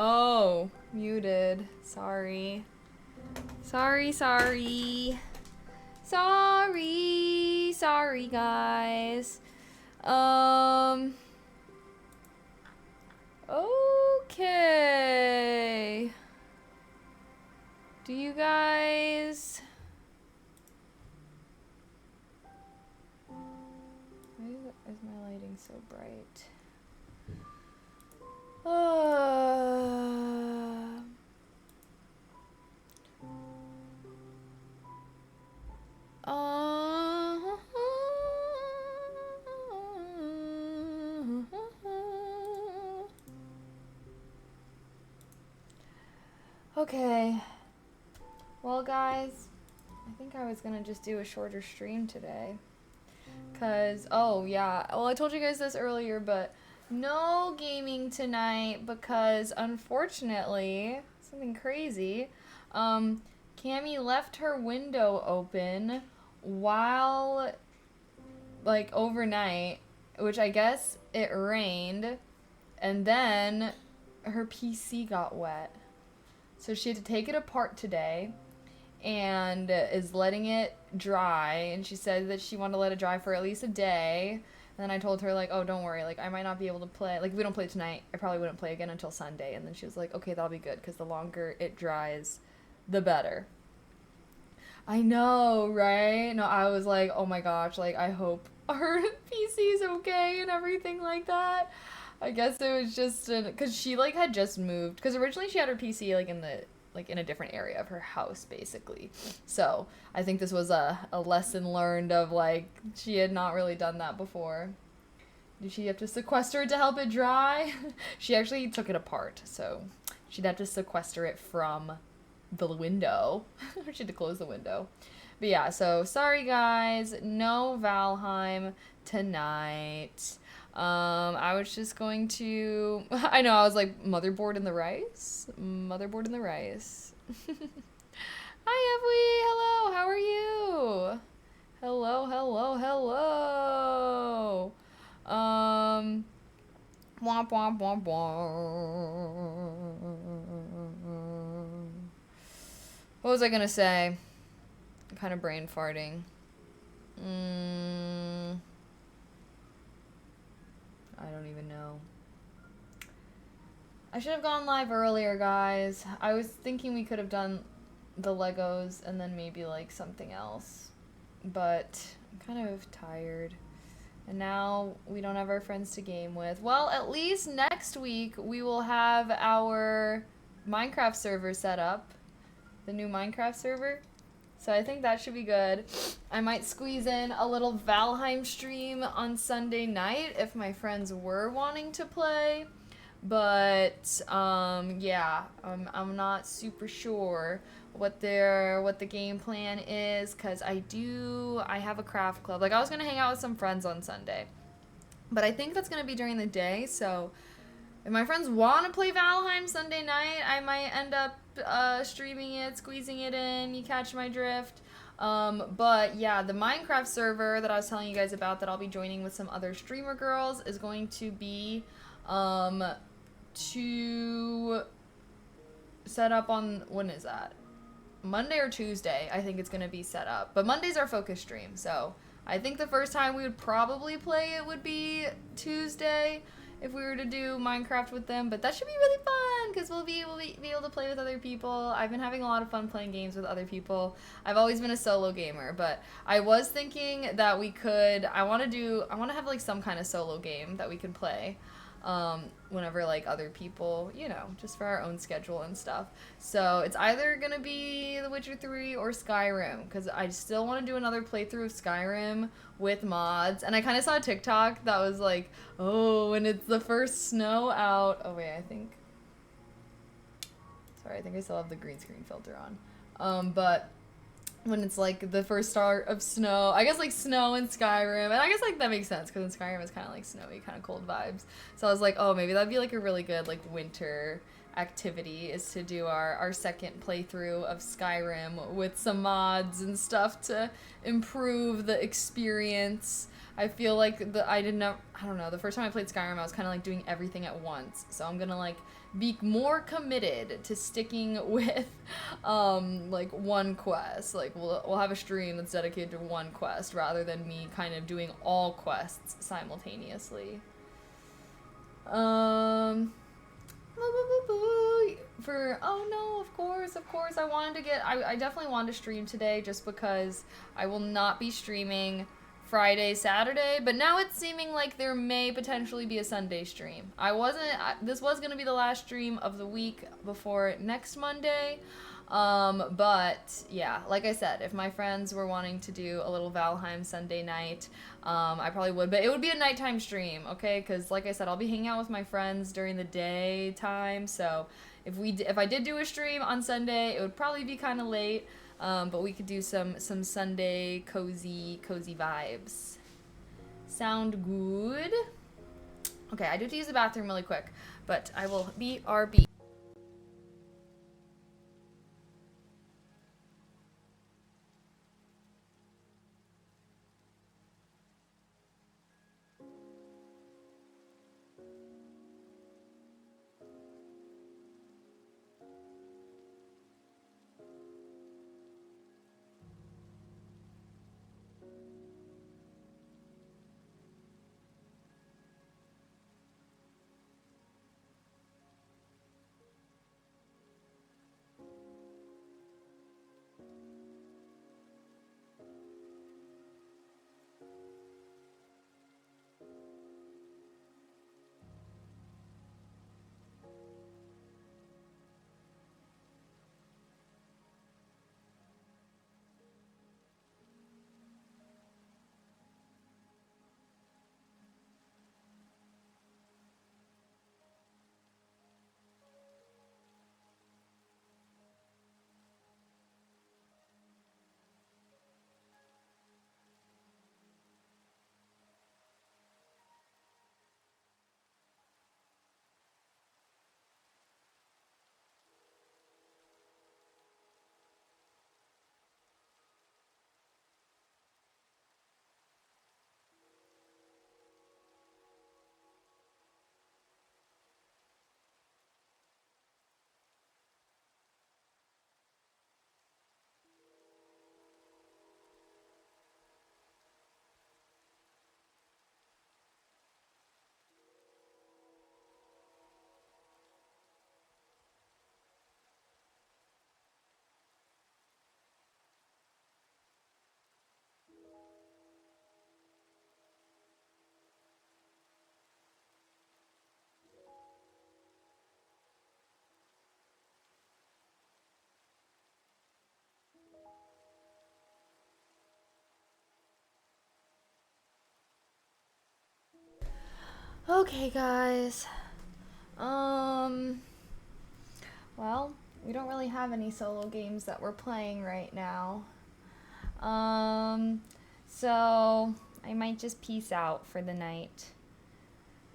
Oh, muted. Sorry. Sorry, sorry. Sorry, sorry, guys. Okay. Do you guys... Why is my lighting so bright? Okay. Well, guys, I think I was gonna just do a shorter stream today. Cause, oh yeah, well I told you guys this earlier, but no gaming tonight because unfortunately, something crazy, Cammy left her window open while, like, overnight, which I guess it rained, and then her PC got wet. So she had to take it apart today and is letting it dry. And she said that she wanted to let it dry for at least a day. And then I told her, like, oh, don't worry. Like, I might not be able to play. Like, if we don't play tonight, I probably wouldn't play again until Sunday. And then she was like, okay, that'll be good because the longer it dries, the better. I know, right? No, I was like, oh my gosh, like, I hope her PC's okay and everything like that. I guess it was just because she, like, had just moved. Because originally she had her PC, like, in a different area of her house, basically. So I think this was a lesson learned of, like, she had not really done that before. Did she have to sequester it to help it dry? She actually took it apart, so she'd have to sequester it from the window. She had to close the window. But yeah, so sorry guys, no Valheim tonight. I was just going to I know, I was like, motherboard in the rice? Motherboard in the rice. Hi Evie, hello, how are you? Hello, hello, hello. Womp womp womp womp. What was I gonna say? I'm kind of brain farting. I don't even know. I should have gone live earlier, guys. I was thinking we could have done the Legos and then maybe like something else. But I'm kind of tired. And now we don't have our friends to game with. Well, at least next week we will have our Minecraft server set up. The new Minecraft server. So I think that should be good. I might squeeze in a little Valheim stream on Sunday night if my friends were wanting to play. But yeah, I'm not super sure what the game plan is, because I have a craft club. Like, I was gonna hang out with some friends on Sunday, but I think that's gonna be during the day. So if my friends want to play Valheim Sunday night, I might end up streaming it, squeezing it in. You catch my drift. But yeah, the Minecraft server that I was telling you guys about that I'll be joining with some other streamer girls is going to be to set up on, when is that? Monday or Tuesday, I think it's going to be set up. But Monday's our focus stream, so I think the first time we would probably play it would be Tuesday if we were to do Minecraft with them. But that should be really fun because we'll be able to play with other people. I've been having a lot of fun playing games with other people. I've always been a solo gamer, but I was thinking that I want to have like some kind of solo game that we can play. Whenever like other people, just for our own schedule and stuff. So it's either gonna be The Witcher 3 or Skyrim, because I still want to do another playthrough of Skyrim with mods. And I kind of saw a TikTok that was like, oh, when it's the first snow out. Oh wait, I think I still have the green screen filter on. But when it's like the first start of snow, I guess like snow in Skyrim, and I guess like that makes sense because in Skyrim it's kind of like snowy, kind of cold vibes. So I was like, oh, maybe that'd be like a really good like winter activity, is to do our second playthrough of Skyrim with some mods and stuff to improve the experience. I feel like I don't know, the first time I played Skyrim I was kind of like doing everything at once, so I'm gonna like be more committed to sticking with like one quest. Like we'll have a stream that's dedicated to one quest rather than me kind of doing all quests simultaneously. Of course I definitely wanted to stream today just because I will not be streaming Friday, Saturday, but now it's seeming like there may potentially be a Sunday stream. This was going to be the last stream of the week before next Monday, but yeah, like I said, if my friends were wanting to do a little Valheim Sunday night, I probably would, but it would be a nighttime stream, okay, because like I said, I'll be hanging out with my friends during the daytime, so if I did do a stream on Sunday, it would probably be kind of late. But we could do some Sunday cozy vibes. Sound good? Okay, I do have to use the bathroom really quick, but I will BRB. Okay, guys. Well, we don't really have any solo games that we're playing right now. So I might just peace out for the night.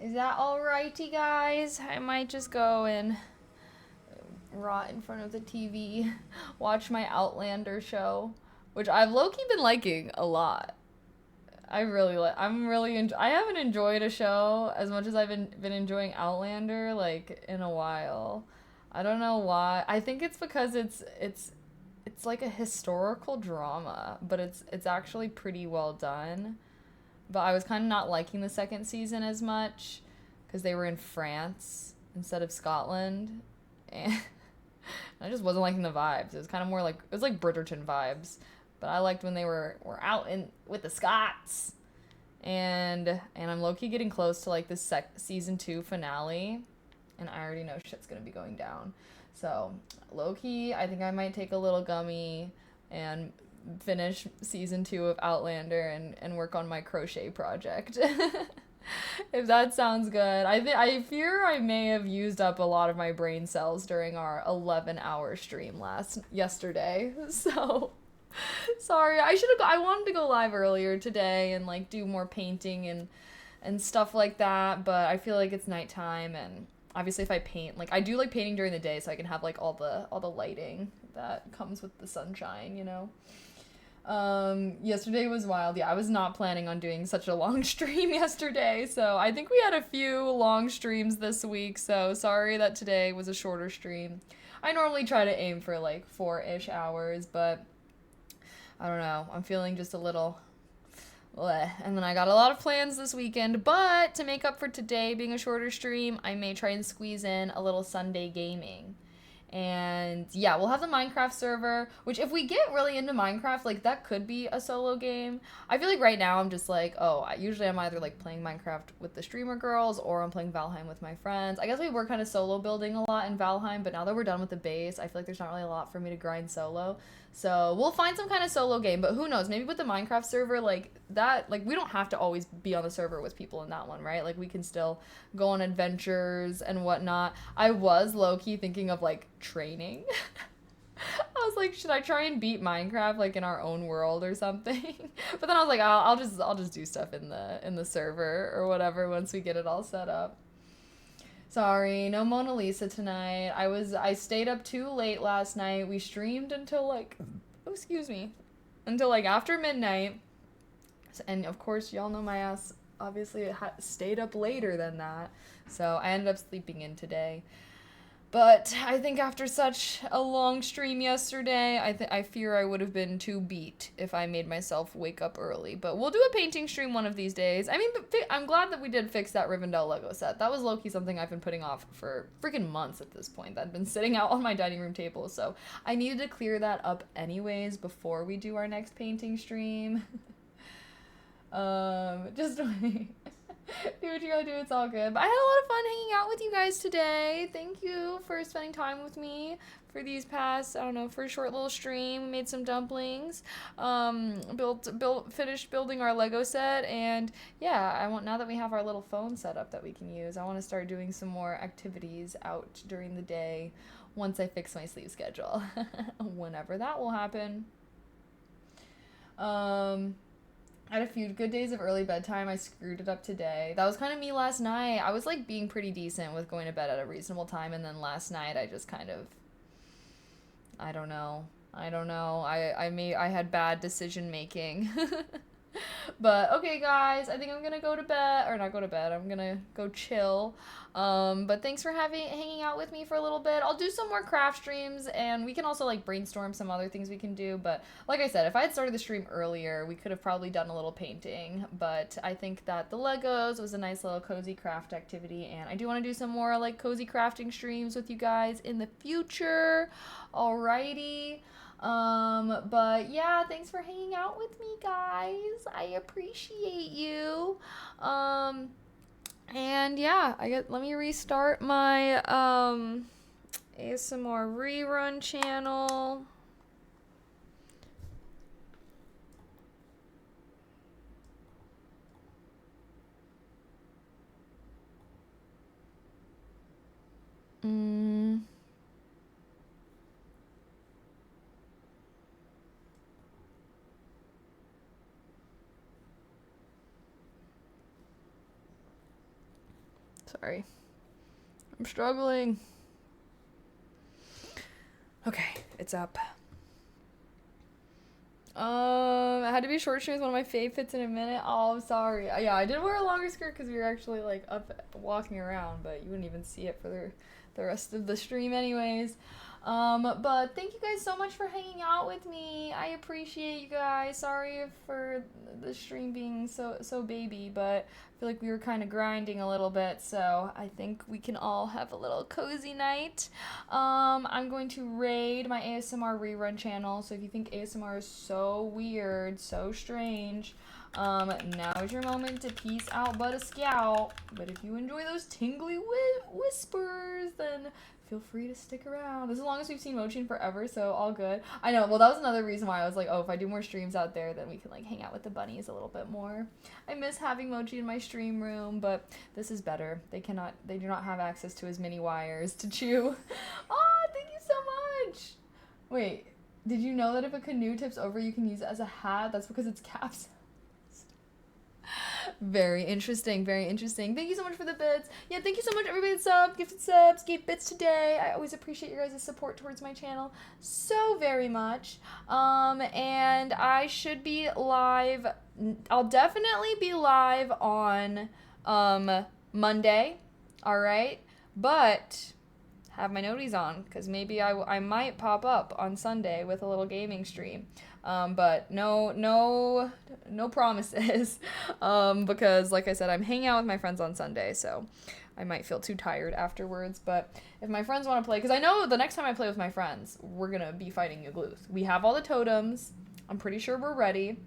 Is that alrighty, guys? I might just go and rot in front of the TV, watch my Outlander show, which I've low-key been liking a lot. I haven't enjoyed a show as much as I've been enjoying Outlander like in a while. I don't know why. I think it's because it's like a historical drama, but it's actually pretty well done. But I was kind of not liking the second season as much because they were in France instead of Scotland, and I just wasn't liking the vibes. It was kind of more like it was like Bridgerton vibes, but I liked when they were out in with the Scots, and I'm low-key getting close to like the season 2 finale, and I already know shit's gonna be going down. So low-key, I think I might take a little gummy and finish season 2 of Outlander and work on my crochet project. If that sounds good. I fear I may have used up a lot of my brain cells during our 11-hour stream yesterday. So sorry. I wanted to go live earlier today and like do more painting and stuff like that, but I feel like it's nighttime, and obviously if I paint, like I do like painting during the day so I can have like all the lighting that comes with the sunshine, you know. Yesterday was wild. Yeah, I was not planning on doing such a long stream yesterday, so I think we had a few long streams this week, so sorry that today was a shorter stream. I normally try to aim for like 4-ish hours, but I don't know. I'm feeling just a little bleh. And then I got a lot of plans this weekend, but to make up for today being a shorter stream, I may try and squeeze in a little Sunday gaming. And yeah, we'll have the Minecraft server, which if we get really into Minecraft, like that could be a solo game. I feel like right now I'm just like, usually I'm either like playing Minecraft with the streamer girls or I'm playing Valheim with my friends. I guess we were kind of solo building a lot in Valheim, but now that we're done with the base, I feel like there's not really a lot for me to grind solo. So we'll find some kind of solo game, but who knows, maybe with the Minecraft server, like that, like we don't have to always be on the server with people in that one, right? Like we can still go on adventures and whatnot. I was low-key thinking of like training. I was like, should I try and beat Minecraft like in our own world or something? But then I was like, I'll just do stuff in the server or whatever once we get it all set up. Sorry, no Mona Lisa tonight. I stayed up too late last night. We streamed until like, until like after midnight. And of course, y'all know my ass obviously stayed up later than that. So I ended up sleeping in today. But I think after such a long stream yesterday, I fear I would have been too beat if I made myself wake up early. But we'll do a painting stream one of these days. I mean, I'm glad that we did fix that Rivendell Lego set. That was low-key something I've been putting off for freaking months at this point. That'd been sitting out on my dining room table. So I needed to clear that up anyways before we do our next painting stream. Just wait. Do what you gotta do, it's all good. But I had a lot of fun hanging out with you guys today. Thank you for spending time with me for these past, for a short little stream. We made some dumplings, finished building our Lego set, and yeah, now that we have our little phone set up that we can use, I want to start doing some more activities out during the day once I fix my sleep schedule. Whenever that will happen. I had a few good days of early bedtime. I screwed it up today. That was kind of me last night. I was like being pretty decent with going to bed at a reasonable time, and then last night I just kind of, I don't know. I had bad decision making. But okay, guys, I think I'm gonna go to bed, or not go to bed. I'm gonna go chill. But thanks for hanging out with me for a little bit. I'll do some more craft streams, and we can also like brainstorm some other things we can do. But like I said, if I had started the stream earlier, we could have probably done a little painting. But I think that the Legos was a nice little cozy craft activity, and I do want to do some more like cozy crafting streams with you guys in the future. Alrighty. But yeah, thanks for hanging out with me, guys. I appreciate you. And yeah, let me restart my, ASMR rerun channel. Sorry. I'm struggling. Okay, it's up. It had to be short streams. One of my fave fits in a minute. Oh, I'm sorry. Yeah, I did wear a longer skirt because we were actually like up walking around, but you wouldn't even see it for the rest of the stream anyways. But thank you guys so much for hanging out with me. I appreciate you guys. Sorry for the stream being so baby, but I feel like we were kind of grinding a little bit, so I think we can all have a little cozy night. I'm going to raid my ASMR rerun channel, so if you think ASMR is so weird, so strange, now is your moment to peace out, but a scout. But if you enjoy those tingly whispers, then feel free to stick around. As long as we've seen Mochi in forever, so all good. I know, well, that was another reason why I was like, oh, if I do more streams out there, then we can, like, hang out with the bunnies a little bit more. I miss having Mochi in my stream room, but this is better. They do not have access to as many wires to chew. Oh, thank you so much! Wait, did you know that if a canoe tips over, you can use it as a hat? That's because it's caps. Very interesting, very interesting. Thank you so much for the bits. Yeah, thank you so much everybody that subbed, gifted subs, gave bits today. I always appreciate your guys' support towards my channel so very much. And I should be live, I'll definitely be live on Monday, alright? But have my noties on, because maybe I might pop up on Sunday with a little gaming stream. But no promises, because like I said, I'm hanging out with my friends on Sunday, so I might feel too tired afterwards. But if my friends want to play, because I know the next time I play with my friends, we're gonna be fighting Igloos. We have all the totems. I'm pretty sure we're ready.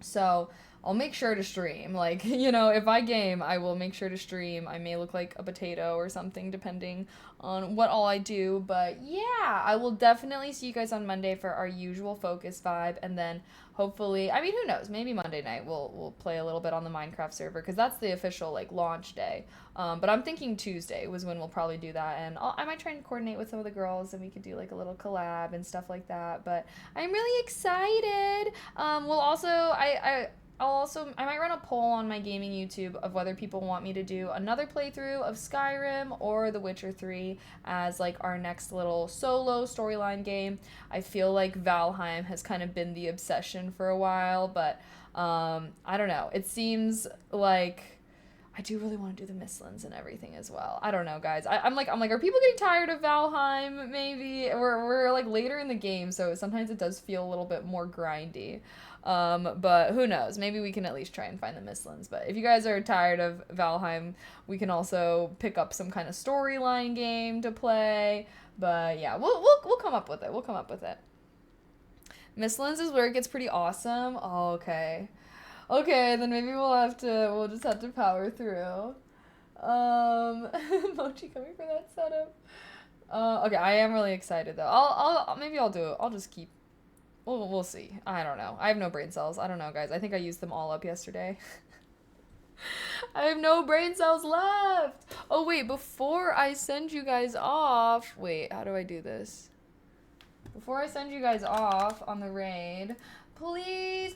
So I'll make sure to stream. Like, you know, if I game, I will make sure to stream. I may look like a potato or something, depending on what all I do. But yeah, I will definitely see you guys on Monday for our usual focus vibe. And then hopefully, I mean, who knows? Maybe Monday night we'll play a little bit on the Minecraft server, because that's the official, like, launch day. But I'm thinking Tuesday was when we'll probably do that. And I might try and coordinate with some of the girls, and we could do, like, a little collab and stuff like that. But I'm really excited. We'll also, I might run a poll on my gaming YouTube of whether people want me to do another playthrough of Skyrim or The Witcher 3 as, like, our next little solo storyline game. I feel like Valheim has kind of been the obsession for a while, but I don't know. It seems like I do really want to do the Mistlands and everything as well. I don't know, guys. I'm like, are people getting tired of Valheim? Maybe we're like later in the game, so sometimes it does feel a little bit more grindy. But who knows? Maybe we can at least try and find the Mistlands. But if you guys are tired of Valheim, we can also pick up some kind of storyline game to play. But yeah, we'll come up with it. We'll come up with it. Mistlands is where it gets pretty awesome. Oh, okay. Okay, then maybe we'll just have to power through. Mochi coming for that setup. Okay, I am really excited though. Maybe I'll do it. I'll just keep. We'll see. I don't know. I have no brain cells. I don't know, guys. I think I used them all up yesterday. I have no brain cells left. Oh wait, before I send you guys off. Wait, how do I do this? Before I send you guys off on the raid, please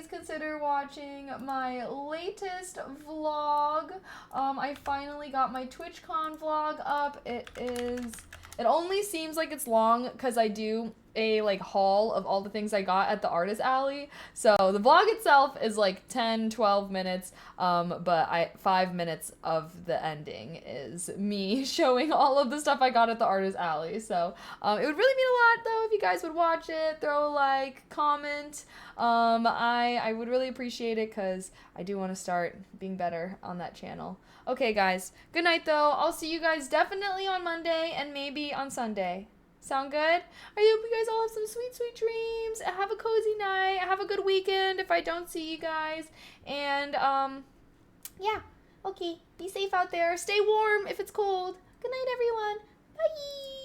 consider watching my latest vlog. I finally got my TwitchCon vlog up. It only seems like it's long because I do a like haul of all the things I got at the artist alley. So the vlog itself is like 10-12 minutes, but 5 minutes of the ending is me showing all of the stuff I got at the artist alley. So it would really mean a lot though if you guys would watch it, throw a like, comment. I would really appreciate it because I do want to start being better on that channel. Okay guys, good night though. I'll see you guys definitely on Monday and maybe on Sunday. Sound good? I hope you guys all have some sweet dreams. Have a cozy night. Have a good weekend if I don't see you guys. And, yeah. Okay. Be safe out there. Stay warm if it's cold. Good night, everyone. Bye.